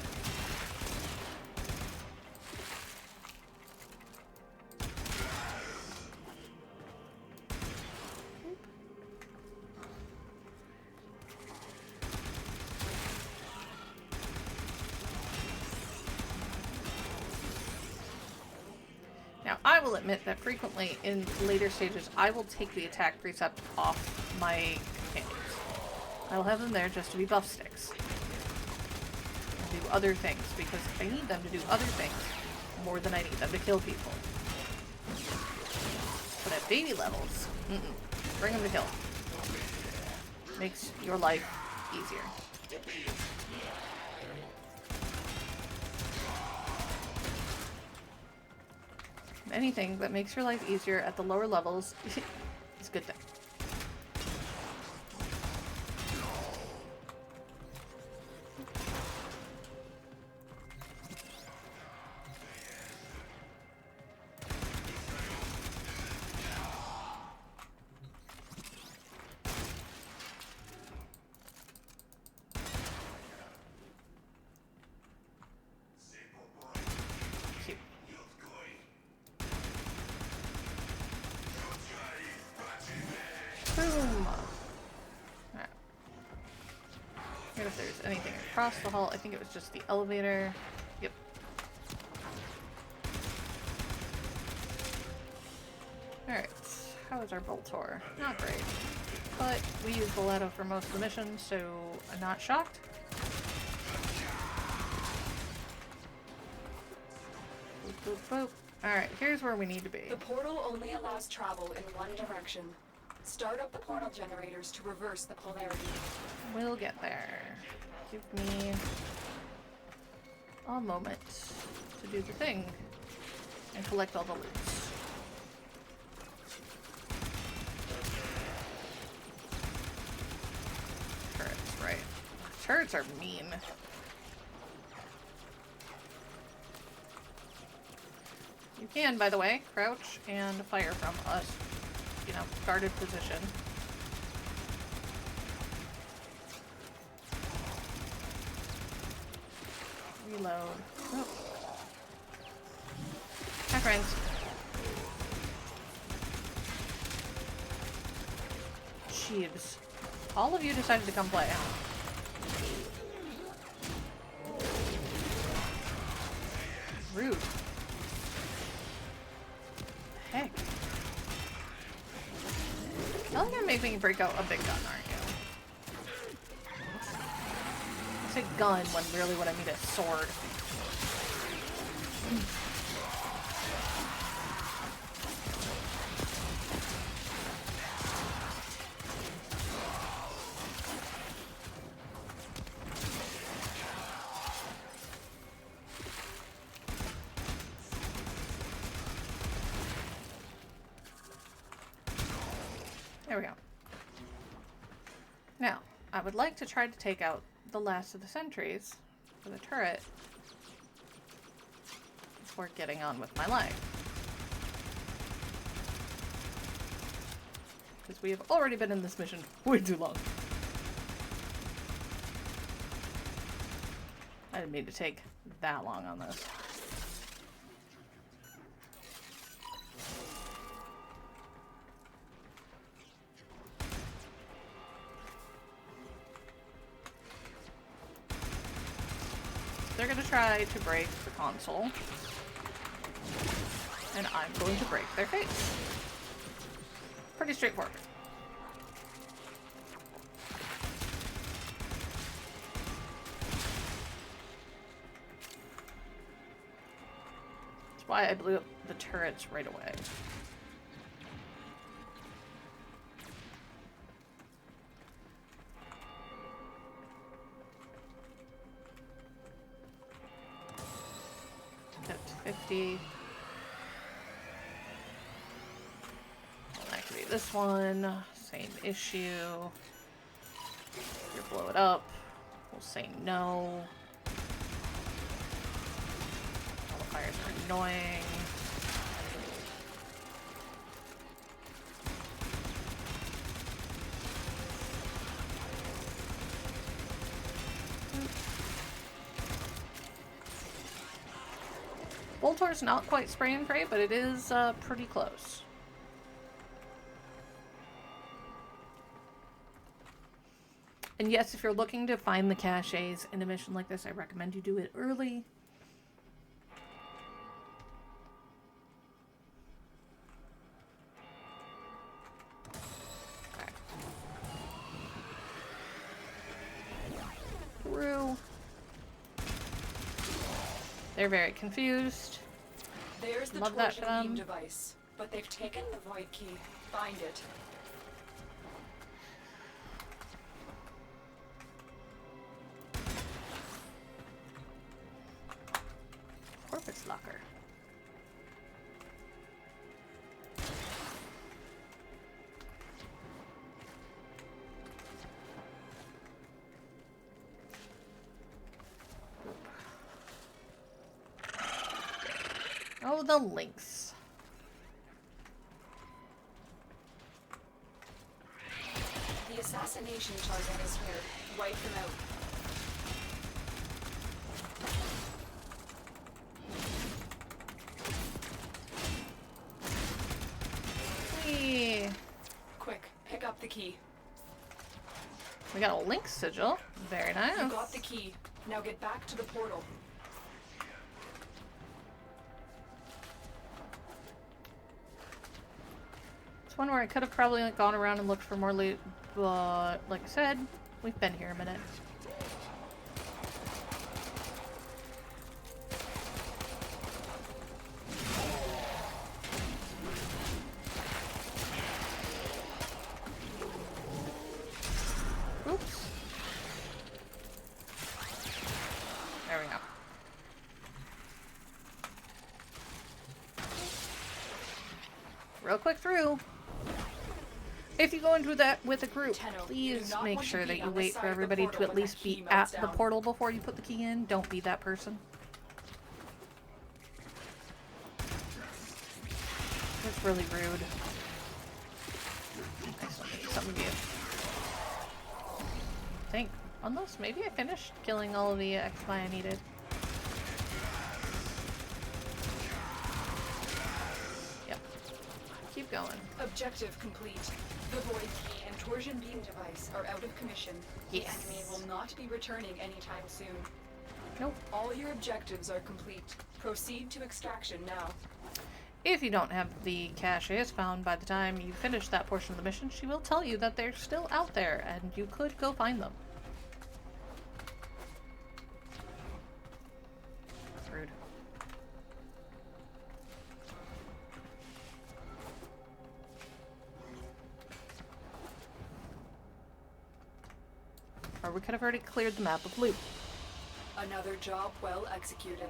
Now, I will admit that frequently in later stages, I will take the attack precept off my companions. I will have them there just to be buff sticks. And do other things, because I need them to do other things more than I need them to kill people. But at baby levels, bring them to kill. Makes your life easier. Anything that makes your life easier at the lower levels is a good thing. Boom! Alright. If there's anything across the hall, I think it was just the elevator. Yep. Alright. How is our Boltor? Not great. But we use Boletto for most of the missions, so I'm not shocked. Boop, boop, boop. Alright, here's where we need to be. The portal only allows travel in one direction. Start up the portal generators to reverse the polarity. We'll get there. Give me a moment to do the thing and collect all the loot. Turrets, right. turrets are mean. You can, by the way, crouch and fire from us, you know, guarded position. Reload. Oh. Hi, friends. Jeeves. All of you decided to come play, huh? Rude. Heck. Y'all gonna make me break out a big gun, aren't you? I say gun when really what I need is sword. There we go. Now, I would like to try to take out the last of the sentries for the turret before getting on with my life. Because we have already been in this mission way too long. I didn't mean to take that long on this. They're gonna try to break the console, and I'm going to break their face. Pretty straightforward. That's why I blew up the turrets right away. Get to 50. I'll activate this one. Same issue. You blow it up. We'll say no. All the fires are annoying. Voltor's not quite spray and pray, but it is pretty close. And yes, if you're looking to find the caches in a mission like this, I recommend you do it early. Okay. Through. They're very confused. There's the Love that for torsion beam them. device, but they've taken the void key. Find it. Corpus locker. Oh, the links. The assassination target is here. Wipe them out. Whee! Quick, pick up the key. We got a link sigil. Very nice. You got the key. Now get back to the portal. It's one where I could have probably gone around and looked for more loot, but like I said, we've been here a minute. Oops. There we go. Real quick through. If you go into that with a group, Tenno, you do please not make want to sure be that you on this wait side for of the everybody to portal at when that least key be melts at the down. portal before you put the key in. Don't be that person. That's really rude. I still need some of you. I think, unless maybe I finished killing all of the XP I needed. Yep. Keep going. Objective complete. The Void Key and Torsion Beam device are out of commission. Yes. The enemy will not be returning anytime soon. Nope. All your objectives are complete. Proceed to extraction now. If you don't have the caches found by the time you finish that portion of the mission, she will tell you that they're still out there and you could go find them. That's rude. Or we could have already cleared the map of loot. Another job well executed.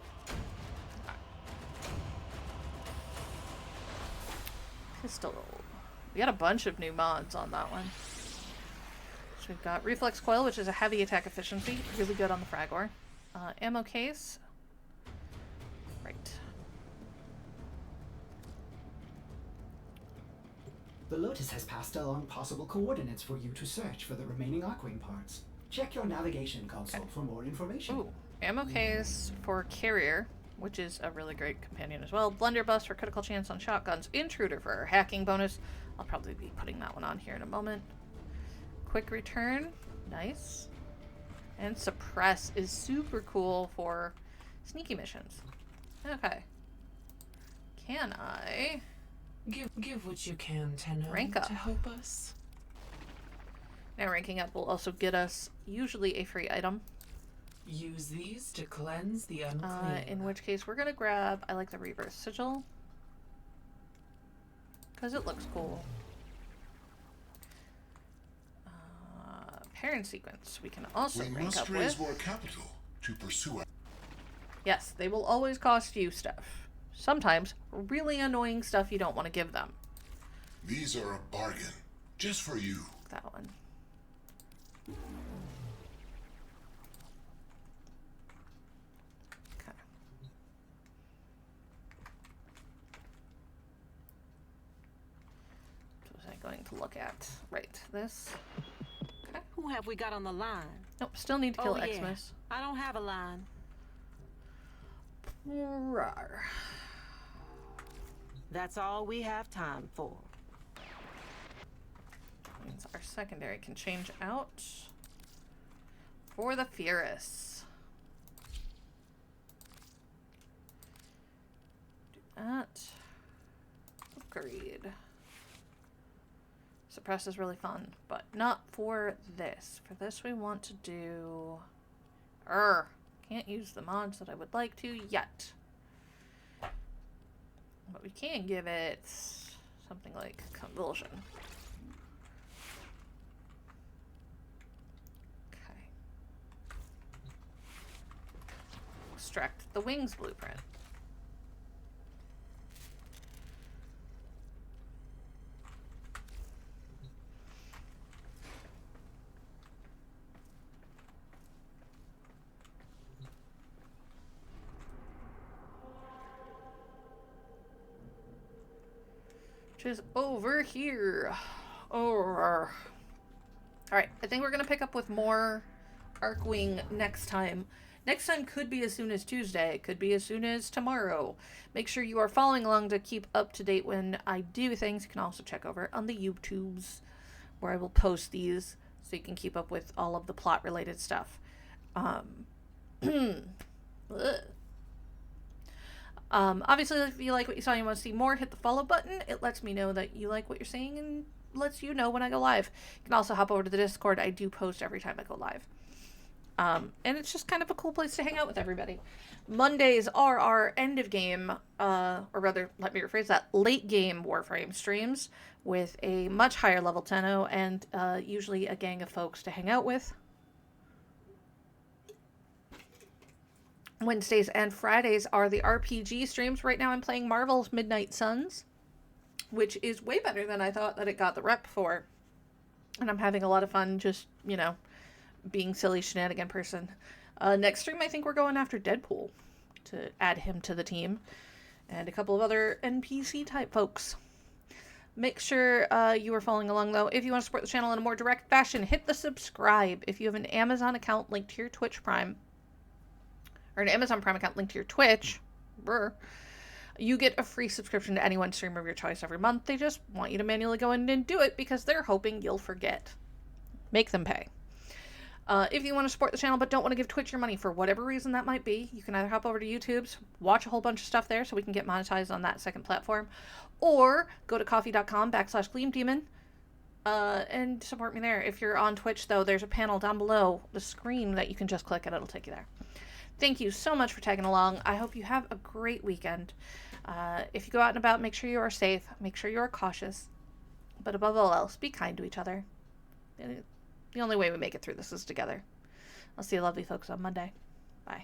Pistol. We got a bunch of new mods on that one. So we've got Reflex Coil, which is a heavy attack efficiency. Really good on the Fragor. Ammo case. Right. The Lotus has passed along possible coordinates for you to search for the remaining Arcwing parts. Check your navigation console for more information. Ooh. Ammo case for Carrier, which is a really great companion as well. Blunderbuss for critical chance on shotguns. Intruder for our hacking bonus. I'll probably be putting that one on here in a moment. Quick return. Nice. And suppress is super cool for sneaky missions. Okay. Can I Give what you can, Tenno, rank up to help us? Now ranking up will also get us usually a free item. Use these to cleanse the unclean. In which case we're gonna grab, I like the Reverse Sigil, because it looks cool. Parent Sequence we can also We rank must up raise with. more capital to pursue our... Yes, they will always cost you stuff. Sometimes really annoying stuff you don't want to give them. These are a bargain, just for you. That one. Okay. What was I going to look at? Right, this. Okay. Who have we got on the line? Nope, still need to kill Oh, yeah. Xmas. I don't have a line. Rawr. That's all we have time for. Means our secondary can change out for the Furus. Do that. Agreed. Suppress is really fun, but not for this. For this we want to do... Can't use the mods that I would like to yet. But we can give it something like Convulsion. Okay. Extract the Wings blueprint. Is over here. Alright, I think we're gonna pick up with more Arcwing next time. Next time could be as soon as Tuesday, could be as soon as tomorrow. Make sure you are following along to keep up to date when I do things. You can also check over on the YouTubes where I will post these so you can keep up with all of the plot related stuff. Obviously, if you like what you saw and you want to see more, hit the follow button. It lets me know that you like what you're seeing and lets you know when I go live. You can also hop over to the Discord. I do post every time I go live. And it's just kind of a cool place to hang out with everybody. Mondays are our end of game, or rather, let me rephrase that, late game Warframe streams with a much higher level Tenno and usually a gang of folks to hang out with. Wednesdays and Fridays are the RPG streams. Right now I'm playing Marvel's Midnight Suns, which is way better than I thought that it got the rep for. And I'm having a lot of fun just, you know, being silly shenanigan person. Next stream, I think we're going after Deadpool to add him to the team. And a couple of other NPC type folks. Make sure you are following along, though. If you want to support the channel in a more direct fashion, hit the subscribe. If you have an Amazon account linked to your Twitch Prime, or an Amazon Prime account linked to your Twitch, you get a free subscription to any one streamer of your choice every month. They just want you to manually go in and do it because they're hoping you'll forget. Make them pay. If you want to support the channel but don't want to give Twitch your money for whatever reason that might be, you can either hop over to YouTube's, watch a whole bunch of stuff there so we can get monetized on that second platform, or go to coffee.com/GleamDemon and support me there. If you're on Twitch, though, there's a panel down below the screen that you can just click and it'll take you there. Thank you so much for tagging along. I hope you have a great weekend. If you go out and about, make sure you are safe. Make sure you are cautious. But above all else, be kind to each other. The only way we make it through this is together. I'll see you lovely folks on Monday. Bye.